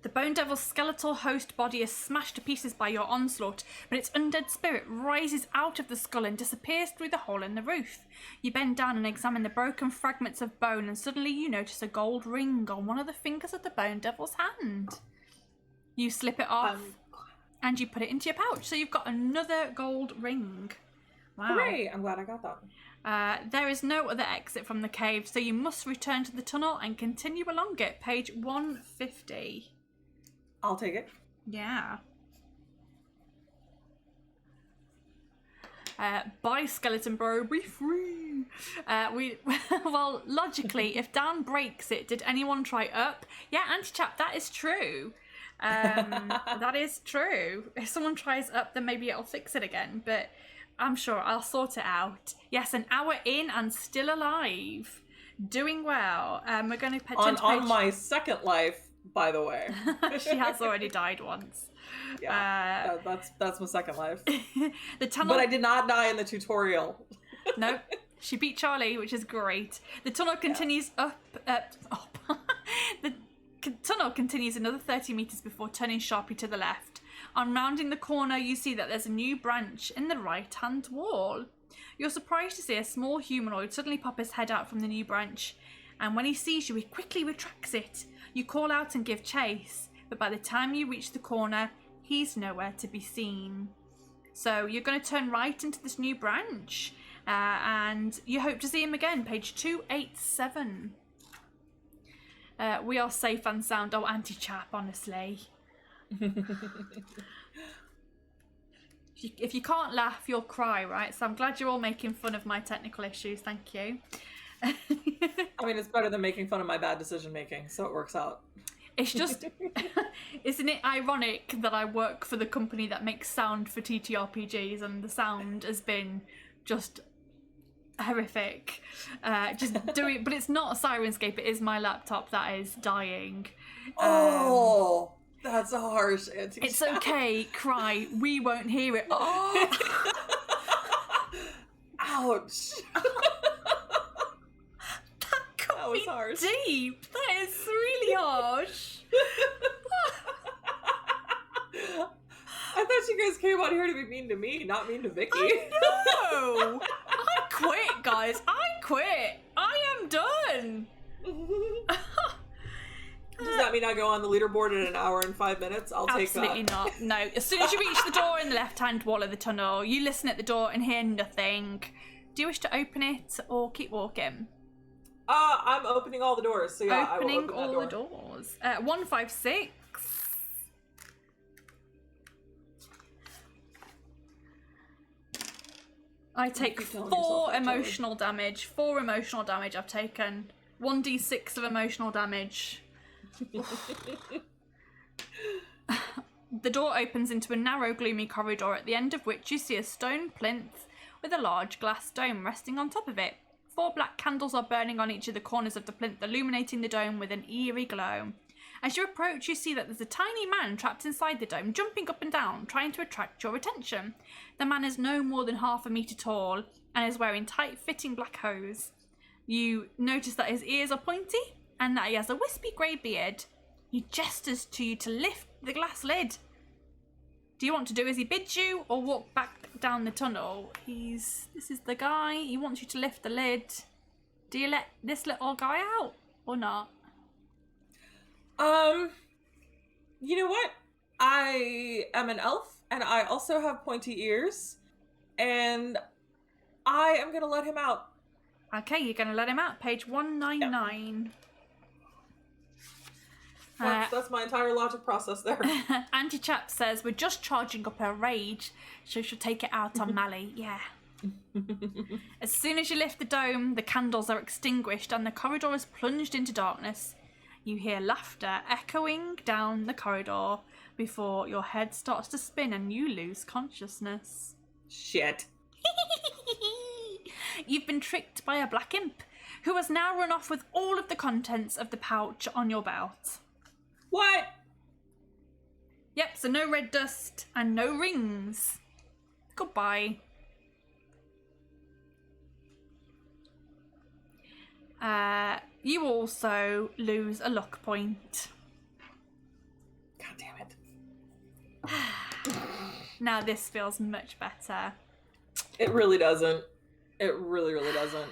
The Bone Devil's skeletal host body is smashed to pieces by your onslaught, but its undead spirit rises out of the skull and disappears through the hole in the roof. You bend down and examine the broken fragments of bone, and suddenly you notice a gold ring on one of the fingers of the Bone Devil's hand. You slip it off, and you put it into your pouch, so you've got another gold ring. Wow. Hooray! I'm glad I got that. There is no other exit from the cave, so you must return to the tunnel and continue along it. Page 150. I'll take it. Yeah. Bye, Skeleton Bro, be free. Well, logically, if Dan breaks it, did anyone try up? Yeah, Anti-Chap, that is true. That is true. If someone tries up, then maybe it'll fix it again, but I'm sure I'll sort it out. Yes, an hour in and still alive. Doing well. We're going to on my second life, by the way. She has already died once. Yeah, that's my second life. The tunnel... But I did not die in the tutorial. Nope. She beat Charlie, which is great. The tunnel continues up. The tunnel continues another 30 meters before turning sharply to the left. On rounding the corner, you see that there's a new branch in the right-hand wall. You're surprised to see a small humanoid suddenly pop his head out from the new branch, and when he sees you, he quickly retracts it. You call out and give chase, but by the time you reach the corner, he's nowhere to be seen. So you're going to turn right into this new branch, and you hope to see him again. Page 287. We are safe and sound. Oh, Anti-Chap, honestly. If you can't laugh, you'll cry, right? So I'm glad you're all making fun of my technical issues. Thank you. I mean, it's better than making fun of my bad decision making, so it works out. It's just, isn't it ironic that I work for the company that makes sound for ttrpgs, and the sound has been just horrific. Just doing, but it's not a Sirenscape. It is my laptop that is dying. Oh, that's a harsh anti-chap. It's okay. Cry. We won't hear it. Oh. Ouch. That was harsh. Deep. That is really harsh. I thought you guys came out here to be mean to me, not mean to Vicky. I know. I quit, guys. I quit. I am done. Does that mean I go on the leaderboard in an hour and 5 minutes? I'll take that. Absolutely not. No. As soon as you reach the door in the left-hand wall of the tunnel, you listen at the door and hear nothing. Do you wish to open it or keep walking? I'm opening all the doors, so yeah, opening I will open that all door. the doors. 156. I take 4 emotional damage. 4 emotional damage I've taken. 1d6 of emotional damage. The door opens into a narrow, gloomy corridor, at the end of which you see a stone plinth with a large glass dome resting on top of it. 4 black candles are burning on each of the corners of the plinth, illuminating the dome with an eerie glow. As you approach, you see that there's a tiny man trapped inside the dome, jumping up and down, trying to attract your attention. The man is no more than 1/2 meter tall and is wearing tight-fitting black hose. You notice that his ears are pointy and that he has a wispy grey beard. He gestures to you to lift the glass lid. Do you want to do as he bids you or walk back down the tunnel? This is the guy. He wants you to lift the lid. Do you let this little guy out or not? You know what? I am an elf, and I also have pointy ears, and I am gonna let him out. Okay, you're gonna let him out. Page 199. Yep. That's my entire logic process there. Anti-Chap says, we're just charging up her rage, so she'll take it out on Mally. Yeah. As soon as you lift the dome, the candles are extinguished and the corridor is plunged into darkness. You hear laughter echoing down the corridor before your head starts to spin and you lose consciousness. Shit. You've been tricked by a black imp who has now run off with all of the contents of the pouch on your belt. What? Yep, so no red dust and no rings. Goodbye. You also lose a luck point. God damn it. Now this feels much better. It really doesn't. It really, really doesn't.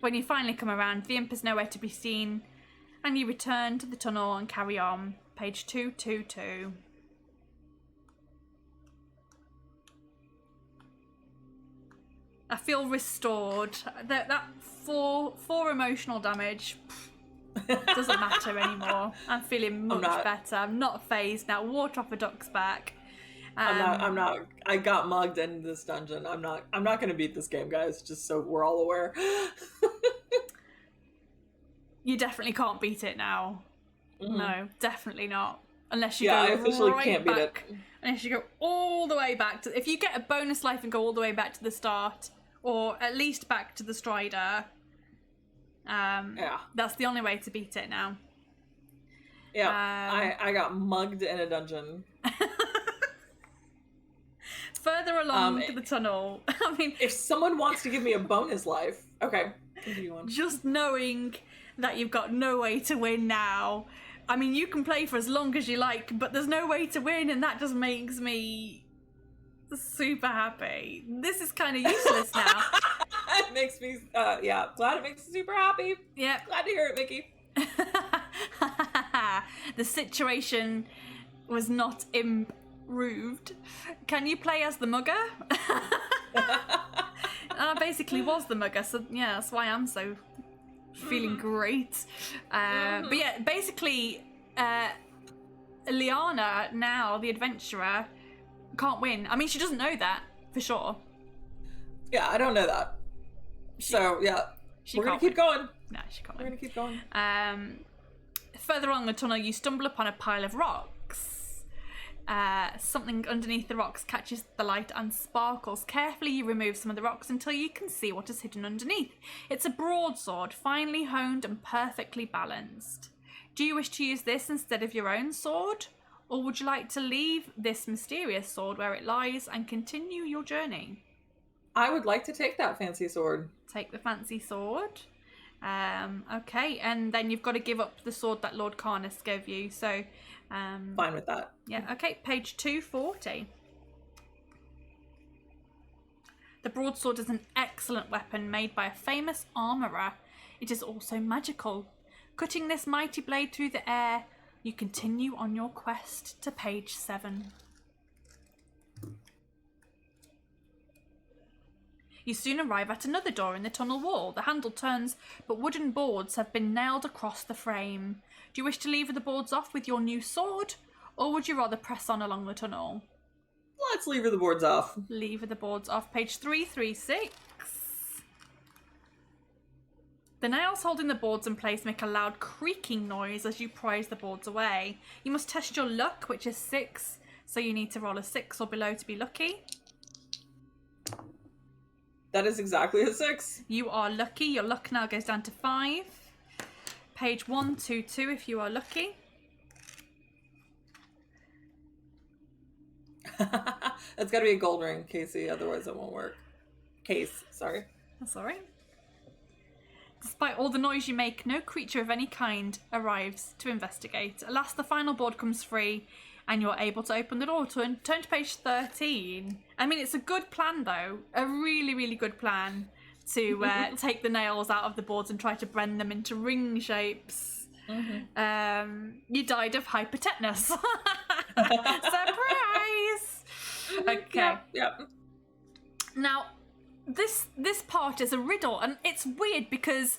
When you finally come around, the imp is nowhere to be seen, and you return to the tunnel and carry on. Page 222. I feel restored. That four emotional damage doesn't matter anymore. I'm feeling much better. I'm not phased now. Water off a duck's back. I'm not. I got mugged in this dungeon. I'm not gonna beat this game, guys. Just so we're all aware. You definitely can't beat it now. Mm-hmm. No, definitely not. Unless you go I officially right can't back. beat it. Unless you go all the way back to. If you get a bonus life and go all the way back to the start, or at least back to the Strider, that's the only way to beat it now. Yeah, I got mugged in a dungeon. Further along to the tunnel. I mean, if someone wants to give me a bonus life, okay. Just knowing that you've got no way to win now. I mean, you can play for as long as you like, but there's no way to win, and that just makes me super happy. This is kind of useless now. It makes me, glad it makes me super happy. Yeah. Glad to hear it, Mickey. The situation was not improved. Can you play as the mugger? I basically was the mugger, so yeah, that's why I'm so feeling great. But yeah, basically, Liana, now the adventurer, can't win. I mean, she doesn't know that for sure. Yeah, I don't know that. So yeah, we're gonna keep going. No, she can't win. We're gonna keep going. Further along the tunnel, you stumble upon a pile of rocks. Something underneath the rocks catches the light and sparkles. Carefully, you remove some of the rocks until you can see what is hidden underneath. It's a broadsword, finely honed and perfectly balanced. Do you wish to use this instead of your own sword? Or would you like to leave this mysterious sword where it lies and continue your journey? I would like to take that fancy sword. Take the fancy sword. Okay, and then you've got to give up the sword that Lord Carnus gave you, so... fine with that. Yeah, okay, page 240. The broadsword is an excellent weapon made by a famous armourer. It is also magical. Cutting this mighty blade through the air, you continue on your quest to page 7. You soon arrive at another door in the tunnel wall. The handle turns, but wooden boards have been nailed across the frame. Do you wish to lever the boards off with your new sword, or would you rather press on along the tunnel? Let's lever the boards off. Lever the boards off. Page 336. The nails holding the boards in place make a loud creaking noise as you prise the boards away. You must test your luck, which is 6, so you need to roll a 6 or below to be lucky. That is exactly a 6. You are lucky. Your luck now goes down to 5. page 122 if you are lucky. It's got to be a gold ring, Casey, otherwise it won't work. Case, sorry. That's alright. Despite all the noise you make, no creature of any kind arrives to investigate. At last, the final board comes free, and you're able to open the door. Turn to page 13. I mean, it's a good plan, though. A really, really good plan to take the nails out of the boards and try to bend them into ring shapes. You died of hypertetanus. Surprise! Okay. Yep. Now, this part is a riddle, and it's weird because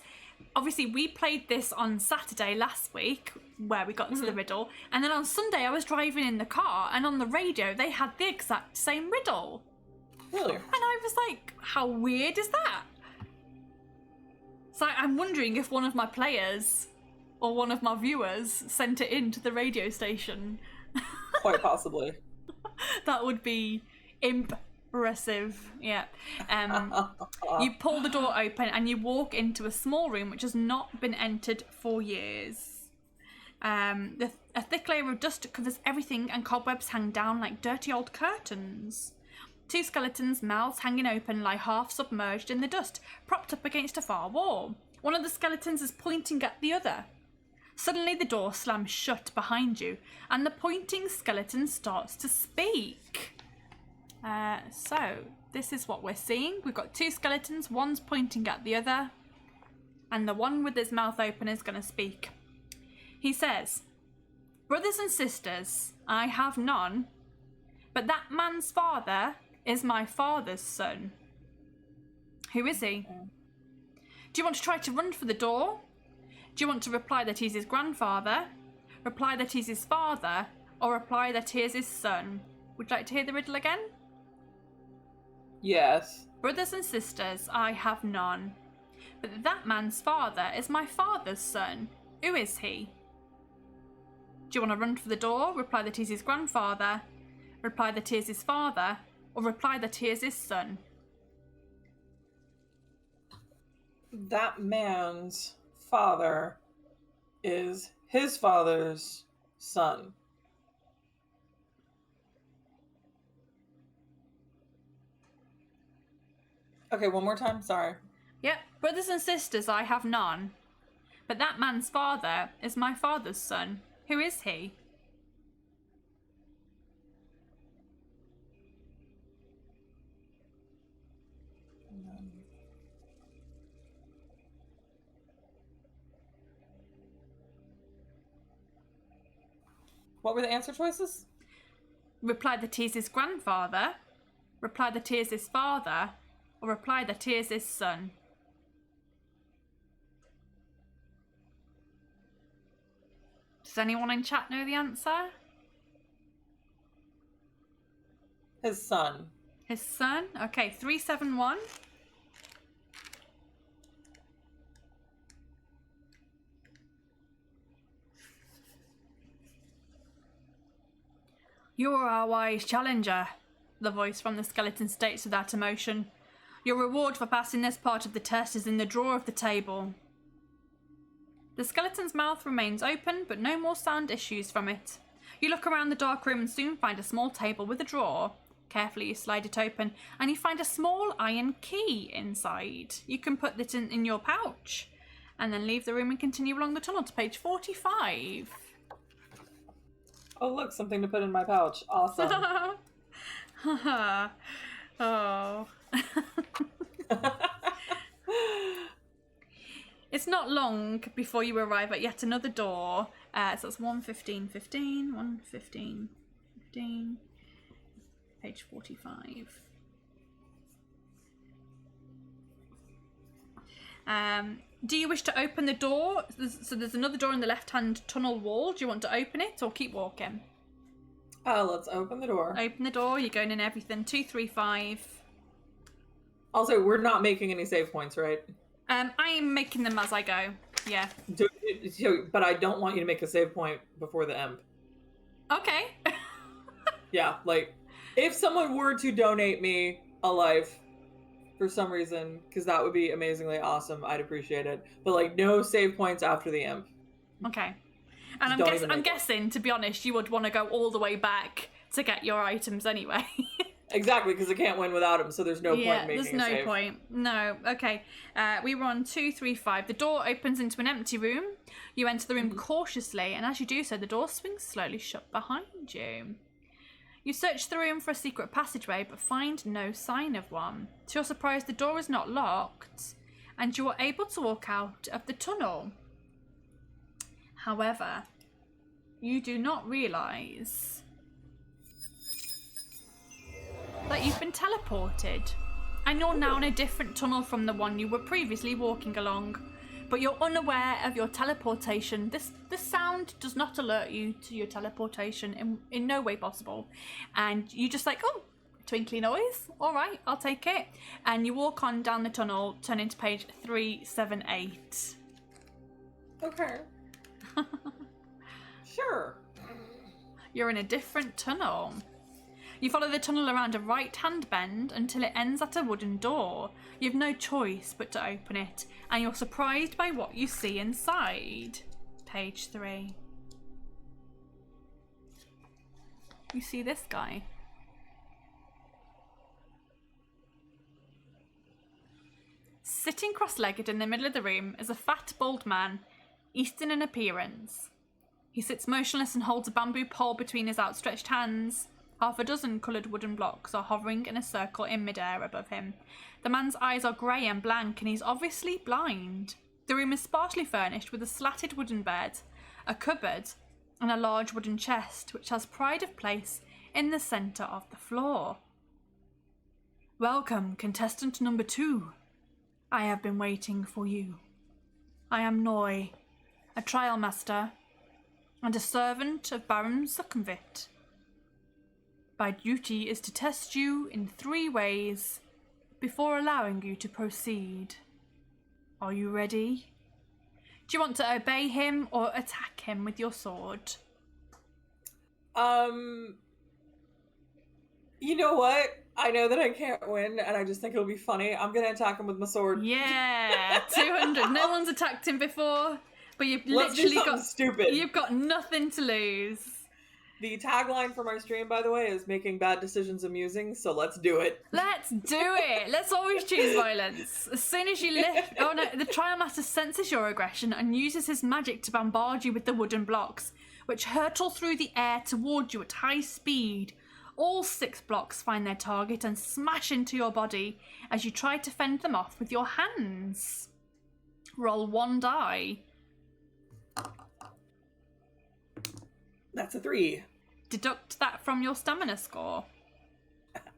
obviously we played this on Saturday last week where we got to the riddle, and then on Sunday I was driving in the car and on the radio they had the exact same riddle. Really? And I was like, how weird is that? So I'm wondering if one of my players or one of my viewers sent it in to the radio station. Quite possibly. That would be impressive. Yeah. You pull the door open and you walk into a small room which has not been entered for years. A thick layer of dust covers everything and cobwebs hang down like dirty old curtains. Two skeletons, mouths hanging open, lie half submerged in the dust, propped up against a far wall. One of the skeletons is pointing at the other. Suddenly the door slams shut behind you and the pointing skeleton starts to speak. So this is what we're seeing. We've got two skeletons, one's pointing at the other, and the one with his mouth open is going to speak. He says, "Brothers and sisters, I have none, but that man's father is my father's son. Who is he? Do you want to try to run for the door? Do you want to reply that he's his grandfather, reply that he's his father, or reply that he is his son?" Would you like to hear the riddle again? Yes. Brothers and sisters, I have none, but that man's father is my father's son. Who is he? Do you want to run for the door, reply that he's his grandfather, reply that he is his father, or reply that he is his son? That man's father is his father's son. Okay, one more time, sorry. Yep, brothers and sisters, I have none, but that man's father is my father's son. Who is he? What were the answer choices? Reply that he is his grandfather, reply that he is his father, or reply that he is his son. Does anyone in chat know the answer? His son. His son? Okay, 371. You are our wise challenger, the voice from the skeleton states without emotion. Your reward for passing this part of the test is in the drawer of the table. The skeleton's mouth remains open, but no more sound issues from it. You look around the dark room and soon find a small table with a drawer. Carefully you slide it open, and you find a small iron key inside. You can put it in your pouch, and then leave the room and continue along the tunnel to page 45. Oh, look, something to put in my pouch. Awesome. Oh. It's not long before you arrive at yet another door. So it's 11515, 11515, page 45. Do you wish to open the door? So there's another door in the left-hand tunnel wall. Do you want to open it or keep walking? Let's open the door. Open the door. You're going in everything. 235. Also, we're not making any save points, right? I'm making them as I go. Yeah. But I don't want you to make a save point before the end. Okay. Yeah, like, if someone were to donate me a life, for some reason, because that would be amazingly awesome. I'd appreciate it. But, like, no save points after the imp. Okay. And I'm guessing, to be honest, you would want to go all the way back to get your items anyway. Exactly, because I can't win without him, so there's no point in making there's no a save. point. No, okay. We were on 2, 3, 5. The door opens into an empty room. You enter the room cautiously, and as you do so, the door swings slowly shut behind you. You search the room for a secret passageway, but find no sign of one. To your surprise, the door is not locked, and you are able to walk out of the tunnel. However, you do not realise that you've been teleported, and you're now in a different tunnel from the one you were previously walking along. But you're unaware of your teleportation. This sound does not alert you to your teleportation in no way possible. And you just like, oh, twinkly noise. All right, I'll take it. And you walk on down the tunnel, turning to page 378. Okay. Sure. You're in a different tunnel. You follow the tunnel around a right-hand bend until it ends at a wooden door. You have no choice but to open it, and you're surprised by what you see inside. Page 3. You see this guy. Sitting cross-legged in the middle of the room is a fat, bald man, Eastern in appearance. He sits motionless and holds a bamboo pole between his outstretched hands. Half a dozen coloured wooden blocks are hovering in a circle in midair above him. The man's eyes are grey and blank, and he's obviously blind. The room is sparsely furnished with a slatted wooden bed, a cupboard, and a large wooden chest, which has pride of place in the centre of the floor. Welcome, contestant number 2. I have been waiting for you. I am Noi, a trial master, and a servant of Baron Succonvit. My duty is to test you in 3 ways before allowing you to proceed. Are you ready? Do you want to obey him or attack him with your sword? You know what? I know that I can't win, and I just think it'll be funny. I'm gonna attack him with my sword. Yeah, 200. No one's attacked him before, but you've Let's literally do something stupid. You've got nothing to lose. The tagline for my stream, by the way, is making bad decisions amusing, so let's do it. Let's do it. Let's always choose violence. As soon as you lift... Oh no, the trial master senses your aggression and uses his magic to bombard you with the wooden blocks, which hurtle through the air toward you at high speed. All 6 blocks find their target and smash into your body as you try to fend them off with your hands. Roll 1 die. That's a 3. Deduct that from your stamina score.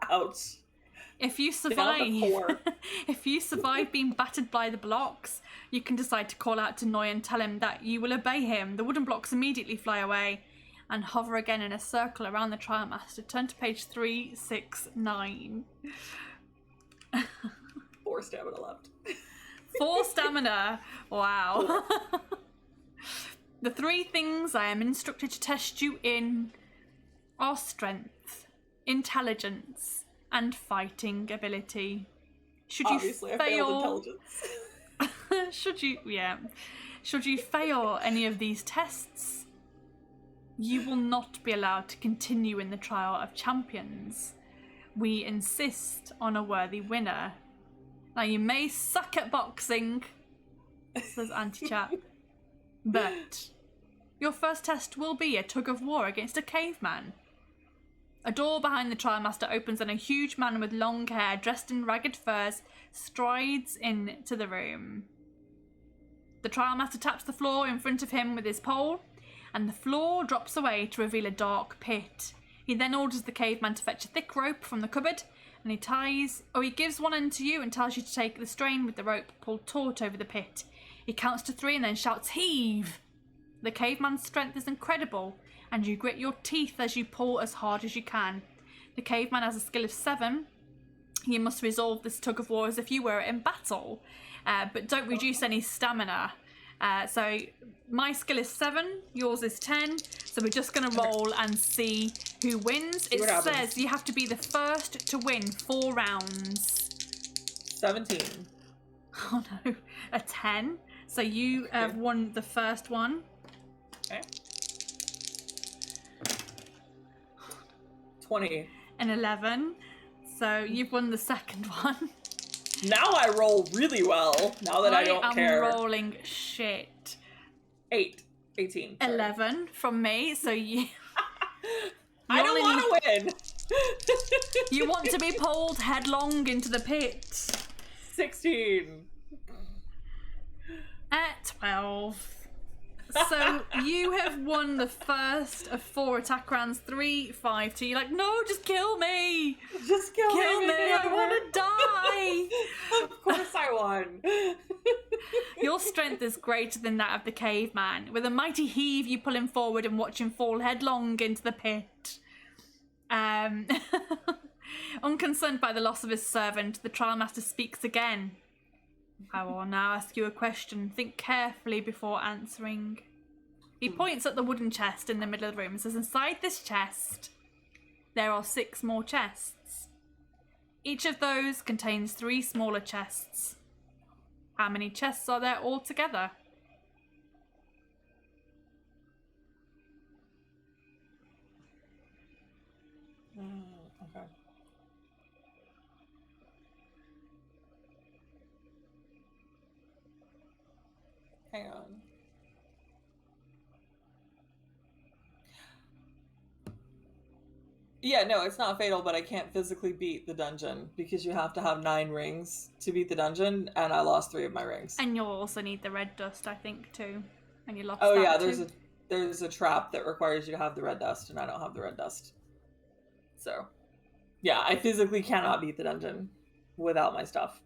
Ouch. If you survive being battered by the blocks, you can decide to call out to Noi and tell him that you will obey him. The wooden blocks immediately fly away and hover again in a circle around the trial master. Turn to page 369. 4 stamina left. 4 stamina. Wow. The 3 things I am instructed to test you in are strength, intelligence, and fighting ability. Should Obviously, you I failed fail, intelligence. Should you fail any of these tests, you will not be allowed to continue in the trial of champions. We insist on a worthy winner. Now you may suck at boxing, says Anti-Chat. But your first test will be a tug of war against a caveman. A door behind the trial master opens and a huge man with long hair, dressed in ragged furs, strides into the room. The trial master taps the floor in front of him with his pole, and the floor drops away to reveal a dark pit. He then orders the caveman to fetch a thick rope from the cupboard, and he gives one end to you and tells you to take the strain with the rope pulled taut over the pit. He counts to 3 and then shouts, "Heave!" The caveman's strength is incredible, and you grit your teeth as you pull as hard as you can. The caveman has a skill of 7. You must resolve this tug of war as if you were in battle, but don't reduce any stamina. So my skill is 7, yours is 10, so we're just going to roll and see who wins. It says you have to be the first to win 4 rounds. 17. Oh no, a 10. So you have won the first one. Okay. 20. An 11. So you've won the second one. Now I roll really well, now that I don't care. I am rolling shit. 18. Sorry. 11 from me, so you... I don't want to win! You want to be pulled headlong into the pit. 16. At 12. So you have won the first of 4 attack rounds, 3, 5, 2. You're like, no, just kill me. Just kill me. I want to die. Of course I won. Your strength is greater than that of the caveman. With a mighty heave, you pull him forward and watch him fall headlong into the pit. Unconcerned by the loss of his servant, the trial master speaks again. I will now ask you a question. Think carefully before answering. He points at the wooden chest in the middle of the room and says, inside this chest, there are 6 more chests. Each of those contains 3 smaller chests. How many chests are there altogether? Okay. Hang on. Yeah, no, it's not fatal, but I can't physically beat the dungeon because you have to have 9 rings to beat the dungeon, and I lost 3 of my rings. And you'll also need the red dust, I think, too. And you lost Oh that yeah, too. there's a trap that requires you to have the red dust, and I don't have the red dust. So, yeah, I physically cannot beat the dungeon without my stuff.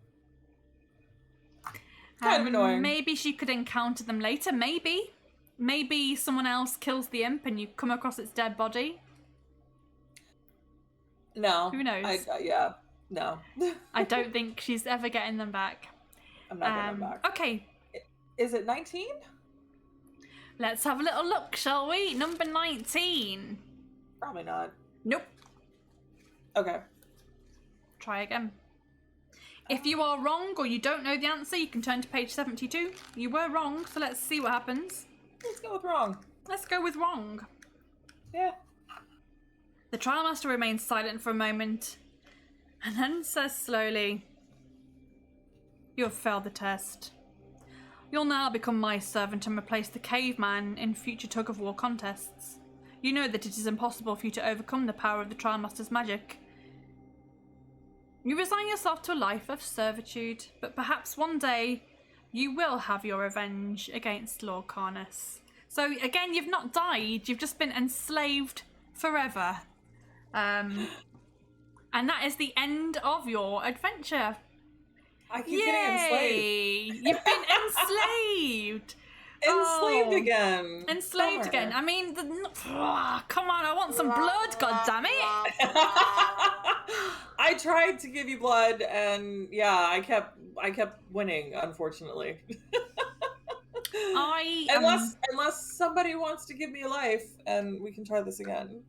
Kind of annoying. Maybe she could encounter them later. Maybe. Maybe someone else kills the imp and you come across its dead body. No. Who knows? Yeah. No. I don't think she's ever getting them back. I'm not getting them back. Okay. Is it 19? Let's have a little look, shall we? Number 19. Probably not. Nope. Okay. Try again. If you are wrong or you don't know the answer, you can turn to page 72. You were wrong, so let's see what happens. Let's go with wrong. Let's go with wrong. Yeah. The trial master remains silent for a moment and then says slowly, you have failed the test. You'll now become my servant and replace the caveman in future tug-of-war contests. You know that it is impossible for you to overcome the power of the trial master's magic. You resign yourself to a life of servitude, but perhaps one day you will have your revenge against Lord Carnus. So again, you've not died, you've just been enslaved forever. And that is the end of your adventure. I keep getting enslaved. You've been enslaved. Enslaved again. Enslaved Bummer. again. I mean, come on, I want some blood, goddammit. I tried to give you blood, and yeah, I kept winning, unfortunately. Unless somebody wants to give me a life, and we can try this again.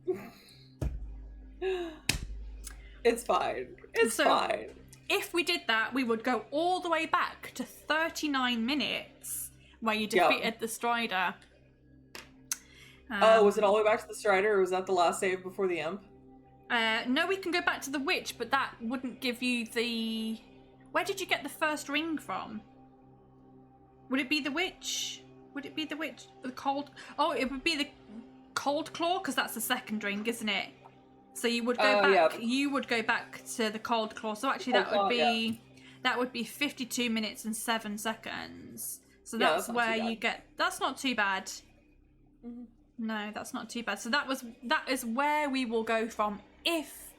It's fine. It's fine. If we did that, we would go all the way back to 39 minutes, where you defeated the Strider. Was it all the way back to the Strider, or was that the last save before the imp? No, we can go back to the witch, but that wouldn't give you the... Where did you get the first ring from? Would it be the witch? Would it be the witch? The cold... Oh, it would be the cold claw, because that's the second ring, isn't it? So you would go back. Yeah. You would go back to the cold claw. So actually, that would be 52 minutes and 7 seconds. So that's where you get. That's not too bad. Mm-hmm. No, that's not too bad. So that is where we will go from if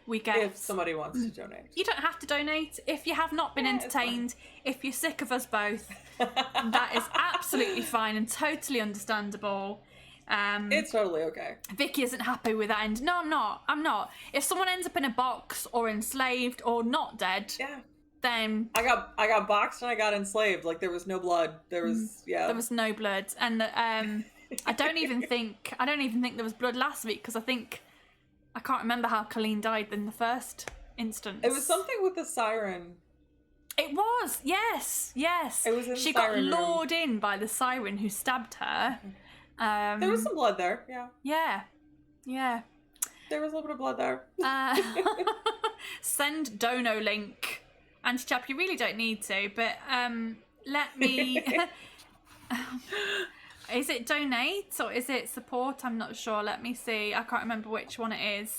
we get. If somebody wants to donate, you don't have to donate. If you have not been entertained, if you're sick of us both, that is absolutely fine and totally understandable. It's totally okay. Vicky isn't happy with that end. No, I'm not. If someone ends up in a box or enslaved or not dead, then I got boxed and I got enslaved. Like there was no blood. There was there was no blood, and I don't even think there was blood last week because I can't remember how Colleen died in the first instance. It was something with the siren. It was, yes. It was in She the got siren room. lured in by the siren who stabbed her. There was some blood there, yeah. Yeah. There was a little bit of blood there. Send dono link. Anti-chap, you really don't need to, but let me... Is it donate or is it support? I'm not sure. Let me see. I can't remember which one it is.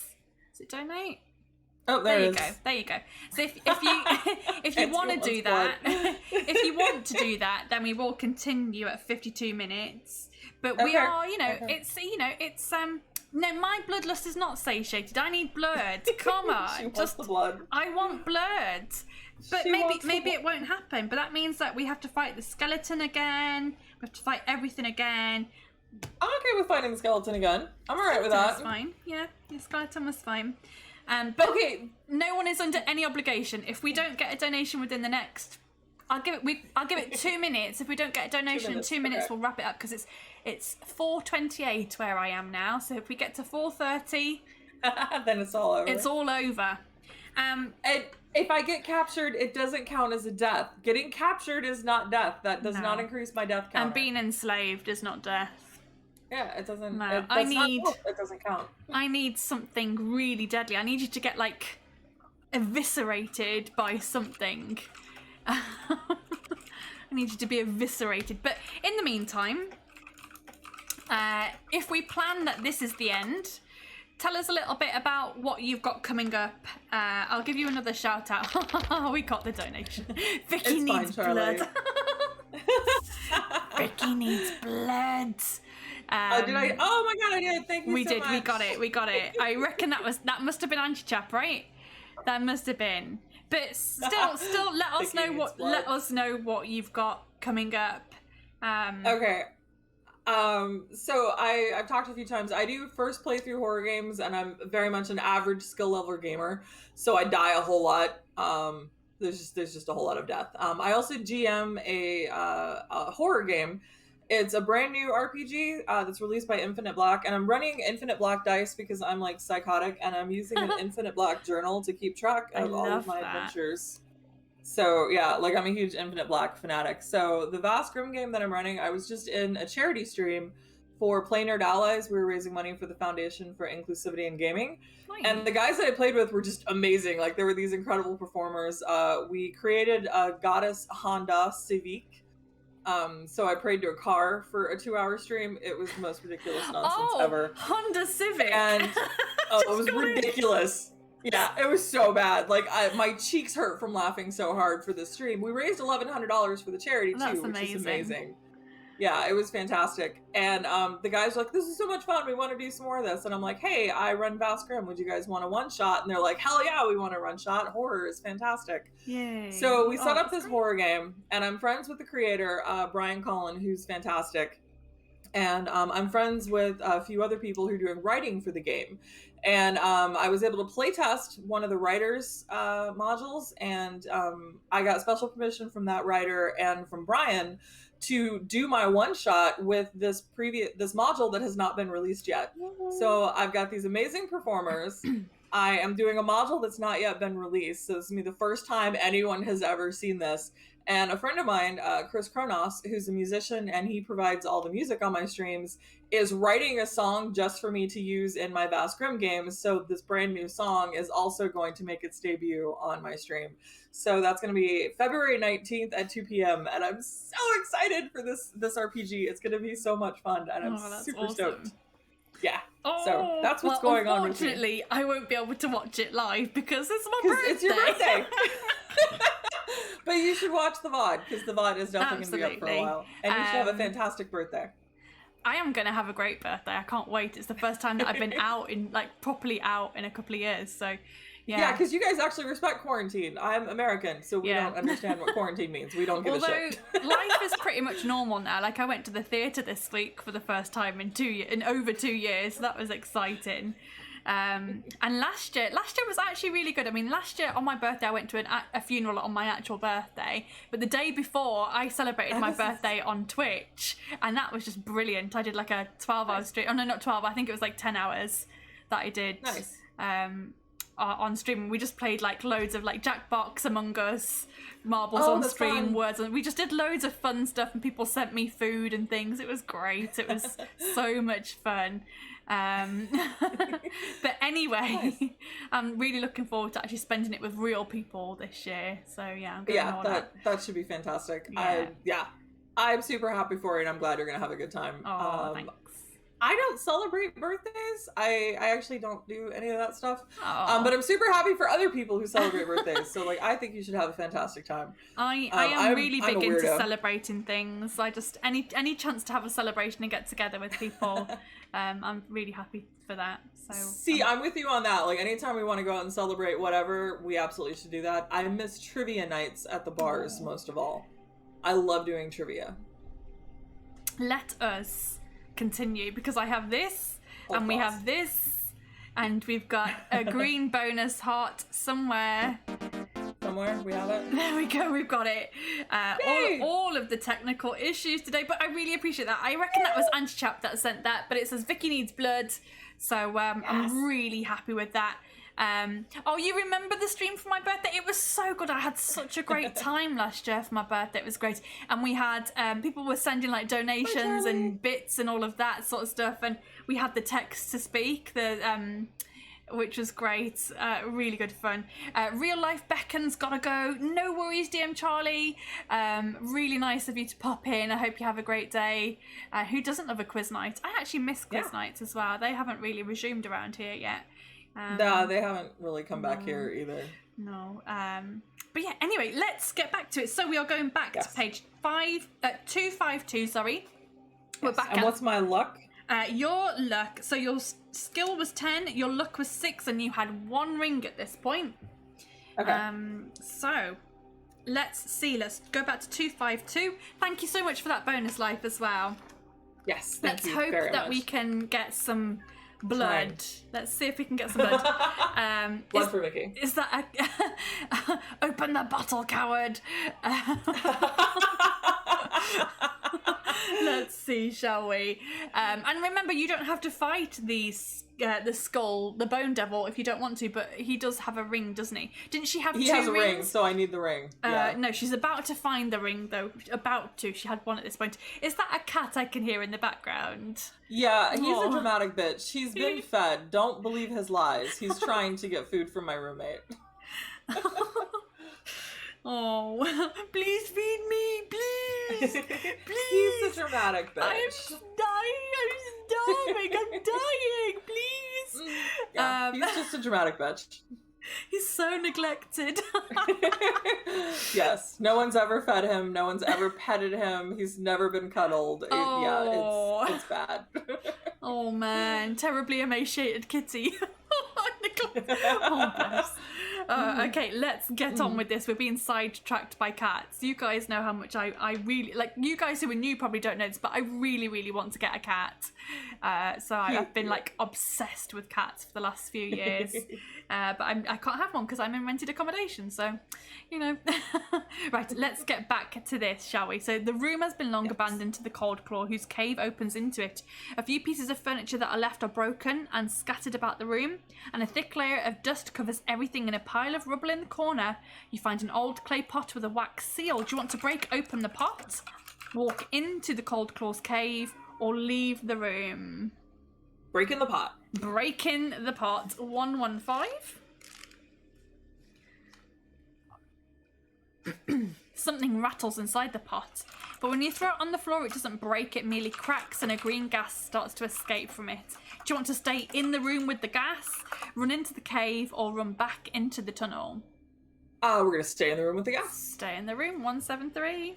Is it donate? Oh, there you go. There you go. So if you if you want to do that, if you want to do that, then we will continue at 52 minutes. But we are, it's no, my bloodlust is not satiated. I need blood. Come on, She wants the blood. I want blood. But maybe it won't happen. But that means that we have to fight the skeleton again. We have to fight everything again. I'm okay with fighting the skeleton again. I'm alright with that. That's fine. Yeah, the skeleton was fine. But okay, no one is under any obligation. If we don't get a donation within the next, I'll give it 2 minutes. If we don't get a donation in 2 minutes, okay. we'll wrap it up because it's 4:28 where I am now. So if we get to 4:30, then it's all over. It's all over. And if I get captured, it doesn't count as a death. Getting captured is not death. That does not increase my death count. And being enslaved is not death. Yeah, it doesn't. No, it doesn't count. I need something really deadly. I need you to get like eviscerated by something. I need you to be eviscerated. But in the meantime, if we plan that this is the end, tell us a little bit about what you've got coming up. I'll give you another shout out. We got the donation. Vicky needs blood. Vicky needs blood. Did I? Oh my god, I did. Thank you so much. We got it. I reckon that must have been Anti-Chap, right? That must have been. But still, let us know what you've got coming up. Okay. So I've talked a few times. I do first playthrough horror games, and I'm very much an average skill level gamer, so I die a whole lot. There's just a whole lot of death. I also GM a horror game. It's a brand new RPG that's released by Infinite Black, and I'm running Infinite Black dice because I'm like psychotic, and I'm using an Infinite Black journal to keep track of all of my adventures. So yeah, like I'm a huge Infinite Black fanatic. So the Vast Grim game that I'm running, I was just in a charity stream for Play Nerd Allies. We were raising money for the Foundation for Inclusivity in Gaming. Nice. And the guys that I played with were just amazing. Like there were these incredible performers. We created a goddess Honda Civic. So I prayed to a car for a 2-hour stream. It was the most ridiculous nonsense ever. Honda Civic. And it was ridiculous. Yeah, it was so bad. Like my cheeks hurt from laughing so hard for this stream. We raised $1,100 for the charity too, which is amazing. Yeah, it was fantastic. And the guys were like, "This is so much fun. We want to do some more of this." And I'm like, "Hey, I run Vast Grim. Would you guys want a one-shot?" And they're like, "Hell yeah, we want a one-shot. Horror is fantastic." Yay. So we set up this horror game, and I'm friends with the creator, Brian Cullen, who's fantastic. And I'm friends with a few other people who are doing writing for the game. And I was able to playtest one of the writer's modules, and I got special permission from that writer and from Brian to do my one-shot with this module that has not been released yet. So I've got these amazing performers. I am doing a module that's not yet been released, so this is going to be the first time anyone has ever seen this. And a friend of mine, Chris Kronos, who's a musician and he provides all the music on my streams, is writing a song just for me to use in my Vast Grim games. So this brand new song is also going to make its debut on my stream. So that's going to be February 19th at 2 p.m. And I'm so excited for this RPG. It's going to be so much fun, and I'm super stoked. Yeah. So that's what's going on with me. Unfortunately, I won't be able to watch it live because it's my birthday. It's your birthday. But you should watch the VOD, because the VOD is definitely going to be up for a while. And you should have a fantastic birthday. I am going to have a great birthday. I can't wait. It's the first time that I've been properly out in a couple of years. So, yeah, because you guys actually respect quarantine. I'm American, so we don't understand what quarantine means. We don't give a shit. Life is pretty much normal now. Like I went to the theatre this week for the first time in over 2 years. So that was exciting. And last year was actually really good. I mean, last year on my birthday, I went to a funeral on my actual birthday. But the day before, I celebrated my birthday on Twitch, and that was just brilliant. I did like a 12-hour stream. Oh no, not 12. I think it was like 10 hours that I did. Nice. on stream. We just played like loads of like Jackbox, Among Us, marbles Oh, on that's stream, fun. words, and we just did loads of fun stuff, and people sent me food and things. It was great. It was so much fun. But anyway, I'm really looking forward to actually spending it with real people this year. So yeah, I'm going all out. that should be fantastic. Yeah. I'm super happy for you, and I'm glad you're gonna have a good time. Oh, thanks. I don't celebrate birthdays. I actually don't do any of that stuff. Oh. But I'm super happy for other people who celebrate birthdays. So like, I think you should have a fantastic time. I am really I'm big a into weirdo. celebrating things. I just any chance to have a celebration and get together with people, I'm really happy for that. So See, I'm with you on that. Like, anytime we want to go out and celebrate whatever, we absolutely should do that. I miss trivia nights at the bars most of all. I love doing trivia. Let us continue, because I have this, and we have this, and we've got a green bonus heart somewhere. Somewhere we have it. There we go, we've got it. All of the technical issues today, but I really appreciate that. I reckon that was Anti-Chap that sent that, but it says Vicky needs blood, so I'm really happy with that. Oh, you remember the stream for my birthday? It was so good. I had such a great time last year for my birthday. It was great. And we had, people were sending like donations and bits and all of that sort of stuff. And we had the text to speak, which was great. Really good fun. Real life beckons, gotta go. No worries, DM Charlie. Really nice of you to pop in. I hope you have a great day. Who doesn't love a quiz night? I actually miss quiz nights as well. They haven't really resumed around here yet. No, they haven't really come back here either. No. But yeah, anyway, let's get back to it. So we are going back to page 252, sorry. We're back And what's my luck? Your luck, so your skill was 10, your luck was 6, and you had 1 ring at this point. Okay. So let's see, let's go back to 252. Thank you so much for that bonus life as well. Yes, thank Let's you hope very that much. we can get some blood. Let's see if we can get some blood. Blood for Vicky. Is that open the bottle, coward? Let's see, shall we? And remember, you don't have to fight the skull, the bone devil, if you don't want to, but he does have a ring, doesn't he? Didn't she have 2 rings? He has a ring, so I need the ring. Yeah. No, she's about to find the ring, though. About to. She had 1 at this point. Is that a cat I can hear in the background? Yeah, he's a dramatic bitch. He's been fed. Don't believe his lies. He's trying to get food from my roommate. Oh, please feed me, please. Please. He's a dramatic bitch. I'm dying. I'm starving. I'm dying. Please. Yeah, he's just a dramatic bitch. He's so neglected. Yes, no one's ever fed him. No one's ever petted him. He's never been cuddled. Oh. Yeah, it's bad. Oh man, terribly emaciated kitty. Oh bless. Okay, let's get on with this. We're being sidetracked by cats. You guys know how much I really like. You guys who are new probably don't know this, but I really, really want to get a cat. So I've been like obsessed with cats for the last few years. But I can't have one because I'm in rented accommodation. So, you know. Right, let's get back to this, shall we? So the room has been long abandoned to the Cold Claw, whose cave opens into it. A few pieces of furniture that are left are broken and scattered about the room, and a thick layer of dust covers everything. In a pile of rubble in the corner, you find an old clay pot with a wax seal. Do you want to break open the pot, walk into the Cold Claw's cave, or leave the room? Break in the pot. Break in the pot. 115. Something rattles inside the pot, but when you throw it on the floor, it doesn't break, it merely cracks and a green gas starts to escape from it. Do you want to stay in the room with the gas, run into the cave, or run back into the tunnel? We're gonna stay in the room with the gas. Stay in the room. 173.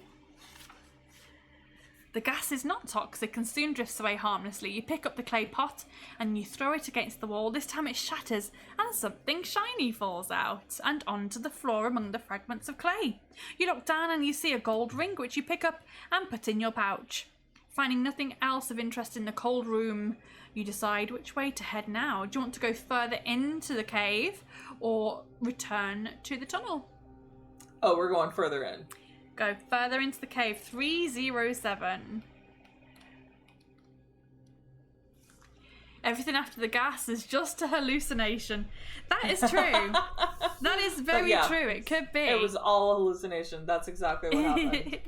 The gas is not toxic and soon drifts away harmlessly. You pick up the clay pot and you throw it against the wall. This time it shatters and something shiny falls out and onto the floor among the fragments of clay. You look down and you see a gold ring, which you pick up and put in your pouch. Finding nothing else of interest in the cold room, you decide which way to head now. Do you want to go further into the cave or return to the tunnel? Oh, we're going further in. Go further into the cave. 307. Everything after the gas is just a hallucination. That is true. That is very true. It could be. It was all a hallucination. That's exactly what happened.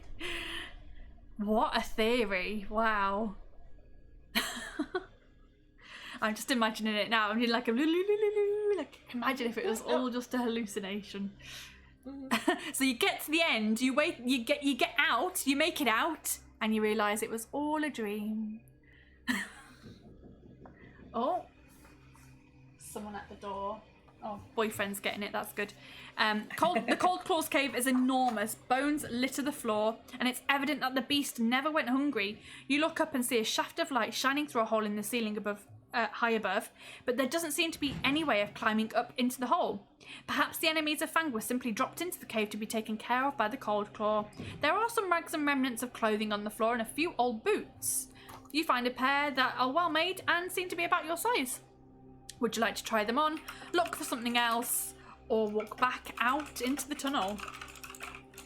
What a theory. Wow. I'm just imagining it now. I'm like, imagine if it was all just a hallucination. So you get to the end, you get out, you make it out, and you realise it was all a dream. Oh, someone at the door. Oh, boyfriend's getting it, that's good. The Cold Claws cave is enormous. Bones litter the floor, and it's evident that the beast never went hungry. You look up and see a shaft of light shining through a hole in the ceiling high above, but there doesn't seem to be any way of climbing up into the hole. Perhaps the enemies of Fang were simply dropped into the cave to be taken care of by the Cold Claw. There are some rags and remnants of clothing on the floor and a few old boots. You find a pair that are well made and seem to be about your size. Would you like to try them on, look for something else, or walk back out into the tunnel?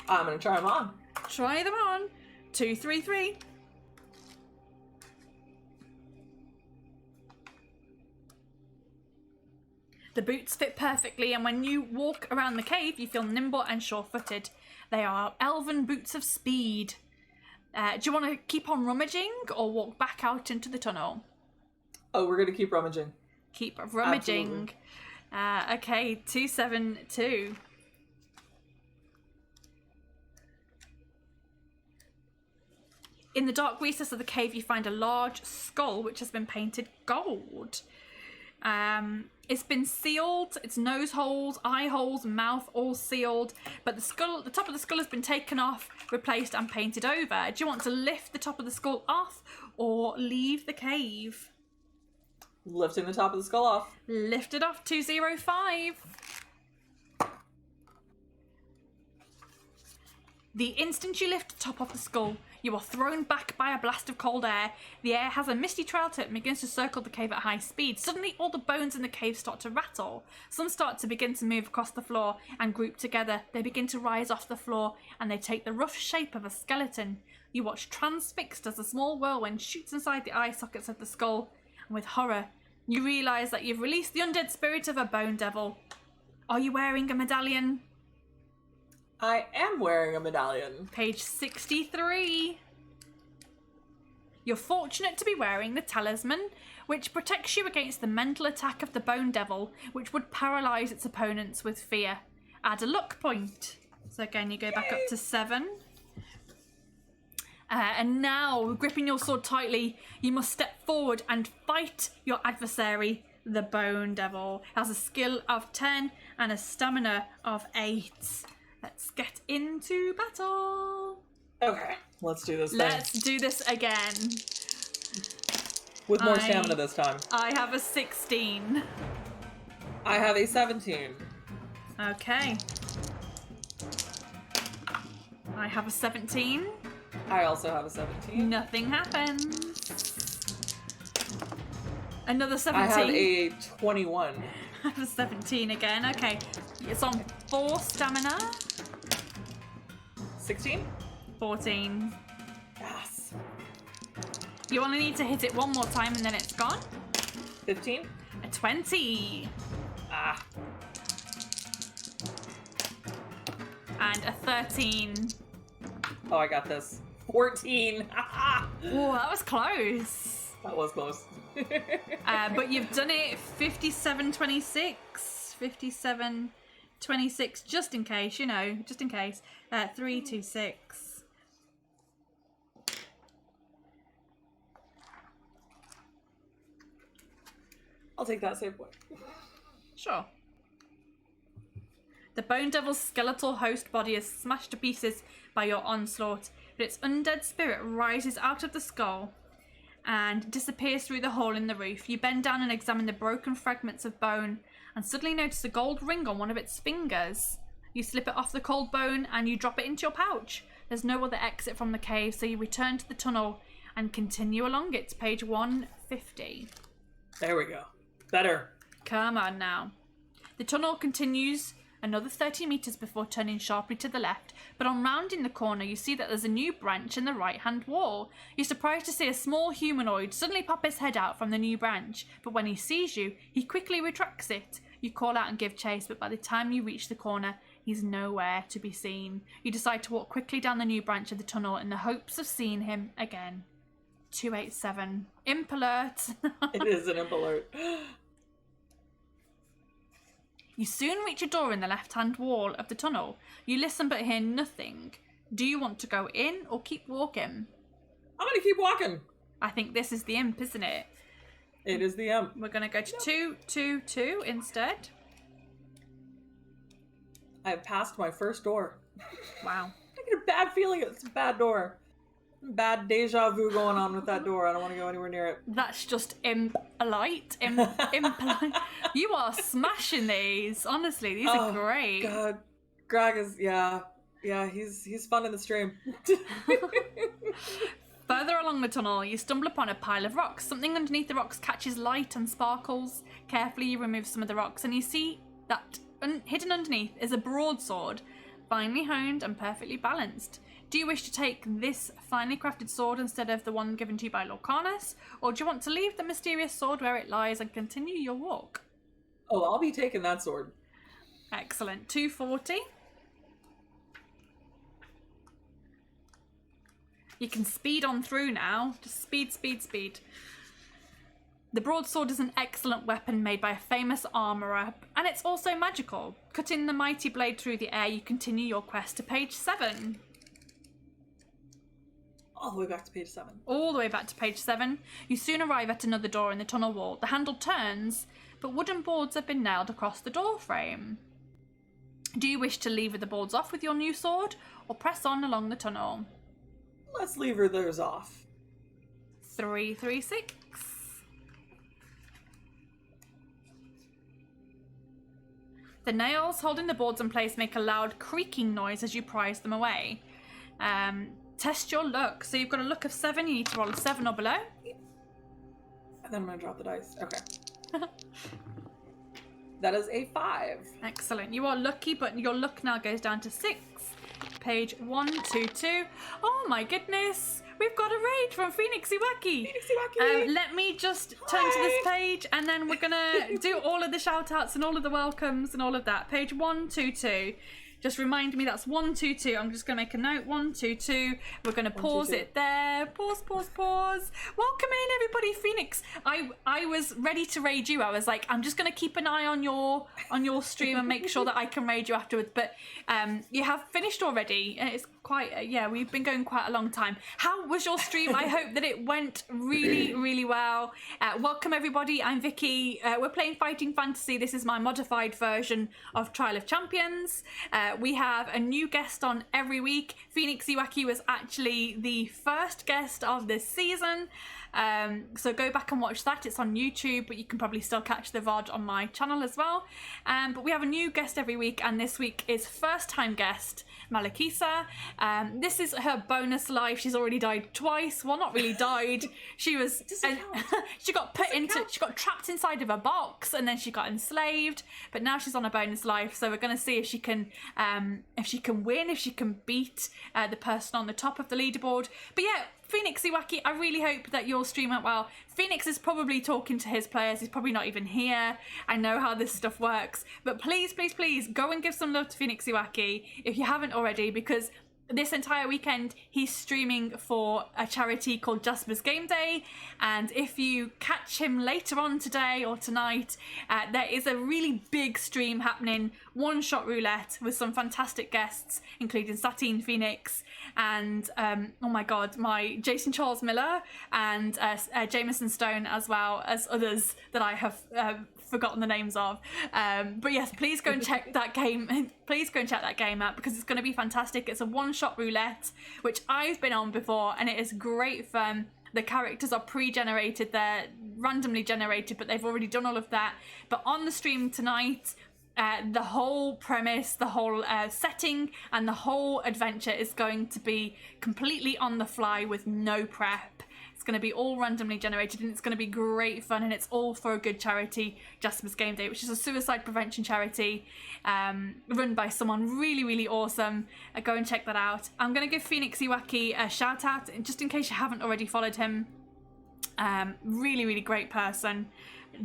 I'm going to try them on. Try them on. 2, 3, 3. The boots fit perfectly, and when you walk around the cave, you feel nimble and sure-footed. They are elven boots of speed. Do you want to keep on rummaging or walk back out into the tunnel? Oh, we're going to keep rummaging. Keep rummaging. Okay, 272. In the dark recess of the cave, you find a large skull which has been painted gold. It's been sealed, its nose holes, eye holes, mouth all sealed, but the top of the skull has been taken off, replaced and painted over. Do you want to lift the top of the skull off or leave the cave? Lifting the top of the skull off. Lift it off, 205. The instant you lift the top off the skull, you are thrown back by a blast of cold air. The air has a misty trail to it and begins to circle the cave at high speed. Suddenly, all the bones in the cave start to rattle. Some start to begin to move across the floor and group together. They begin to rise off the floor and they take the rough shape of a skeleton. You watch transfixed as a small whirlwind shoots inside the eye sockets of the skull. And with horror, you realise that you've released the undead spirit of a bone devil. Are you wearing a medallion? I am wearing a medallion. Page 63. You're fortunate to be wearing the talisman, which protects you against the mental attack of the bone devil, which would paralyse its opponents with fear. Add a luck point. So again, you go back up to 7. And now, gripping your sword tightly, you must step forward and fight your adversary, the bone devil. It has a skill of 10 and a stamina of 8. Let's get into battle. Okay, let's do this Let's do this again. With more stamina this time. I have a 16. I have a 17. Okay. I have a 17. I also have a 17. Nothing happens. Another 17. I have a 21. I have a 17 again. Okay. It's on 4 stamina. 16? 14. Yes. You only need to hit it one more time and then it's gone. 15? A 20. Ah. And a 13. Oh, I got this. 14. Oh, that was close. That was close. But you've done it 57-26. 57-26, just in case, you know, just in case. 3, 2, 6. I'll take that save point. Sure. The Bone Devil's skeletal host body is smashed to pieces by your onslaught, but its undead spirit rises out of the skull and disappears through the hole in the roof. You bend down and examine the broken fragments of bone and suddenly notice a gold ring on one of its fingers. You slip it off the cold bone and you drop it into your pouch. There's no other exit from the cave, so you return to the tunnel and continue along it. Page 150. There we go. Better. Come on now. The tunnel continues another 30 metres before turning sharply to the left, but on rounding the corner you see that there's a new branch in the right-hand wall. You're surprised to see a small humanoid suddenly pop his head out from the new branch, but when he sees you, he quickly retracts it. You call out and give chase, but by the time you reach the corner, he's nowhere to be seen. You decide to walk quickly down the new branch of the tunnel in the hopes of seeing him again. 287. Imp alert. It is an imp alert. You soon reach a door in the left-hand wall of the tunnel. You listen but hear nothing. Do you want to go in or keep walking? I'm going to keep walking. I think this is the imp, isn't it? It is the imp. We're going to go to 222 instead. I have passed my first door. Wow. I get a bad feeling it's a bad door. Bad deja vu going on with that door. I don't want to go anywhere near it. That's just imp-alite. Imp-alite. You are smashing these. Honestly, these are great. God. Greg is, yeah, he's fun in the stream. Further along the tunnel, you stumble upon a pile of rocks. Something underneath the rocks catches light and sparkles. Carefully, you remove some of the rocks and you see that hidden underneath is a broadsword, finely honed and perfectly balanced. Do you wish to take this finely crafted sword instead of the one given to you by Lorcanus, or do you want to leave the mysterious sword where it lies and continue your walk? Oh, I'll be taking that sword. Excellent. 240. You can speed on through now. Just speed, speed, speed. The broadsword is an excellent weapon made by a famous armourer, and it's also magical. Cutting the mighty blade through the air, you continue your quest to page 7. All the way back to page 7. All the way back to page 7. You soon arrive at another door in the tunnel wall. The handle turns, but wooden boards have been nailed across the door frame. Do you wish to lever the boards off with your new sword, or press on along the tunnel? Let's lever those off. 336. The nails holding the boards in place make a loud creaking noise as you prise them away. Test your luck. So you've got a luck of 7. You need to roll a 7 or below. And then I'm going to drop the dice. Okay. That is a 5. Excellent. You are lucky, but your luck now goes down to 6. Page 122. Oh my goodness. We've got a raid from Phoenix Iwaki. Let me just turn to this page and then we're going to do all of the shout outs and all of the welcomes and all of that. Page 122. Just remind me that's 122. I'm just going to make a note. 122. We're going to pause it there. Pause. Welcome in, everybody. Phoenix. I was ready to raid you. I was like, I'm just going to keep an eye on your stream and make sure that I can raid you afterwards. But you have finished already. It's quite we've been going quite a long time. How was your stream? I hope that it went really, really well. Welcome everybody. I'm Vicky. We're playing Fighting Fantasy. This is my modified version of Trial of Champions. We have a new guest on every week. Phoenix Iwaki was actually the first guest of this season. So go back and watch that. It's on YouTube, but you can probably still catch the VOD on my channel as well. But we have a new guest every week, and this week is first-time guest Malikissa. This is her bonus life. She's already died twice. Well, not really died. She was she got trapped inside of a box, and then she got enslaved. But now she's on a bonus life, so we're going to see if she can win, if she can beat the person on the top of the leaderboard. But yeah, Phoenix Iwaki, I really hope that your stream went well. Phoenix is probably talking to his players. He's probably not even here. I know how this stuff works. But please, please, please go and give some love to Phoenix Iwaki if you haven't already, because this entire weekend he's streaming for a charity called Jasper's Game Day, and if you catch him later on today or tonight, there is a really big stream happening, one-shot roulette with some fantastic guests including Satine Phoenix and oh my god, my Jason Charles Miller and Jameson Stone, as well as others that I have forgotten the names of. But yes, please go and check that game. Please go and check that game out, because it's going to be fantastic. It's a one-shot roulette, which I've been on before, and it is great fun. The characters are pre-generated, they're randomly generated, but they've already done all of that. But on the stream tonight, the whole premise, the whole setting, and the whole adventure is going to be completely on the fly with no prep. It's going to be all randomly generated, and it's going to be great fun, and it's all for a good charity, Jasper's Game Day, which is a suicide prevention charity run by someone really, really awesome. Go and check that out. I'm going to give Phoenix Iwaki a shout out, just in case you haven't already followed him. Really, really great person.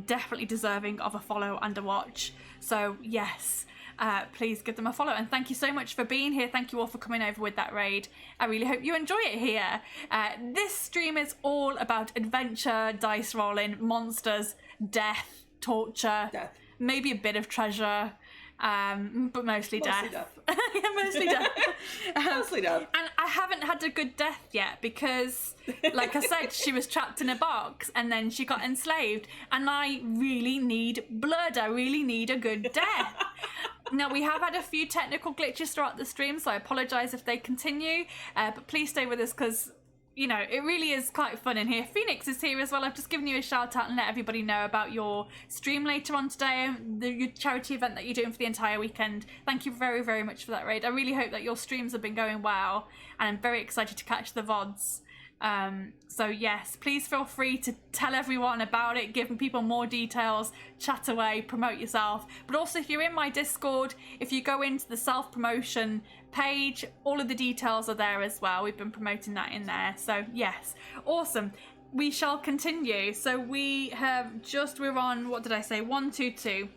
Definitely deserving of a follow and a watch. So yes, please give them a follow, and thank you so much for being here. Thank you all for coming over with that raid. I really hope you enjoy it here. This stream is all about adventure, dice rolling, monsters, death, torture, maybe a bit of treasure, but mostly death. Yeah, mostly death. Mostly death. And I haven't had a good death yet because, like I said, she was trapped in a box and then she got enslaved, and I really need blood. I really need a good death. Now, we have had a few technical glitches throughout the stream, so I apologise if they continue, but please stay with us because, you know, it really is quite fun in here. Phoenix is here as well. I've just given you a shout out and let everybody know about your stream later on today, your charity event that you're doing for the entire weekend. Thank you very, very much for that raid. I really hope that your streams have been going well, and I'm very excited to catch the VODs. So yes, please feel free to tell everyone about it, give people more details, chat away, promote yourself. But also, if you're in my Discord, if you go into the self-promotion page, all of the details are there as well. We've been promoting that in there. So yes, awesome. We shall continue. So we have we're on, what did I say? 122.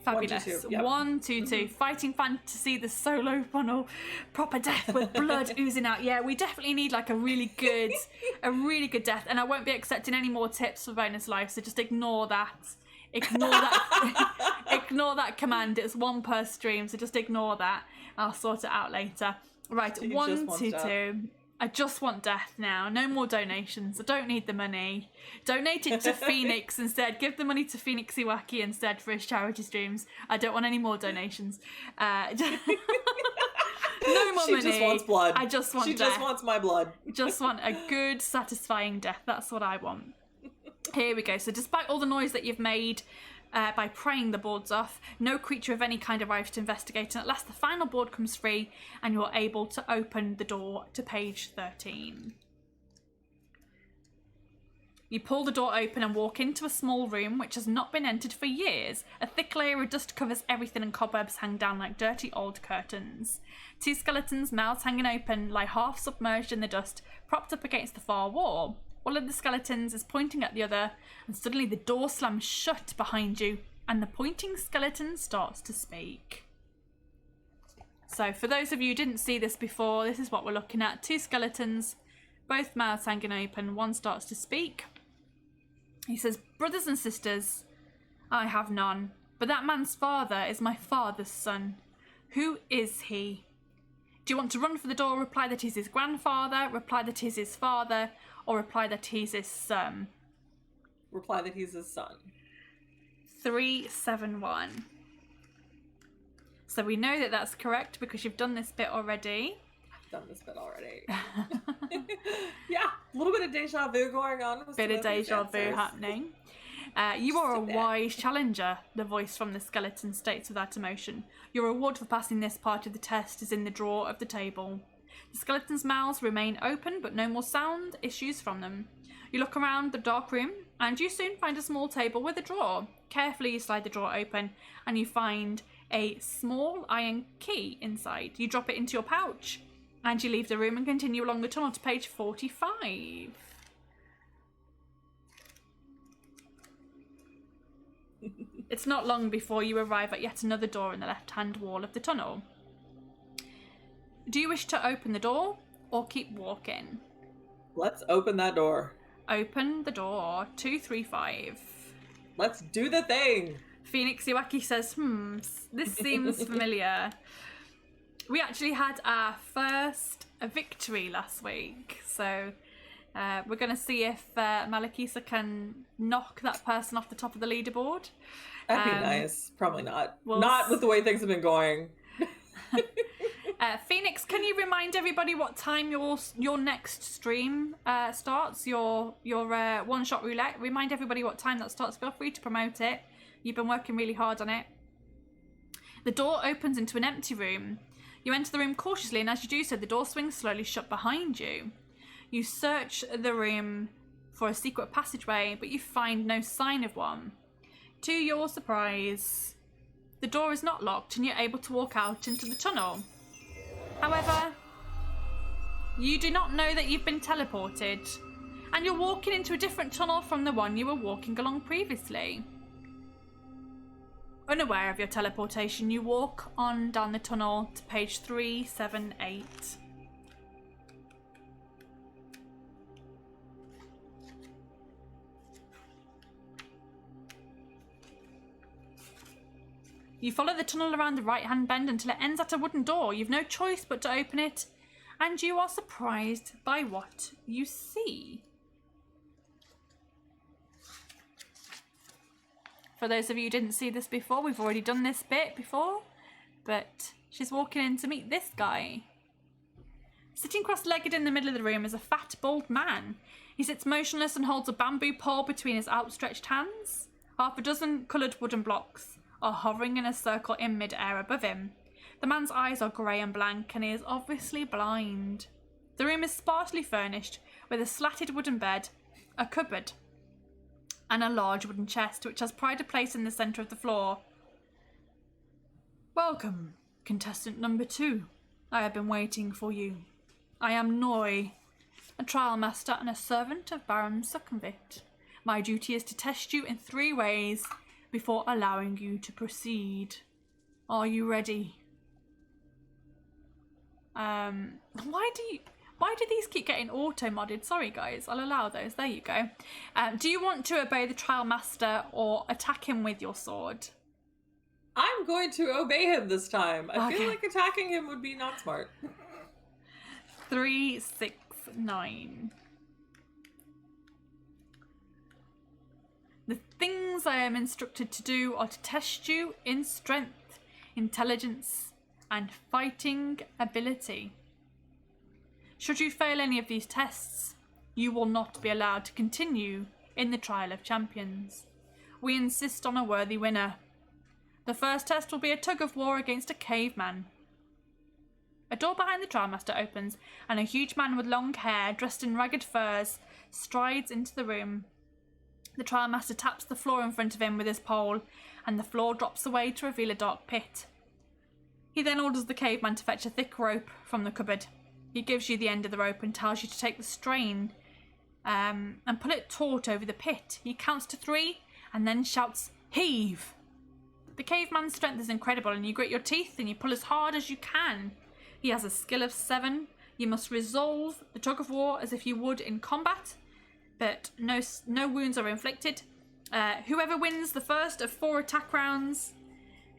Fabulous. 122, yep. 122. Fighting fantasy, the solo funnel, proper death with blood oozing out. Yeah, we definitely need like a really good death. And I won't be accepting any more tips for bonus life, so just ignore that. Ignore that. Ignore that command. It's one per stream, so just ignore that. I'll sort it out later. Right, 122. I just want death now. No more donations. I don't need the money. Donate it to Phoenix instead. Give the money to Phoenix Iwaki instead for his charity streams. I don't want any more donations. No more money. She just wants blood. I just want death. She just wants my blood. Just want a good, satisfying death. That's what I want. Here we go. So despite all the noise that you've made by praying the boards off, no creature of any kind arrives to investigate, and at last the final board comes free and you're able to open the door to page 13. You pull the door open and walk into a small room which has not been entered for years. A thick layer of dust covers everything and cobwebs hang down like dirty old curtains. Two skeletons, mouths hanging open, lie half submerged in the dust, propped up against the far wall. One of the skeletons is pointing at the other, and suddenly the door slams shut behind you, and the pointing skeleton starts to speak. So for those of you who didn't see this before, this is what we're looking at. Two skeletons, both mouths hanging open. One starts to speak. He says, "Brothers and sisters, I have none, but that man's father is my father's son. Who is he? Do you want to run for the door, reply that he's his grandfather, reply that he's his father, or reply that he's his son?" Reply that he's his son. 371. So we know that that's correct because you've done this bit already. I've done this bit already. Yeah, a little bit of deja vu going on. Bit of deja vu happening. You are a wise challenger, the voice from the skeleton states without emotion. Your reward for passing this part of the test is in the drawer of the table. The skeleton's mouths remain open, but no more sound issues from them. You look around the dark room, and you soon find a small table with a drawer. Carefully, you slide the drawer open, and you find a small iron key inside. You drop it into your pouch, and you leave the room and continue along the tunnel to page 45. It's not long before you arrive at yet another door in the left-hand wall of the tunnel. Do you wish to open the door or keep walking? Let's open that door. Open the door. 235. Let's do the thing. Phoenix Iwaki says, this seems familiar. We actually had our first victory last week, so we're going to see if Malikissa can knock that person off the top of the leaderboard. That'd be nice. Probably not. Not with the way things have been going. Phoenix, can you remind everybody what time your next stream starts? Your one-shot roulette. Remind everybody what time that starts. Feel free to promote it. You've been working really hard on it. The door opens into an empty room. You enter the room cautiously, and as you do so, the door swings slowly shut behind you. You search the room for a secret passageway, but you find no sign of one. To your surprise, the door is not locked and you're able to walk out into the tunnel. However, you do not know that you've been teleported, and you're walking into a different tunnel from the one you were walking along previously. Unaware of your teleportation, you walk on down the tunnel to page 378. You follow the tunnel around the right-hand bend until it ends at a wooden door. You've no choice but to open it, and you are surprised by what you see. For those of you who didn't see this before, we've already done this bit before, but she's walking in to meet this guy. Sitting cross-legged in the middle of the room is a fat, bald man. He sits motionless and holds a bamboo pole between his outstretched hands. Half a dozen coloured wooden blocks are hovering in a circle in mid-air above him. The man's eyes are grey and blank, and he is obviously blind. The room is sparsely furnished, with a slatted wooden bed, a cupboard, and a large wooden chest, which has pride of place in the centre of the floor. Welcome, contestant number 2. I have been waiting for you. I am Noi, a trial master and a servant of Baron Succonvit. My duty is to test you in 3 ways before allowing you to proceed. Are you ready? Why do these keep getting auto-modded? Sorry guys, I'll allow those. There you go. Do you want to obey the trial master or attack him with your sword? I'm going to obey him this time. I feel like attacking him would be not smart. 3, 6, 9. The things I am instructed to do are to test you in strength, intelligence, and fighting ability. Should you fail any of these tests, you will not be allowed to continue in the Trial of Champions. We insist on a worthy winner. The first test will be a tug-of-war against a caveman. A door behind the trial master opens, and a huge man with long hair, dressed in ragged furs, strides into the room. The trial master taps the floor in front of him with his pole, and the floor drops away to reveal a dark pit. He then orders the caveman to fetch a thick rope from the cupboard. He gives you the end of the rope and tells you to take the strain and pull it taut over the pit. He counts to 3 and then shouts, "Heave!" The caveman's strength is incredible, and you grit your teeth and you pull as hard as you can. He has a skill of 7. You must resolve the tug-of-war as if you would in combat, but no wounds are inflicted. Whoever wins the first of 4 attack rounds,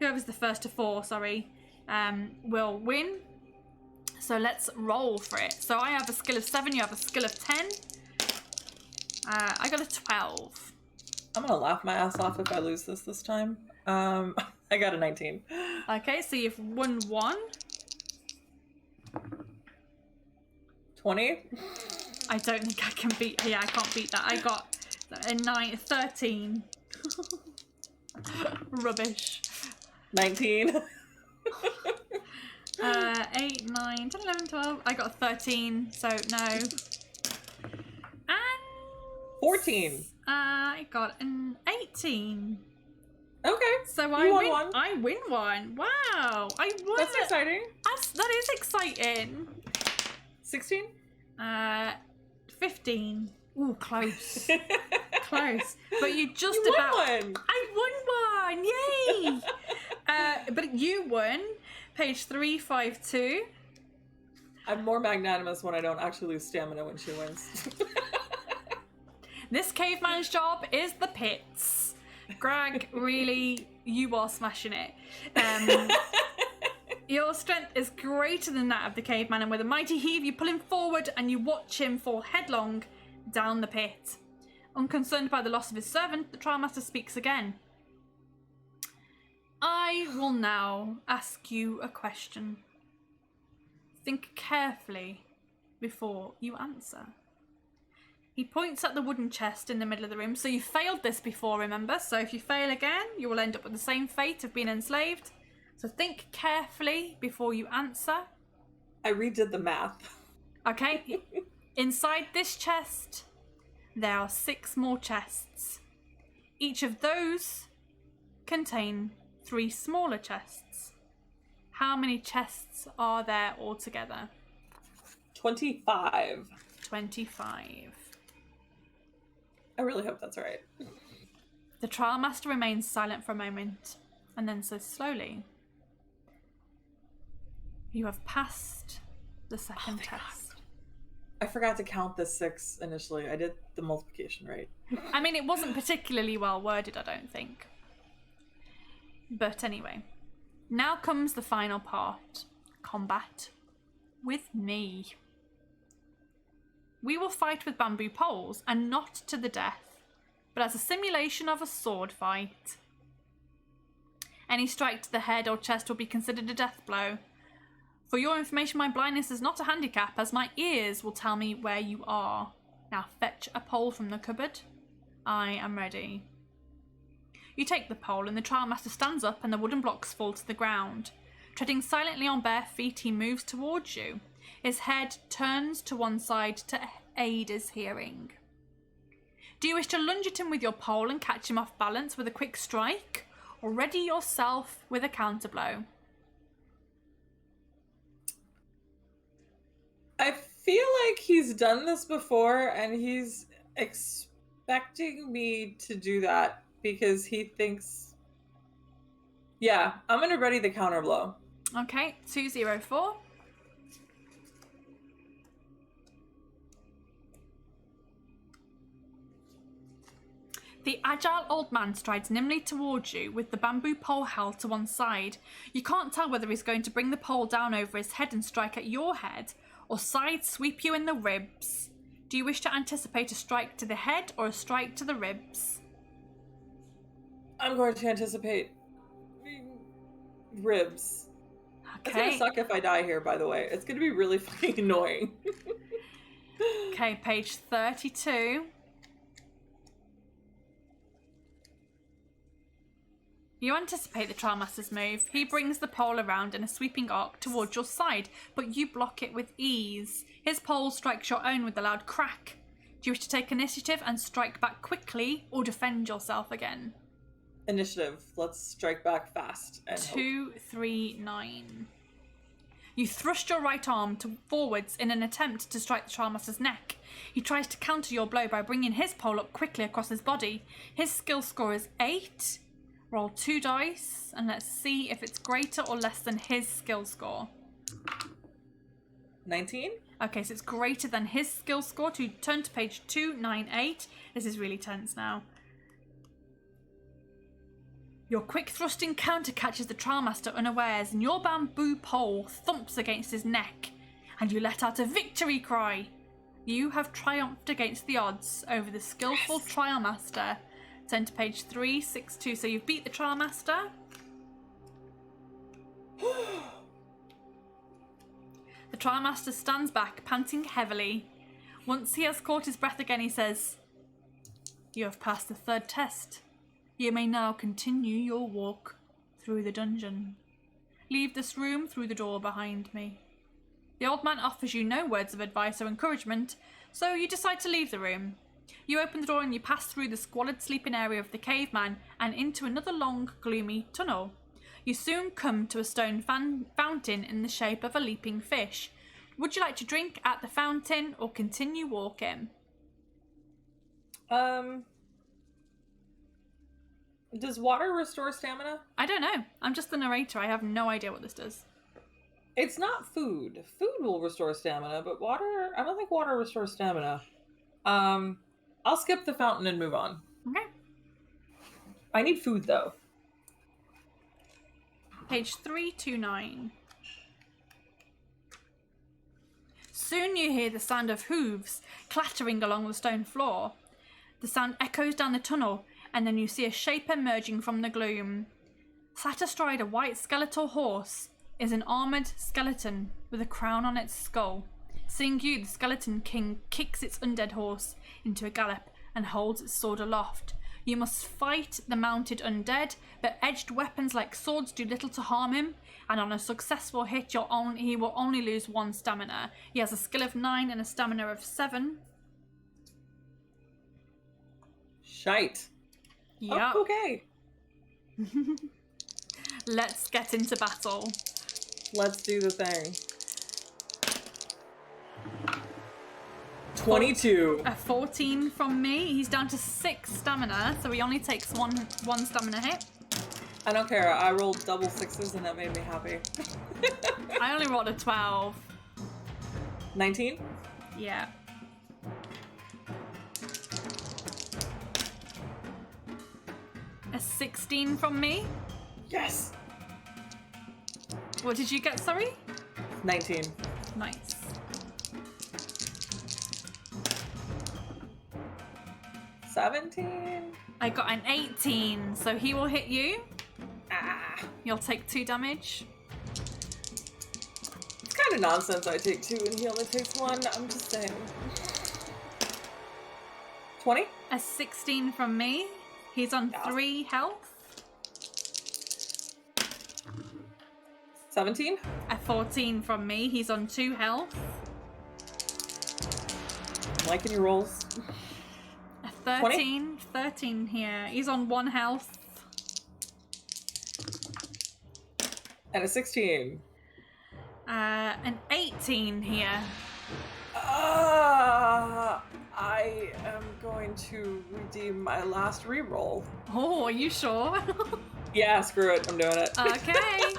whoever's the first of 4, will win. So let's roll for it. So I have a skill of 7, you have a skill of 10. I got a 12. I'm gonna laugh my ass off if I lose this time. I got a 19. Okay, so you've won 1. 20? I don't think I can beat... Yeah, I can't beat that. I got a 13. Rubbish. 19. 8, 9, 10, 11, 12. I got 13, so no. And 14. I got an 18. Okay. So you won 1. I win 1. Wow. I won. That's exciting. That is exciting. 16? 15. Ooh, close. Close. But you just you about... won 1. I won 1. Yay. But you won. Page 352. I'm more magnanimous when I don't actually lose stamina when she wins. This caveman's job is the pits. Greg, really, you are smashing it. Your strength is greater than that of the caveman, and with a mighty heave, you pull him forward and you watch him fall headlong down the pit. Unconcerned by the loss of his servant, the trial master speaks again. I will now ask you a question. Think carefully before you answer. He points at the wooden chest in the middle of the room. So you failed this before, remember? So if you fail again, you will end up with the same fate of being enslaved. So think carefully before you answer. I redid the math. Okay. Inside this chest, there are 6 more chests. Each of those contain 3 smaller chests. How many chests are there altogether? 25. 25. I really hope that's right. The trial master remains silent for a moment and then says slowly, "You have passed the second test." I forgot to count the 6 initially. I did the multiplication right. I mean, it wasn't particularly well worded, I don't think. But anyway, now comes the final part. Combat with me. We will fight with bamboo poles, and not to the death, but as a simulation of a sword fight. Any strike to the head or chest will be considered a death blow. For your information, my blindness is not a handicap, as my ears will tell me where you are. Now fetch a pole from the cupboard. I am ready. You take the pole, and the trial master stands up and the wooden blocks fall to the ground. Treading silently on bare feet, he moves towards you. His head turns to one side to aid his hearing. Do you wish to lunge at him with your pole and catch him off balance with a quick strike, or ready yourself with a counterblow? I feel like he's done this before and he's expecting me to do that because he thinks... Yeah, I'm going to ready the counterblow. Okay, 204. The agile old man strides nimbly towards you with the bamboo pole held to one side. You can't tell whether he's going to bring the pole down over his head and strike at your head, or side sweep you in the ribs. Do you wish to anticipate a strike to the head or a strike to the ribs? I'm going to anticipate ribs. Okay. It's gonna suck if I die here, by the way. It's gonna be really fucking annoying. Okay, page 32. You anticipate the trial master's move. He brings the pole around in a sweeping arc towards your side, but you block it with ease. His pole strikes your own with a loud crack. Do you wish to take initiative and strike back quickly, or defend yourself again? Initiative. Let's strike back fast. 239. You thrust your right arm forwards in an attempt to strike the trial master's neck. He tries to counter your blow by bringing his pole up quickly across his body. His skill score is 8. Roll 2 dice, and let's see if it's greater or less than his skill score. 19? Okay, so it's greater than his skill score. To turn to page 298. This is really tense now. Your quick thrusting counter catches the trial master unawares, and your bamboo pole thumps against his neck, and you let out a victory cry. You have triumphed against the odds over the skillful trial master. Turn to page 362. So you've beat the trial master. The trial master stands back, panting heavily. Once he has caught his breath again, he says, "You have passed the 3rd test. You may now continue your walk through the dungeon. Leave this room through the door behind me." The old man offers you no words of advice or encouragement, so you decide to leave the room. You open the door and you pass through the squalid sleeping area of the caveman and into another long, gloomy tunnel. You soon come to a stone fountain in the shape of a leaping fish. Would you like to drink at the fountain or continue walking? Does water restore stamina? I don't know. I'm just the narrator. I have no idea what this does. It's not food. Food will restore stamina, but water... I don't think water restores stamina. I'll skip the fountain and move on. Okay. I need food, though. Page 329. Soon you hear the sound of hooves clattering along the stone floor. The sound echoes down the tunnel, and then you see a shape emerging from the gloom. Sat astride a white skeletal horse is an armoured skeleton with a crown on its skull. Seeing you, the skeleton king kicks its undead horse into a gallop and holds its sword aloft. You must fight the mounted undead, but edged weapons like swords do little to harm him, and on a successful hit he will only lose 1 stamina. He has a skill of 9 and a stamina of 7. Shite. Yep. Oh, okay. Let's get into battle. Let's do the thing. 22. A 14 from me. He's down to 6 stamina, so he only takes one stamina hit. I don't care. I rolled double 6s and that made me happy. I only rolled a 12. 19? Yeah. A 16 from me. Yes. What did you get, sorry? 19. Nice. $17. I got an 18, so he will hit you. Ah. You'll take 2 damage. It's kind of nonsense I take 2 and he only takes 1. I'm just saying. 20? A 16 from me. He's on 3 health. 17? A 14 from me. He's on 2 health. I'm liking your rolls. A 13. 13 here. He's on 1 health. And a 16. An 18 here. I am going to redeem my last reroll. Oh, are you sure? Yeah, screw it. I'm doing it. Okay.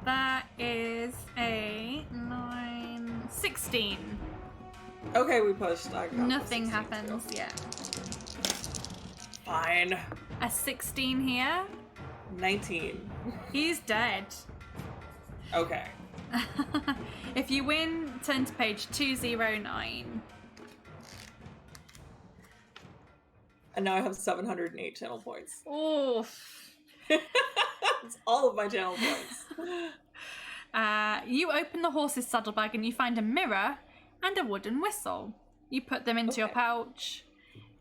That is a 9, 16. Okay, we pushed. I got Nothing happens yet. Fine. A 16 here. 19. He's dead. Okay. If you win, turn to page 209. And now I have 708 channel points. Oh. It's all of my channel points. You open the horse's saddlebag and you find a mirror and a wooden whistle. You put them into your pouch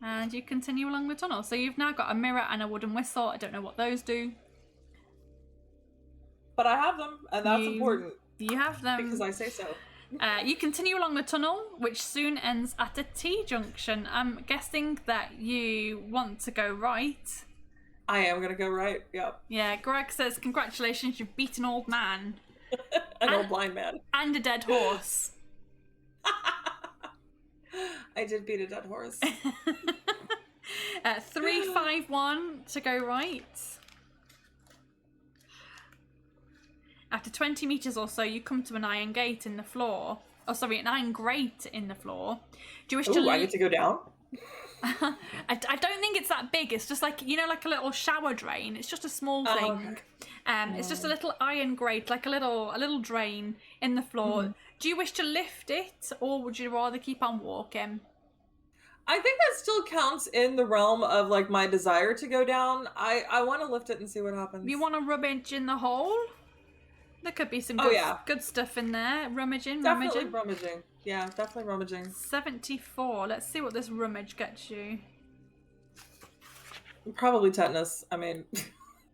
and you continue along the tunnel. So you've now got a mirror and a wooden whistle. I don't know what those do. But I have them, and that's important. You have them. Because I say so. You continue along the tunnel, which soon ends at a T-junction. I'm guessing that you want to go right. I am going to go right, yep. Yeah, Greg says, congratulations, you've beaten an old man. An old blind man. And a dead horse. I did beat a dead horse. 351 to go right. After 20 meters or so, you come to an iron gate in the floor. Oh, sorry, an iron grate in the floor. Do you wish to? I get to go down. I don't think it's that big. It's just like, you know, like a little shower drain. It's just a small thing. Okay. It's just a little iron grate, like a little drain in the floor. Mm-hmm. Do you wish to lift it, or would you rather keep on walking? I think that still counts in the realm of like my desire to go down. I want to lift it and see what happens. You want to rummage in the hole? There could be some good stuff in there. Rummaging. Rummaging. Yeah, definitely rummaging. 74. Let's see what this rummage gets you. Probably tetanus. I mean...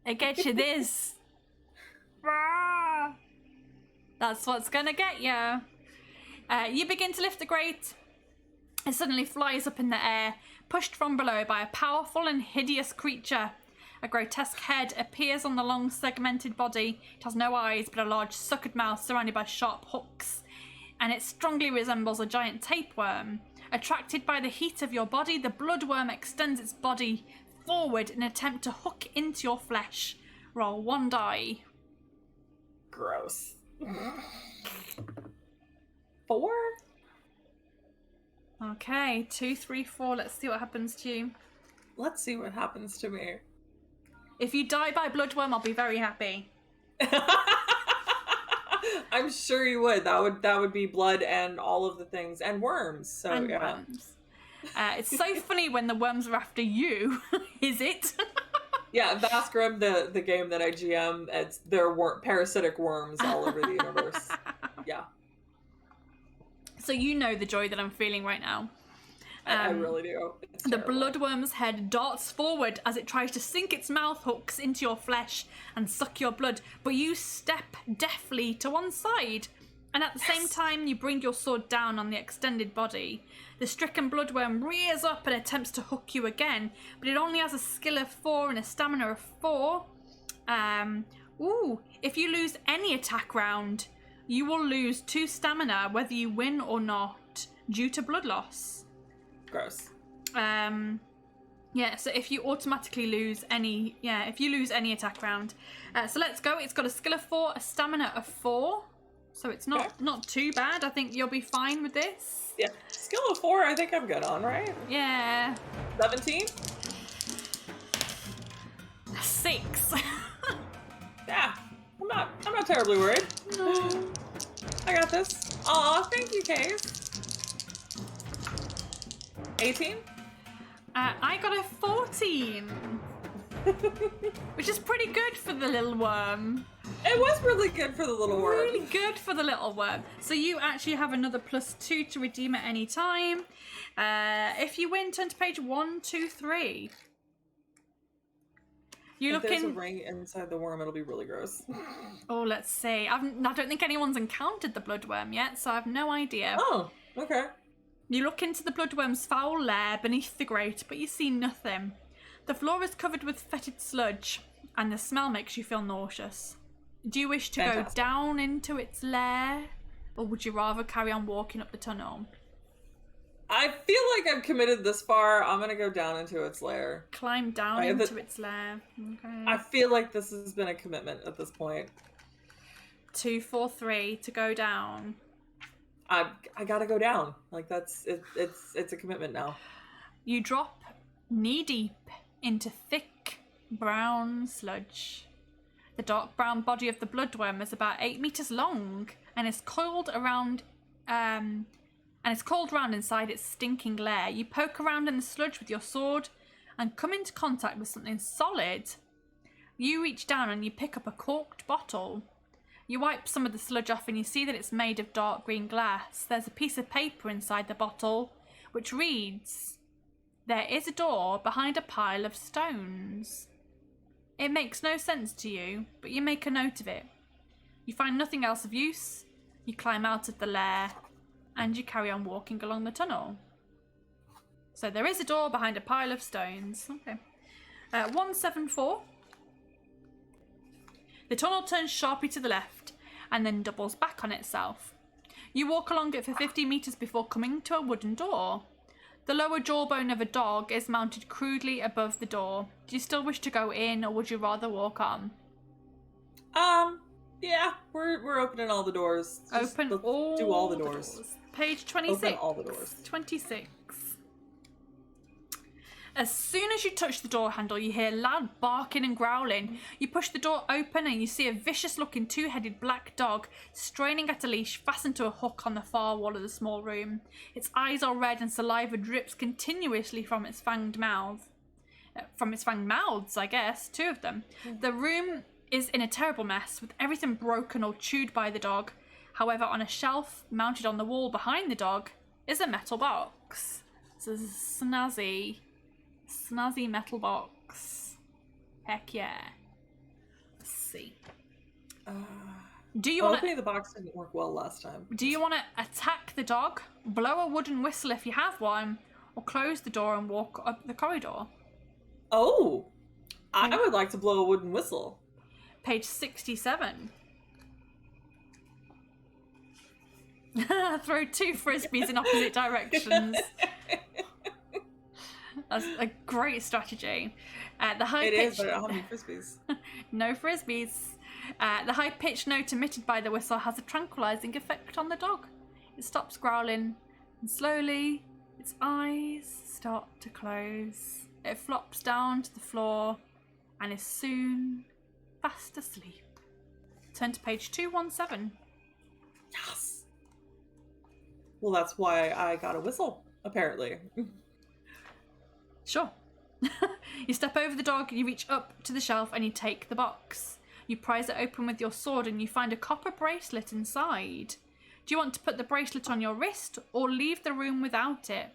It gets you this. That's what's gonna get you. You begin to lift the grate. It suddenly flies up in the air, pushed from below by a powerful and hideous creature. A grotesque head appears on the long segmented body. It has no eyes but a large suckered mouth surrounded by sharp hooks, and it strongly resembles a giant tapeworm. Attracted by the heat of your body, the bloodworm extends its body forward in an attempt to hook into your flesh. Roll 1 die. Gross. 4? Okay, 2, 3, 4. Let's see what happens to you. Let's see what happens to me. If you die by bloodworm, I'll be very happy. I'm sure you would. That would be blood and all of the things and worms. So and worms. It's so funny when the worms are after you. Is it? Yeah, Vasgrim, the game that I GM, there are parasitic worms all over the universe. Yeah. So you know the joy that I'm feeling right now. I really do. The bloodworm's head darts forward as it tries to sink its mouth hooks into your flesh and suck your blood, but you step deftly to one side And at the same time, you bring your sword down on the extended body. The stricken bloodworm rears up and attempts to hook you again, but it only has a skill of 4 and a stamina of 4. If you lose any attack round, you will lose 2 stamina whether you win or not due to blood loss. Gross. So if you automatically lose any, if you lose any attack round. So let's go. It's got a skill of 4, a stamina of 4. So it's not too bad. I think you'll be fine with this. Yeah. Skill of 4, I think I'm good on, right? Yeah. 17? 6. Yeah. I'm not terribly worried. No. I got this. Aw, thank you, Case. 18? I got a 14. Which is pretty good for the little worm. It was really good for the little worm. Really good for the little worm. So you actually have another +2 to redeem at any time. If you win, turn to page 1, 2, 3. If there's a ring inside the worm, it'll be really gross. Oh, let's see. I don't think anyone's encountered the bloodworm yet, so I have no idea. Oh, okay. You look into the bloodworm's foul lair beneath the grate, but you see nothing. The floor is covered with fetid sludge, and the smell makes you feel nauseous. Do you wish to go down into its lair, or would you rather carry on walking up the tunnel? I feel like I've committed this far. I'm gonna go down into its lair. Climb down into its lair. Okay. I feel like this has been a commitment at this point. 2, 4, 3 to go down. I gotta go down. Like it's a commitment now. You drop knee deep into thick brown sludge. The dark brown body of the bloodworm is about 8 meters long and is coiled around inside its stinking lair. You poke around in the sludge with your sword and come into contact with something solid. You reach down and you pick up a corked bottle. You wipe some of the sludge off and you see that it's made of dark green glass. There's a piece of paper inside the bottle which reads, "There is a door behind a pile of stones." It makes no sense to you, but you make a note of it. You find nothing else of use. You climb out of the lair and you carry on walking along the tunnel. So there is a door behind a pile of stones. Okay. 174. The tunnel turns sharply to the left and then doubles back on itself. You walk along it for 50 meters before coming to a wooden door. The lower jawbone of a dog is mounted crudely above the door. Do you still wish to go in, or would you rather walk on? Yeah, we're opening all the doors. Open all do all the doors. Page 26. Open all the doors. 26. As soon as you touch the door handle, you hear loud barking and growling. You push the door open and you see a vicious-looking two-headed black dog straining at a leash fastened to a hook on the far wall of the small room. Its eyes are red and saliva drips continuously from its fanged mouth. From its fanged mouths, I guess. 2 of them. The room is in a terrible mess, with everything broken or chewed by the dog. However, on a shelf mounted on the wall behind the dog is a metal box. It's a snazzy metal box. Heck yeah. Let's see. Do you want opening the box didn't work well last time. Do you want to attack the dog, blow a wooden whistle if you have one, or close the door and walk up the corridor? Oh, I would like to blow a wooden whistle. Page 67. Throw 2 frisbees in opposite directions. That's a great strategy. The high pitch. But I don't have any frisbees. No frisbees. The high-pitched note emitted by the whistle has a tranquilizing effect on the dog. It stops growling, and slowly its eyes start to close. It flops down to the floor and is soon fast asleep. Turn to page 217. Yes. Well, that's why I got a whistle, apparently. Sure. You step over the dog, you reach up to the shelf and you take the box. You prise it open with your sword and you find a copper bracelet inside. Do you want to put the bracelet on your wrist or leave the room without it?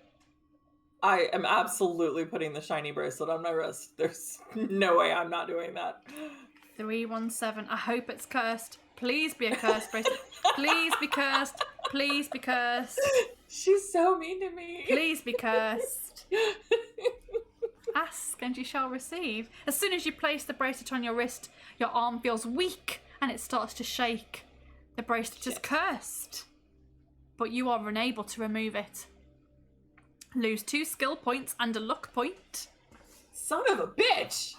I am absolutely putting the shiny bracelet on my wrist. There's no way I'm not doing that. 317. I hope it's cursed. Please be a cursed bracelet. Please be cursed. Please be cursed. She's so mean to me. Please be cursed. Ask and you shall receive. As soon as you place the bracelet on your wrist, your arm feels weak and it starts to shake. The bracelet is cursed, but you are unable to remove it. Lose 2 skill points and a luck point. Son of a bitch!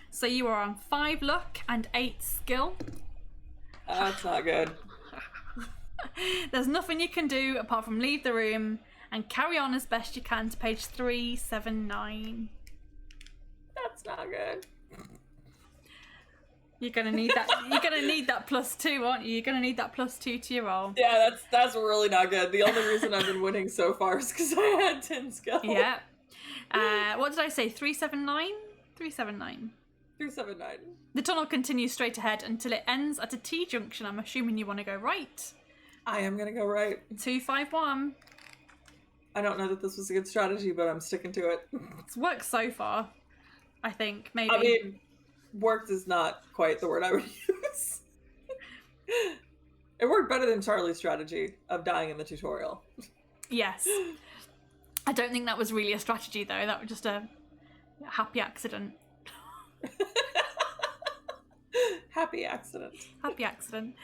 So you are on 5 luck and 8 skill. That's not good. There's nothing you can do apart from leave the room and carry on as best you can to page 379. That's not good. You're gonna need that. You're gonna need that +2, aren't you? You're gonna need that +2 to your roll. Yeah, that's really not good. The only reason I've been winning so far is because I had 10 skill. Yeah. What did I say? 379? 379. 379. The tunnel continues straight ahead until it ends at a T-junction. I'm assuming you want to go right. I am gonna go right. 251. I don't know that this was a good strategy, but I'm sticking to it. It's worked so far, I think, maybe. I mean, worked is not quite the word I would use. It worked better than Charlie's strategy of dying in the tutorial. Yes. I don't think that was really a strategy, though. That was just a happy accident. Happy accident. Happy accident.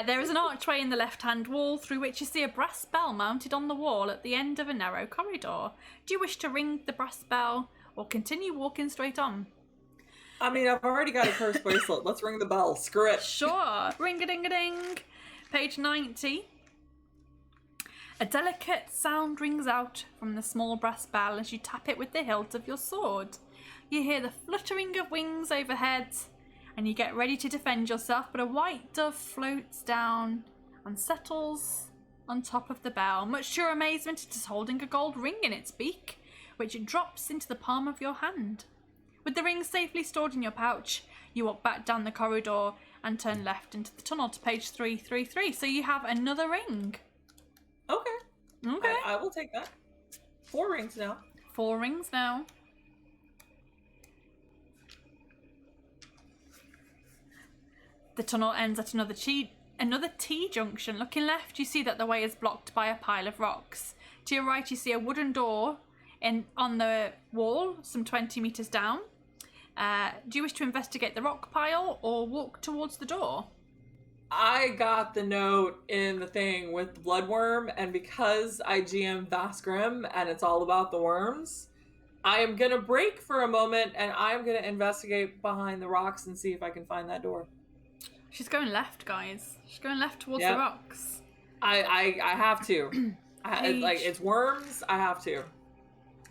There is an archway in the left-hand wall through which you see a brass bell mounted on the wall at the end of a narrow corridor. Do you wish to ring the brass bell or continue walking straight on? I mean, I've already got a cursed bracelet. Let's ring the bell. Screw it. Sure. Ring-a-ding-a-ding. Page 90. A delicate sound rings out from the small brass bell as you tap it with the hilt of your sword. You hear the fluttering of wings overhead, and you get ready to defend yourself, but a white dove floats down and settles on top of the bell. Much to your amazement, it is holding a gold ring in its beak, which it drops into the palm of your hand. With the ring safely stored in your pouch, you walk back down the corridor and turn left into the tunnel to page 333. So you have another ring. Okay. Okay. I will take that. 4 rings now. 4 rings now. The tunnel ends at another T-junction. Looking left, you see that the way is blocked by a pile of rocks. To your right, you see a wooden door on the wall, some 20 metres down. Do you wish to investigate the rock pile or walk towards the door? I got the note in the thing with the bloodworm, and because I GM Vasgrim and it's all about the worms, I am going to break for a moment and I'm going to investigate behind the rocks and see if I can find that door. She's going left, guys. She's going left towards the rocks. I have to. Like, it's worms, I have to.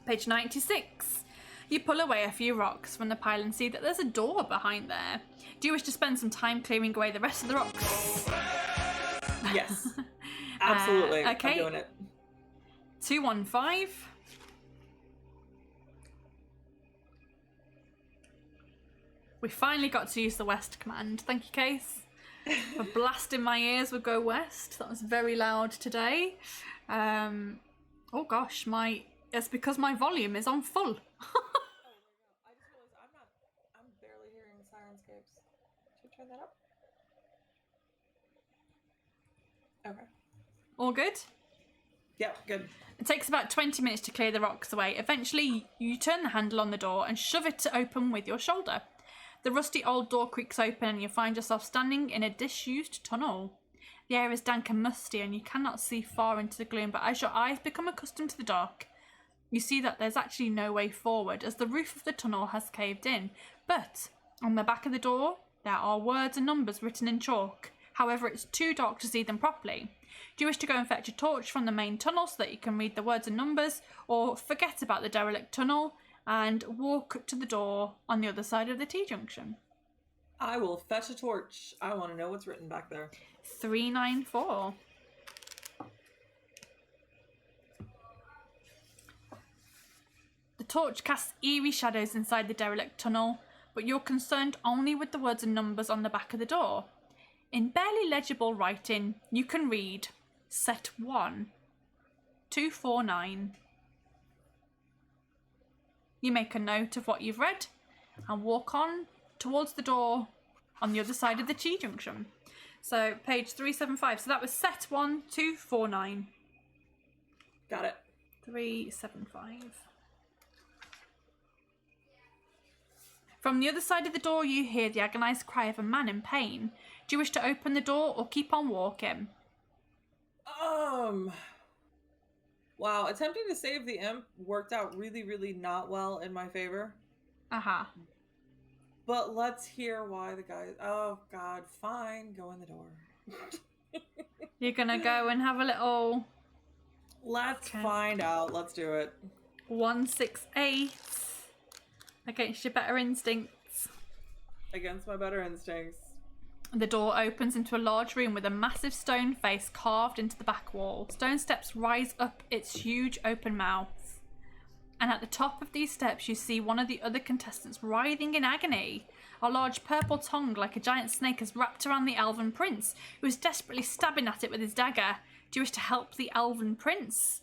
Page 96. You pull away a few rocks from the pile and see that there's a door behind there. Do you wish to spend some time clearing away the rest of the rocks? Yes. Absolutely. Okay. I'm doing it. 215. We finally got to use the west command. Thank you, Case, for blasting my ears with go west. That was very loud today. Oh gosh, it's because my volume is on full. I just realized I'm barely hearing Sirenscapes. Should I turn that up? Okay. All good? Yep, good. It takes about 20 minutes to clear the rocks away. Eventually, you turn the handle on the door and shove it to open with your shoulder. The rusty old door creaks open and you find yourself standing in a disused tunnel. The air is dank and musty and you cannot see far into the gloom, but as your eyes become accustomed to the dark, you see that there's actually no way forward as the roof of the tunnel has caved in. But on the back of the door, there are words and numbers written in chalk. However, it's too dark to see them properly. Do you wish to go and fetch a torch from the main tunnel so that you can read the words and numbers, or forget about the derelict tunnel and walk to the door on the other side of the T-junction? I will fetch a torch. I want to know what's written back there. 394. The torch casts eerie shadows inside the derelict tunnel, but you're concerned only with the words and numbers on the back of the door. In barely legible writing, you can read Set 1, 249. You make a note of what you've read and walk on towards the door on the other side of the T-junction. So page 375. So that was set 1249. Got it. 375. From the other side of the door, you hear the agonized cry of a man in pain. Do you wish to open the door or keep on walking? Wow, attempting to save the imp worked out really, really not well in my favor. Uh-huh. But let's hear why the guy... Oh, God, fine. Go in the door. You're gonna go and have a little... Let's find out. Let's do it. 168 against your better instincts. Against my better instincts. The door opens into a large room with a massive stone face carved into the back wall. Stone steps rise up its huge open mouth. And at the top of these steps you see one of the other contestants writhing in agony. A large purple tongue like a giant snake has wrapped around the elven prince, who is desperately stabbing at it with his dagger. Do you wish to help the elven prince?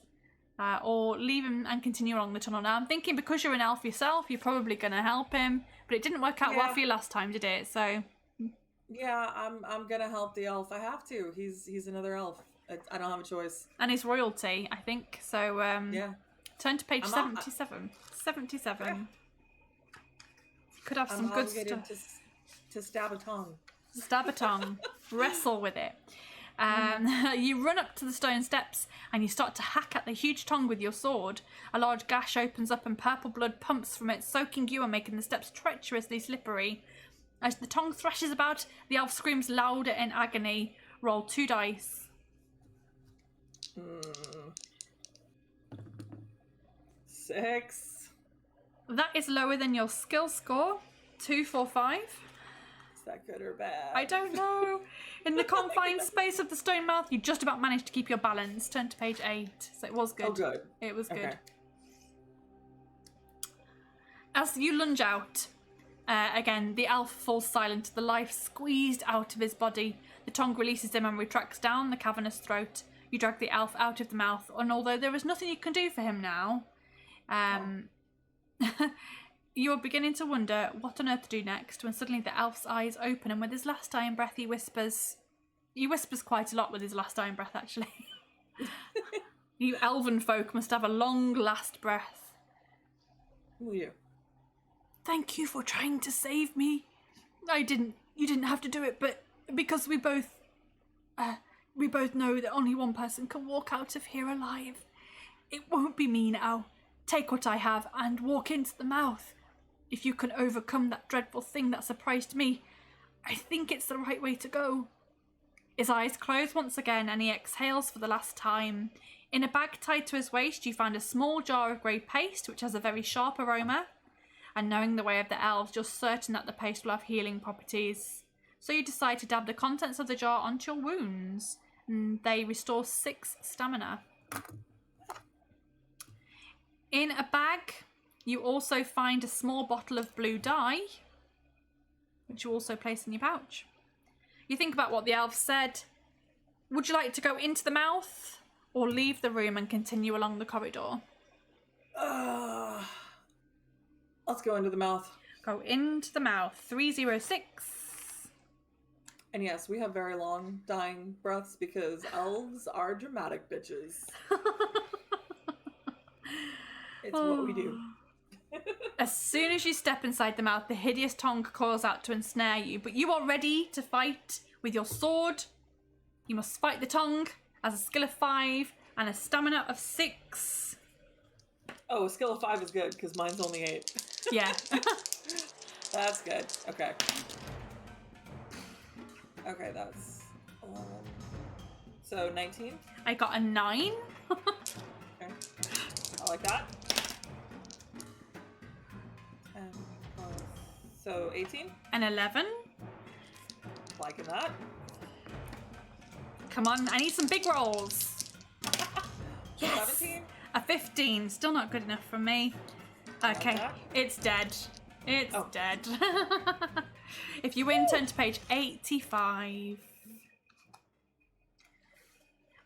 Or leave him and continue along the tunnel? Now I'm thinking because you're an elf yourself, you're probably going to help him. But it didn't work out well for you last time, did it? So... Yeah, I'm gonna help the elf. I have to. He's another elf. I don't have a choice. And he's royalty, I think. So yeah. Turn to page 77. 77. Yeah. Could have some good stuff. To stab a tongue. Stab a tongue. Wrestle with it. You run up to the stone steps and you start to hack at the huge tongue with your sword. A large gash opens up and purple blood pumps from it, soaking you and making the steps treacherously slippery. As the tongue thrashes about, the elf screams louder in agony. Roll 2 dice. 6. That is lower than your skill score. 245. Is that good or bad? I don't know. In the confined space of the stone mouth, you just about managed to keep your balance. Turn to page 8. So it was good. Oh, good. It was good. Okay. As you lunge out, again, the elf falls silent, the life squeezed out of his body. The tongue releases him and retracts down the cavernous throat. You drag the elf out of the mouth, and although there is nothing you can do for him now, you are beginning to wonder what on earth to do next when suddenly the elf's eyes open, and with his last dying breath he whispers... He whispers quite a lot with his last dying breath, actually. You elven folk must have a long last breath. Who are you? Thank you for trying to save me. You didn't have to do it, but because we both know that only one person can walk out of here alive. It won't be me now. Take what I have and walk into the mouth. If you can overcome that dreadful thing that surprised me, I think it's the right way to go. His eyes close once again and he exhales for the last time. In a bag tied to his waist, you find a small jar of grey paste, which has a very sharp aroma. And knowing the way of the elves, you're certain that the paste will have healing properties. So you decide to dab the contents of the jar onto your wounds, and they restore 6 stamina. In a bag, you also find a small bottle of blue dye, which you also place in your pouch. You think about what the elf said. Would you like to go into the mouth, or leave the room and continue along the corridor? Let's go into the mouth. Go into the mouth. 306. And yes, we have very long dying breaths because elves are dramatic bitches. It's what we do. As soon as you step inside the mouth, the hideous tongue calls out to ensnare you, but you are ready to fight with your sword. You must fight the tongue as a skill of 5 and a stamina of 6. Oh, a skill of 5 is good because mine's only 8. Yeah. That's good. Okay. Okay, that's 11. So 19? I got a 9. Okay. I like that. So 18? An 11. Liking that. Come on, I need some big rolls. Yes. 17? A 15. Still not good enough for me. Okay, it's dead. It's dead. If you win, turn to page 85.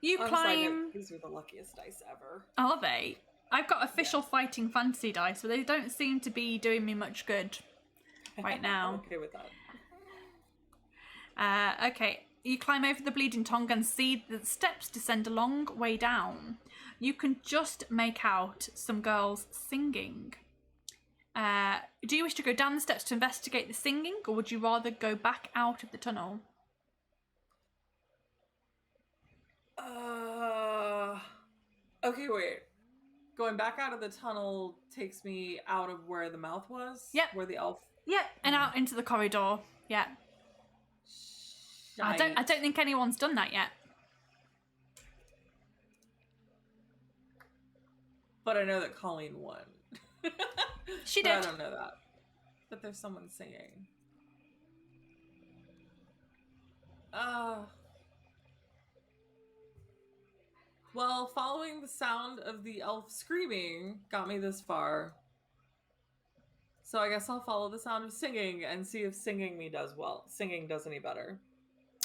You climb... These are the luckiest dice ever. Are they? I've got official fighting fantasy dice, but they don't seem to be doing me much good right now. I'm okay with that. Okay, you climb over the bleeding tongue and see the steps descend a long way down. You can just make out some girls singing. Do you wish to go down the steps to investigate the singing, or would you rather go back out of the tunnel? Okay, wait. Going back out of the tunnel takes me out of where the mouth was? Yep. Where the elf... Yeah, and out into the corridor. Yeah. I don't think anyone's done that yet. But I know that Colleen won. She but did. I don't know that. But there's someone singing. Well, following the sound of the elf screaming got me this far. So I guess I'll follow the sound of singing and see if singing does any better.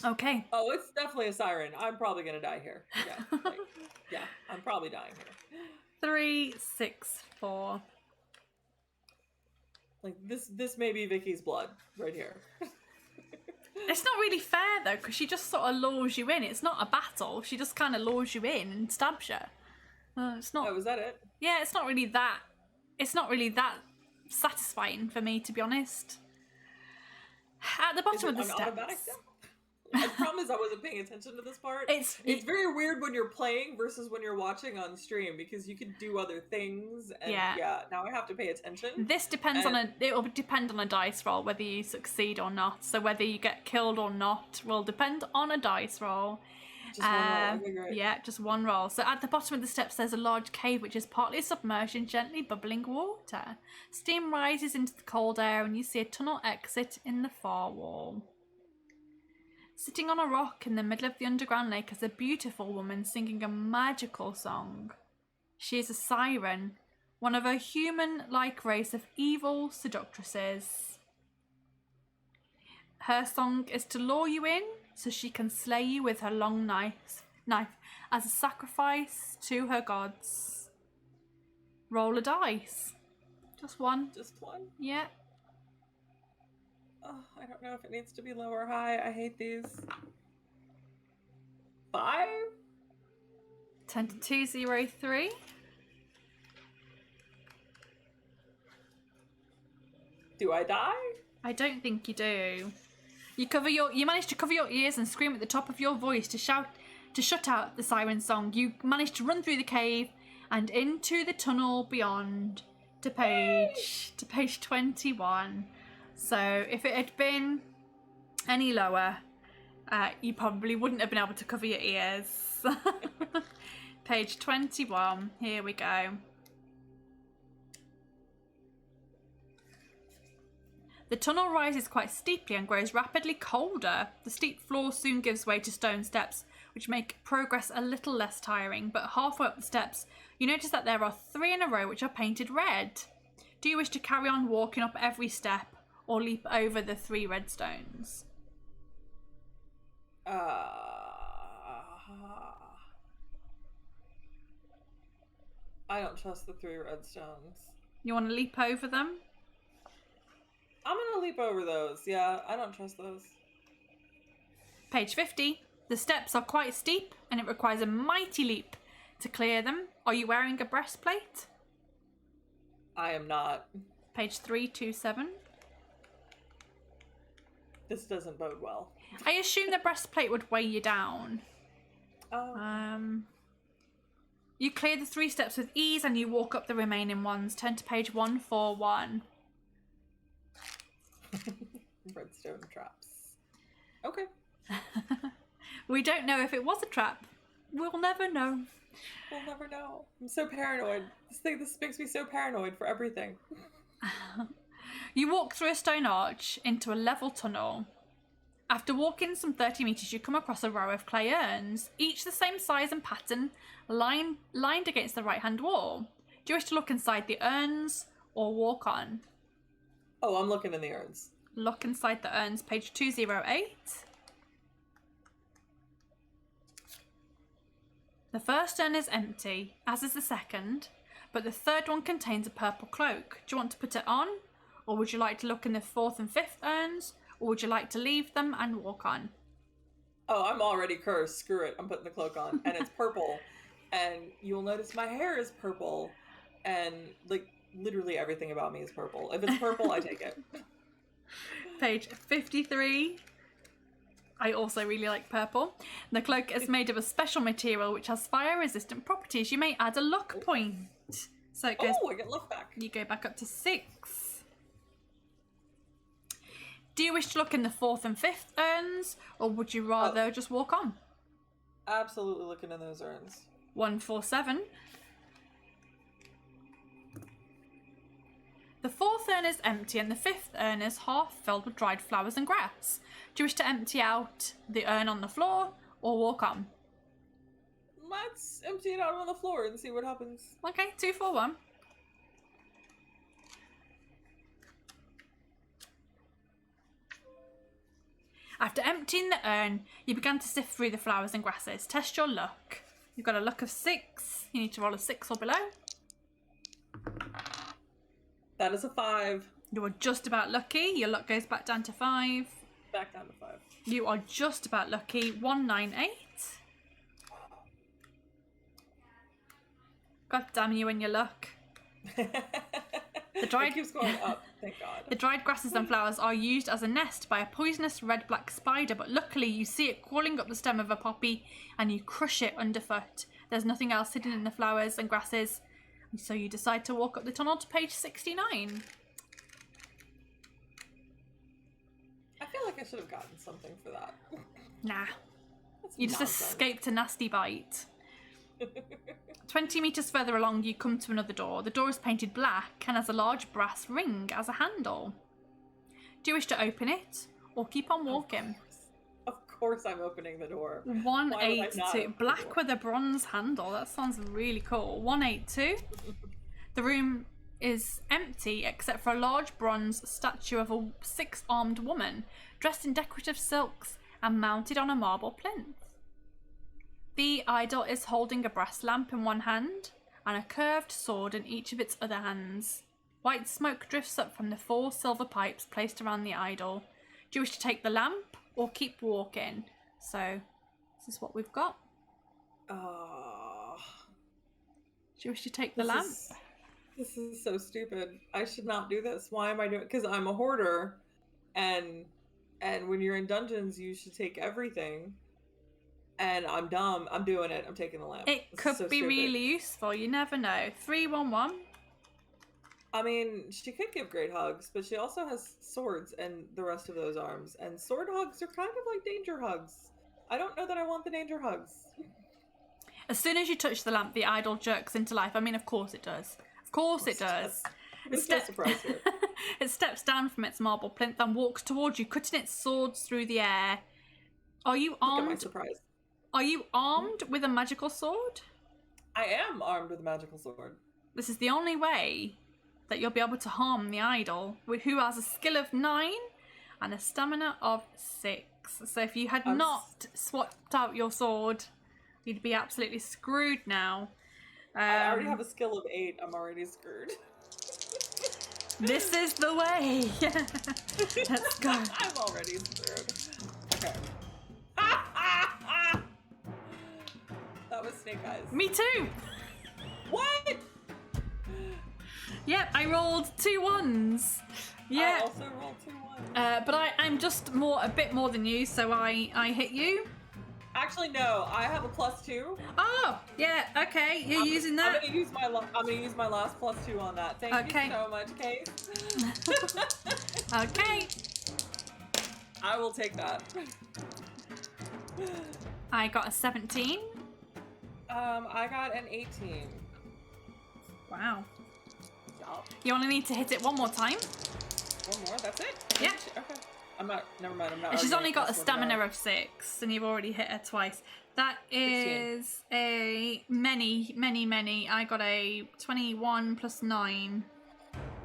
Okay. Oh, it's definitely a siren. I'm probably gonna die here. Yeah, yeah, I'm probably dying here. 3, 6, 4. Like this may be Vicky's blood right here. It's not really fair though, because she just sort of lures you in. It's not a battle. She just kind of lures you in and stabs you. It's not. Oh, was that it? Yeah, it's not really that. It's not really that satisfying for me, to be honest. At the bottom of the steps. I promise I wasn't paying attention to this part. It's very weird when you're playing versus when you're watching on stream, because you can do other things and yeah now I have to pay attention. This depends it will depend on a dice roll whether you succeed or not. So whether you get killed or not will depend on a dice roll. Just one roll. Okay, great. Yeah, just one roll. So at the bottom of the steps there's a large cave which is partly submerged in gently bubbling water. Steam rises into the cold air and you see a tunnel exit in the far wall. Sitting on a rock in the middle of the underground lake is a beautiful woman singing a magical song. She is a siren, one of a human-like race of evil seductresses. Her song is to lure you in so she can slay you with her long knife as a sacrifice to her gods. Roll a dice. Just one. Just one? Yeah. Oh, I don't know if it needs to be low or high. I hate these. 5? 10 to 2, 0, 3. Do I die? I don't think you do. You manage to cover your ears and scream at the top of your voice to shut out the siren song. You manage to run through the cave and into the tunnel beyond to page 21. So if it had been any lower, you probably wouldn't have been able to cover your ears. Page 21, here we go. The tunnel rises quite steeply and grows rapidly colder. The steep floor soon gives way to stone steps, which make progress a little less tiring, but halfway up the steps, you notice that there are 3 in a row which are painted red. Do you wish to carry on walking up every step, or leap over the 3 red stones? I don't trust the 3 red stones. You want to leap over them? I'm gonna leap over those. Yeah, I don't trust those. Page 50. The steps are quite steep and it requires a mighty leap to clear them. Are you wearing a breastplate? I am not. Page 327. This doesn't bode well. I assume the breastplate would weigh you down. Oh. You clear the 3 steps with ease and you walk up the remaining ones. Turn to page 141. Redstone traps. Okay. We don't know if it was a trap. We'll never know. We'll never know. I'm so paranoid. This makes me so paranoid for everything. You walk through a stone arch into a level tunnel. After walking some 30 meters, you come across a row of clay urns, each the same size and pattern, lined against the right-hand wall. Do you wish to look inside the urns or walk on? Oh, I'm looking in the urns. Look inside the urns, page 208. The first urn is empty, as is the second, but the third one contains a purple cloak. Do you want to put it on? Or would you like to look in the 4th and 5th urns? or would you like to leave them and walk on? Oh, I'm already cursed. Screw it. I'm putting the cloak on. And it's purple. And you'll notice my hair is purple. And, like, literally everything about me is purple. If it's purple, I take it. Page 53. I also really like purple. The cloak is made of a special material which has fire-resistant properties. You may add a luck point. So it goes... Oh, I get luck back. You go back up to 6. Do you wish to look in the 4th and 5th urns, or would you rather just walk on? Absolutely looking in those urns. 147. The 4th urn is empty and the 5th urn is half filled with dried flowers and grass. Do you wish to empty out the urn on the floor or walk on? Let's empty it out on the floor and see what happens. Okay, 241. After emptying the urn, you began to sift through the flowers and grasses. Test your luck. You've got a luck of 6. You need to roll a 6 or below. That is a 5. You are just about lucky. Your luck goes back down to 5. Back down to 5. You are just about lucky. 198. God damn you and your luck. The dried... It keeps going up, thank God. The dried grasses and flowers are used as a nest by a poisonous red-black spider, but luckily you see it crawling up the stem of a poppy and you crush it underfoot. There's nothing else hidden in the flowers and grasses, so you decide to walk up the tunnel to page 69. I feel like I should have gotten something for that. Nah. That's You just nonsense. escaped a nasty bite. 20 metres further along, you come to another door. The door is painted black and has a large brass ring as a handle. Do you wish to open it or keep on walking? Of course I'm opening the door. 182. Black with a bronze handle. That sounds really cool. 182. The room is empty except for a large bronze statue of a 6-armed woman dressed in decorative silks and mounted on a marble plinth. The idol is holding a brass lamp in one hand and a curved sword in each of its other hands. White smoke drifts up from the 4 silver pipes placed around the idol. Do you wish to take the lamp or keep walking? So, this is what we've got. Oh. Do you wish to take the lamp? This is so stupid. I should not do this. Why am I doing it? Because I'm a hoarder, and when you're in dungeons, you should take everything. And I'm dumb. I'm doing it. I'm taking the lamp. It could be really useful. You never know. 311. I mean, she could give great hugs, but she also has swords and the rest of those arms. And sword hugs are kind of like danger hugs. I don't know that I want the danger hugs. As soon as you touch the lamp, the idol jerks into life. I mean, of course it does. Of course it does. There's no surprise here. It steps down from its marble plinth and walks towards you, cutting its swords through the air. Are you armed? Look at my surprise. Are you armed with a magical sword? I am armed with a magical sword. This is the only way that you'll be able to harm the idol, who has a skill of 9 and a stamina of 6. So if you had not swapped out your sword, you'd be absolutely screwed now. I already have a skill of 8. I'm already screwed. This is the way. Let's go. I'm already screwed. Okay. That was Snake Eyes. Me too. What? Yep, I rolled 2 1s. Yeah. I also rolled 2 1s. But I'm just a bit more than you, so I hit you. Actually, no. I have a +2. Oh, yeah. Okay, you're using that. I'm gonna use my last +2 on that. Thank you so much, Kate. Okay. I will take that. I got a 17. I got an 18. Wow. Yup. You only need to hit it one more time. One more? That's it? Yeah. Okay. I'm not. Never mind. I'm not. She's only got a arguing stamina of 6, and you've already hit her twice. That is 16. a many. I got a 21 plus 9.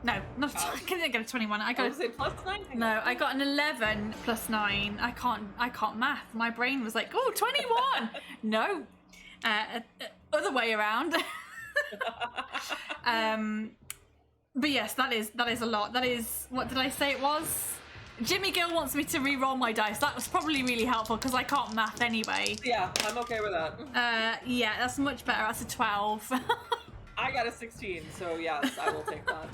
No, not. I didn't get a 21. I got. Was it plus 9? No, I got an 11 plus 9. I can't math. My brain was like, oh, 21. No, other way around. But yes, that is a lot. That is, what did I say it was? Jimmy Gill wants me to re-roll my dice. That was probably really helpful because I can't math anyway. Yeah, I'm okay with that. Yeah, that's much better. That's a 12. I got a 16, so yes, I will take that.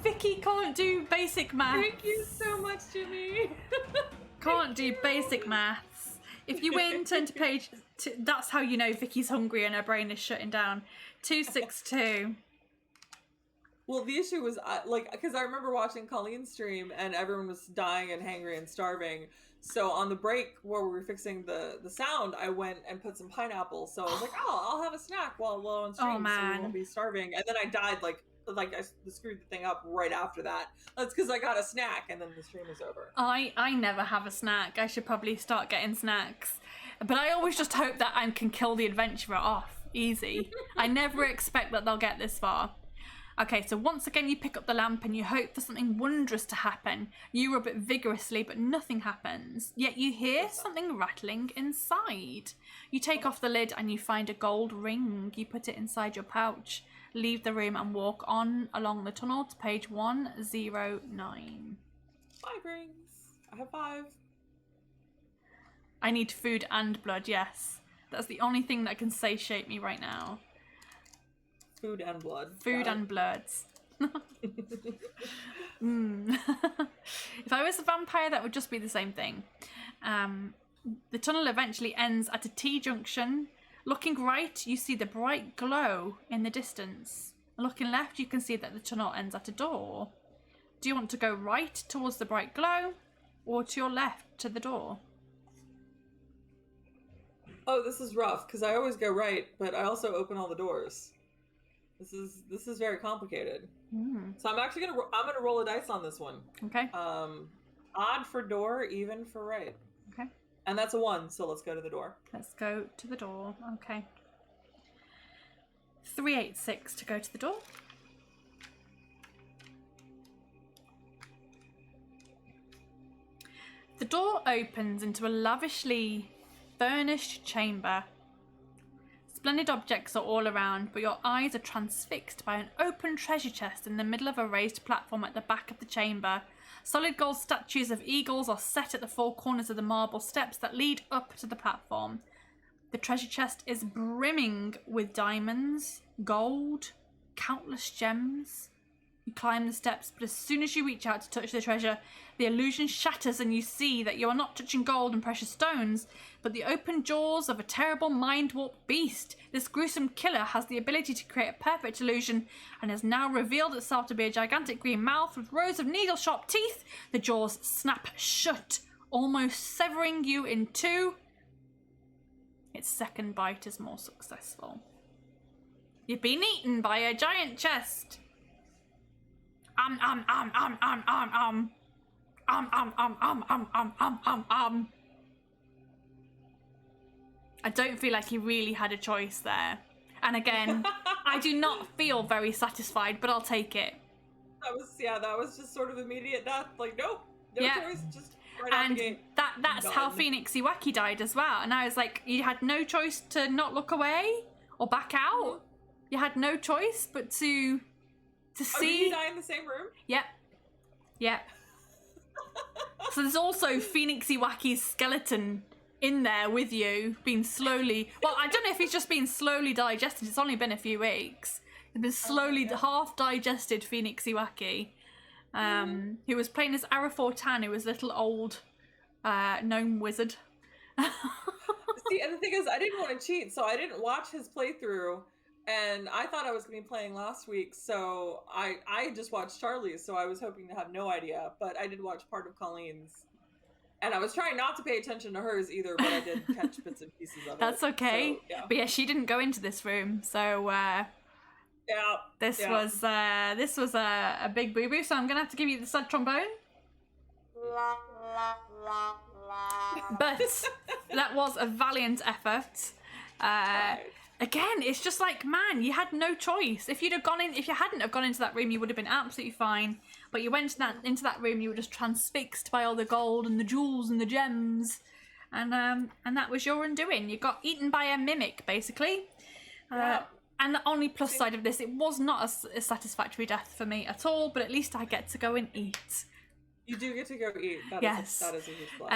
Vicky can't do basic maths. Thank you so much, Jimmy. Can't do basic maths. If you win, turn to page... That's how you know Vicky's hungry and her brain is shutting down. 262. Well, the issue was, because I remember watching Colleen's stream and everyone was dying and hangry and starving. So on the break where we were fixing the sound, I went and put some pineapple. So I was like, I'll have a snack while I'm on stream, so we won't be starving. And then I died, I screwed the thing up right after that. That's because I got a snack and then the stream was over. I never have a snack. I should probably start getting snacks. But I always just hope that I can kill the adventurer off. Easy. I never expect that they'll get this far. Okay, so once again you pick up the lamp and you hope for something wondrous to happen. You rub it vigorously, but nothing happens. Yet you hear something rattling inside. You take off the lid and you find a gold ring. You put it inside your pouch, leave the room and walk on along the tunnel to page 109. 5 rings. I have 5. I need food and blood, yes. That's the only thing that can satiate me right now. Food and blood. Food and bloods. If I was a vampire, that would just be the same thing. The tunnel eventually ends at a T-junction. Looking right, you see the bright glow in the distance. Looking left, you can see that the tunnel ends at a door. Do you want to go right towards the bright glow, or to your left to the door? Oh, this is rough, because I always go right, but I also open all the doors. This is very complicated. So I'm actually gonna roll a dice on this one. Okay. Odd for door, even for right. Okay. And that's a 1, so let's go to the door. Let's go to the door. Okay. 386 to go to the door. The door opens into a lavishly furnished chamber. Splendid objects are all around, but your eyes are transfixed by an open treasure chest in the middle of a raised platform at the back of the chamber. Solid gold statues of eagles are set at the 4 corners of the marble steps that lead up to the platform. The treasure chest is brimming with diamonds, gold, countless gems. You climb the steps, but as soon as you reach out to touch the treasure, the illusion shatters and you see that you are not touching gold and precious stones, but the open jaws of a terrible mind-warped beast. This gruesome killer has the ability to create a perfect illusion and has now revealed itself to be a gigantic green mouth with rows of needle-sharp teeth. The jaws snap shut, almost severing you in 2. Its second bite is more successful. You've been eaten by a giant chest. I don't feel like he really had a choice there. And again, I do not feel very satisfied, but I'll take it. That was just sort of immediate death. Like, nope, no choice, just right out the gate. That's how Phoenix Iwaki died as well. And I was like, you had no choice to not look away or back out. You had no choice but to see. Did he die in the same room? Yep. So there's also Phoenix Iwaki's skeleton in there with you, being slowly... Well, I don't know if he's just been slowly digested. It's only been a few weeks. It's been slowly half-digested Phoenix Iwaki, who was playing as Arafortan, who was a little old gnome wizard. See, and the thing is, I didn't want to cheat, so I didn't watch his playthrough. And I thought I was going to be playing last week, so I just watched Charlie's, so I was hoping to have no idea, but I did watch part of Colleen's. And I was trying not to pay attention to hers either, but I did catch bits and pieces of it. That's okay. So, yeah. But yeah, she didn't go into this room, so this was a big boo-boo, so I'm going to have to give you the sad trombone. But that was a valiant effort. Again, it's just like, man, you had no choice. If you hadn't have gone into that room, you would have been absolutely fine. But you went into that room, you were just transfixed by all the gold and the jewels and the gems, and that was your undoing. You got eaten by a mimic, basically. And the only plus side of this, it was not a satisfactory death for me at all. But at least I get to go and eat. You do get to go eat. Yes. That is a huge plus.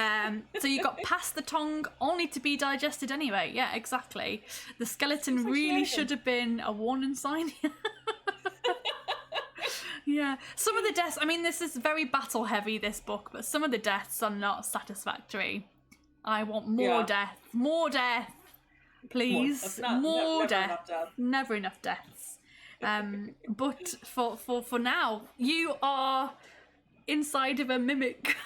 So you got past the tongue, only to be digested anyway. Yeah, exactly. The skeleton really should have been a warning sign. Yeah. Some of the deaths, I mean, this is very battle heavy, this book, but some of the deaths are not satisfactory. I want more death. More death. Please. More death. Never enough deaths. But for now, you are inside of a mimic.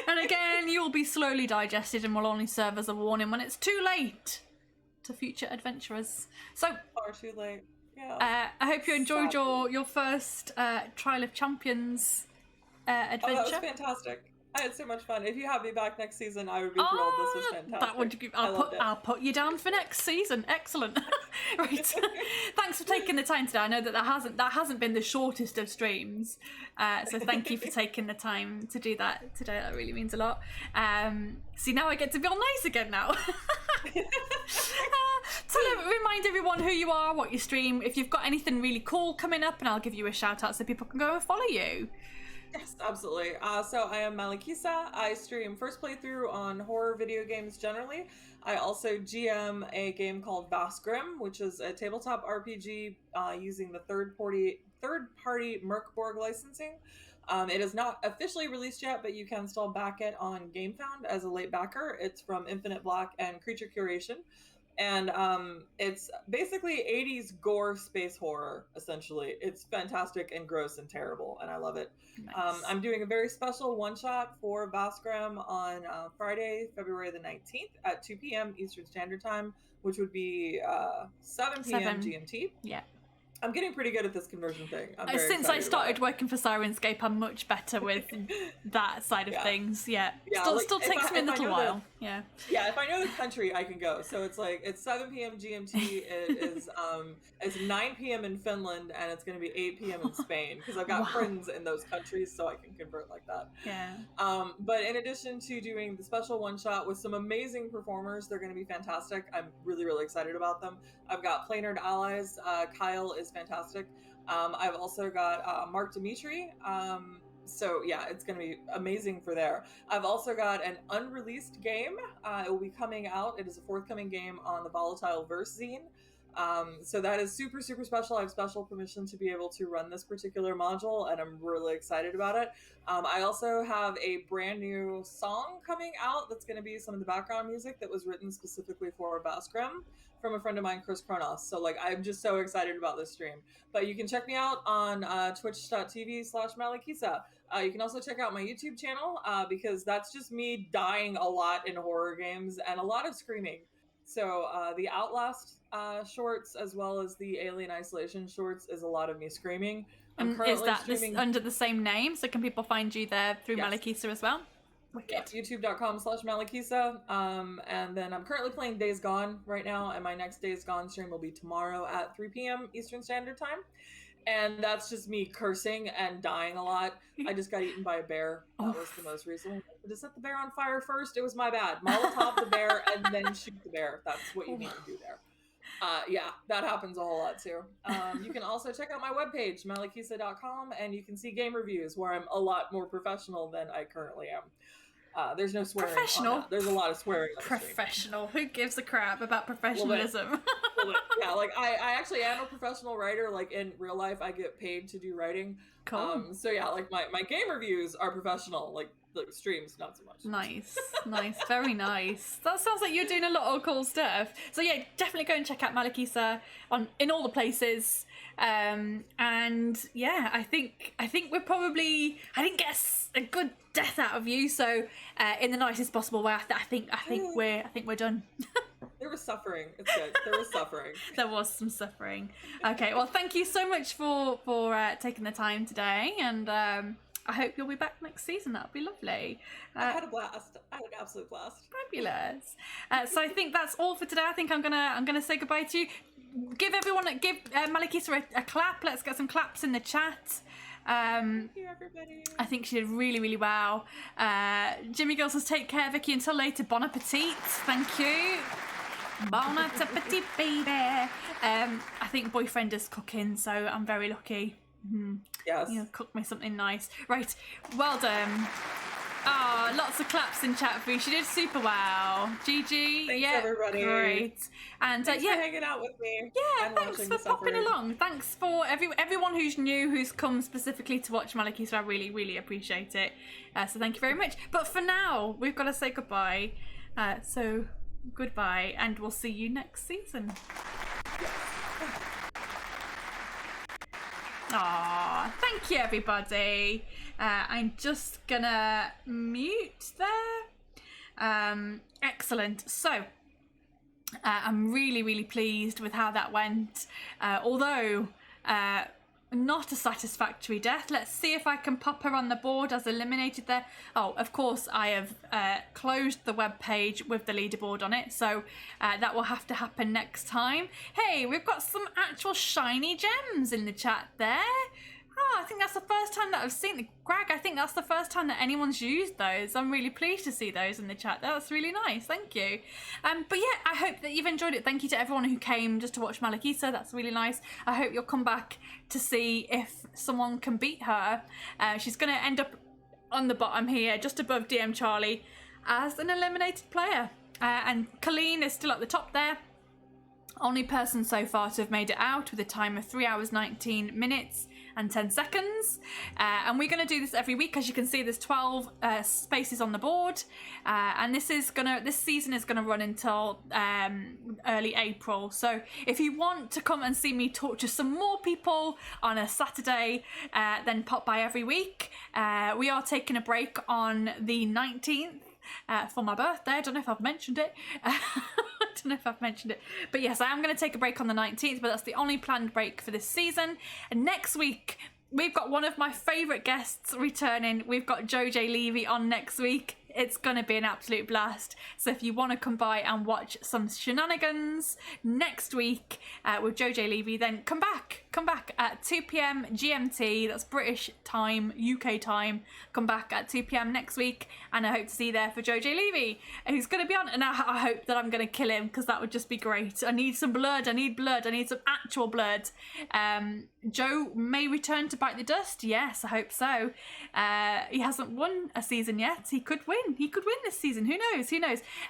And again, you'll be slowly digested and will only serve as a warning when it's too late to future adventurers. So far too late. Yeah. I hope you enjoyed your first Trial of Champions adventure. Oh, that was fantastic. I had so much fun. If you have me back next season, I would be thrilled. This was fantastic. That would be, I'll put you down for next season. Excellent. Right. Thanks for taking the time today. I know that hasn't been the shortest of streams, so thank you for taking the time to do that today. That really means a lot. See, now I get to be all nice again now. Remind everyone who you are, what you stream, if you've got anything really cool coming up, and I'll give you a shout out so people can go and follow you. Yes, absolutely. So I am Malikissa. I stream first playthrough on horror video games generally. I also GM a game called Vasgrim, which is a tabletop RPG using the third-party Merkborg licensing. It is not officially released yet, but you can still back it on GameFound as a late backer. It's from Infinite Black and Creature Curation. And it's basically 80s gore space horror, essentially. It's fantastic and gross and terrible, and I love it. Nice. I'm doing a very special one-shot for Vasgrim on Friday, February the 19th at 2 p.m. Eastern Standard Time, which would be 7 p.m. GMT. Yeah. I'm getting pretty good at this conversion thing. Since I started working for Sirenscape, I'm much better with that side of things. Yeah. Still takes me a little while. Yeah, if I know the country, I can go. So it's 7 p.m. GMT. It is it's 9 p.m. in Finland, and it's going to be 8 p.m. in Spain because I've got friends in those countries, so I can convert like that. Yeah. But in addition to doing the special one shot with some amazing performers, they're going to be fantastic. I'm really, really excited about them. I've got Playnard allies. Kyle is fantastic. I've also got Mark Dimitri. So yeah, it's going to be amazing for there. I've also got an unreleased game. It will be coming out. It is a forthcoming game on the Volatile Verse zine. So that is super, super special. I have special permission to be able to run this particular module, and I'm really excited about it. I also have a brand new song coming out that's going to be some of the background music that was written specifically for Vasgrim from a friend of mine, Chris Kronos. So I'm just so excited about this stream. But you can check me out on twitch.tv/Malikissa. You can also check out my YouTube channel because that's just me dying a lot in horror games and a lot of screaming. So the Outlast shorts as well as the Alien Isolation shorts is a lot of me screaming. Is that under the same name? So can people find you there through Malikissa as well? Wicked. Yeah, youtube.com/Malikissa. And then I'm currently playing Days Gone right now, and my next Days Gone stream will be tomorrow at 3 p.m. Eastern Standard Time. And that's just me cursing and dying a lot. I just got eaten by a bear. That was the most recent one. To set the bear on fire first, it was my bad. Molotov the bear and then shoot the bear. That's what you need to do there. Yeah, that happens a whole lot too. You can also check out my webpage, malikissa.com, and you can see game reviews where I'm a lot more professional than I currently am. There's no swearing. Professional. There's a lot of swearing. Professional. Who gives a crap about professionalism? Yeah, I actually am a professional writer. In real life, I get paid to do writing. Cool. So yeah, my game reviews are professional. The streams, not so much. Nice, very nice. That sounds like you're doing a lot of cool stuff. So yeah, definitely go and check out Malikissa in all the places. And yeah, I think we're probably. I didn't get a good death out of you, so in the nicest possible way. I think we're done. There was suffering. It's good. There was suffering. There was some suffering. Okay, well, thank you so much for taking the time today, and I hope you'll be back next season. That would be lovely. I had a blast. I had an absolute blast. Fabulous. So I think that's all for today. I think I'm gonna say goodbye to you. Give Malikissa a clap. Let's get some claps in the chat. Thank you, everybody. I think she did really, really well. Jimmy Girl says, take care, Vicky. Until later, bon appetit. Thank you. Bon appetit, baby. I think boyfriend is cooking, so I'm very lucky. Mm-hmm. Yes. Cook me something nice. Right, well done. Oh, lots of claps in chat for you. She did super well. GG. Thanks, yeah, everybody. Great. And thanks for hanging out with me. Yeah, and thanks watching for the popping suffering. along. Thanks for everyone who's new, who's come specifically to watch Malikissa. I really, really appreciate it. So thank you very much. But for now, we've got to say goodbye. So goodbye, and we'll see you next season. Aw, thank you, everybody. I'm just gonna mute there. Excellent. So, I'm really, really pleased with how that went. Although, not a satisfactory death. Let's see if I can pop her on the board as eliminated there. Oh, of course, I have closed the web page with the leaderboard on it, so that will have to happen next time. Hey, we've got some actual shiny gems in the chat there. Oh, I think that's the first time that I've seen Greg, I think that's the first time that anyone's used those. I'm really pleased to see those in the chat. That's really nice. Thank you. But yeah, I hope that you've enjoyed it. Thank you to everyone who came just to watch Malikissa. That's really nice. I hope you'll come back to see if someone can beat her. She's going to end up on the bottom here, just above DM Charlie, as an eliminated player. And Colleen is still at the top there. Only person so far to have made it out with a time of 3 hours 19 minutes and 10 seconds. And we're going to do this every week. As you can see, there's 12 spaces on the board. And this season is going to run until early April. So if you want to come and see me torture some more people on a Saturday, then pop by every week. We are taking a break on the 19th. For my birthday. I don't know if I've mentioned it. But yes, I am going to take a break on the 19th, but that's the only planned break for this season. And next week, we've got one of my favourite guests returning. We've got JoJ Levy on next week. It's going to be an absolute blast. So if you want to come by and watch some shenanigans next week with JoJ Levy, then come back at 2 p.m. GMT. That's British time, UK time. Come back at 2 p.m. next week, and I hope to see you there for JoJ Levy, who's going to be on. And I hope that I'm going to kill him, because that would just be great. I need some blood. I need some actual blood. Joe may return to bite the dust. Yes, I hope so. He hasn't won a season yet. He could win. He could win this season. Who knows?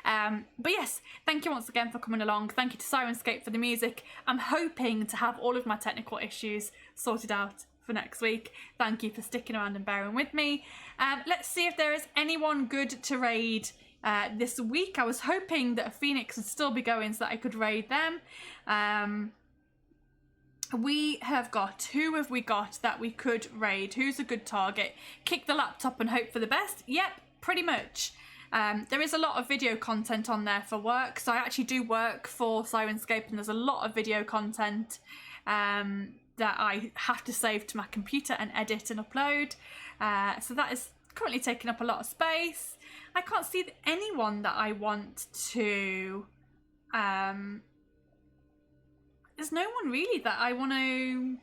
But yes, thank you once again for coming along. Thank you to Sirenscape for the music. I'm hoping to have all of my technical issues sorted out for next week. Thank you for sticking around and bearing with me. Let's see if there is anyone good to raid this week. I was hoping that a Phoenix would still be going so that I could raid them. Who have we got that we could raid? Who's a good target? Kick the laptop and hope for the best? Yep, pretty much. There is a lot of video content on there for work. So I actually do work for Sirenscape, and there's a lot of video content that I have to save to my computer and edit and upload. So that is currently taking up a lot of space. I can't see anyone that I want to... there's no one really that I want to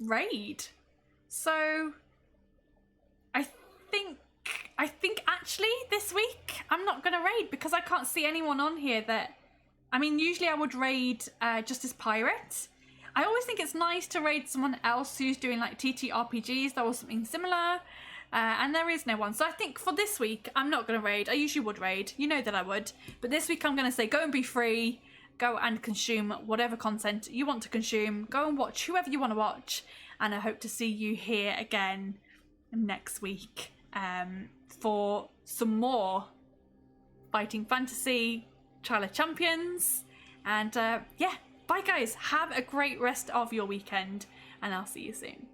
raid. So I think actually this week I'm not going to raid, because I can't see anyone on here that... I mean, usually I would raid Justice Pirate. I always think it's nice to raid someone else who's doing like ttrpgs or something similar. And there is no one. So I think for this week, I'm not going to raid. I usually would raid. You know that I would. But this week I'm going to say go and be free. Go and consume whatever content you want to consume. Go and watch whoever you want to watch. And I hope to see you here again next week for some more Fighting Fantasy Trial of Champions. And yeah, bye guys. Have a great rest of your weekend. And I'll see you soon.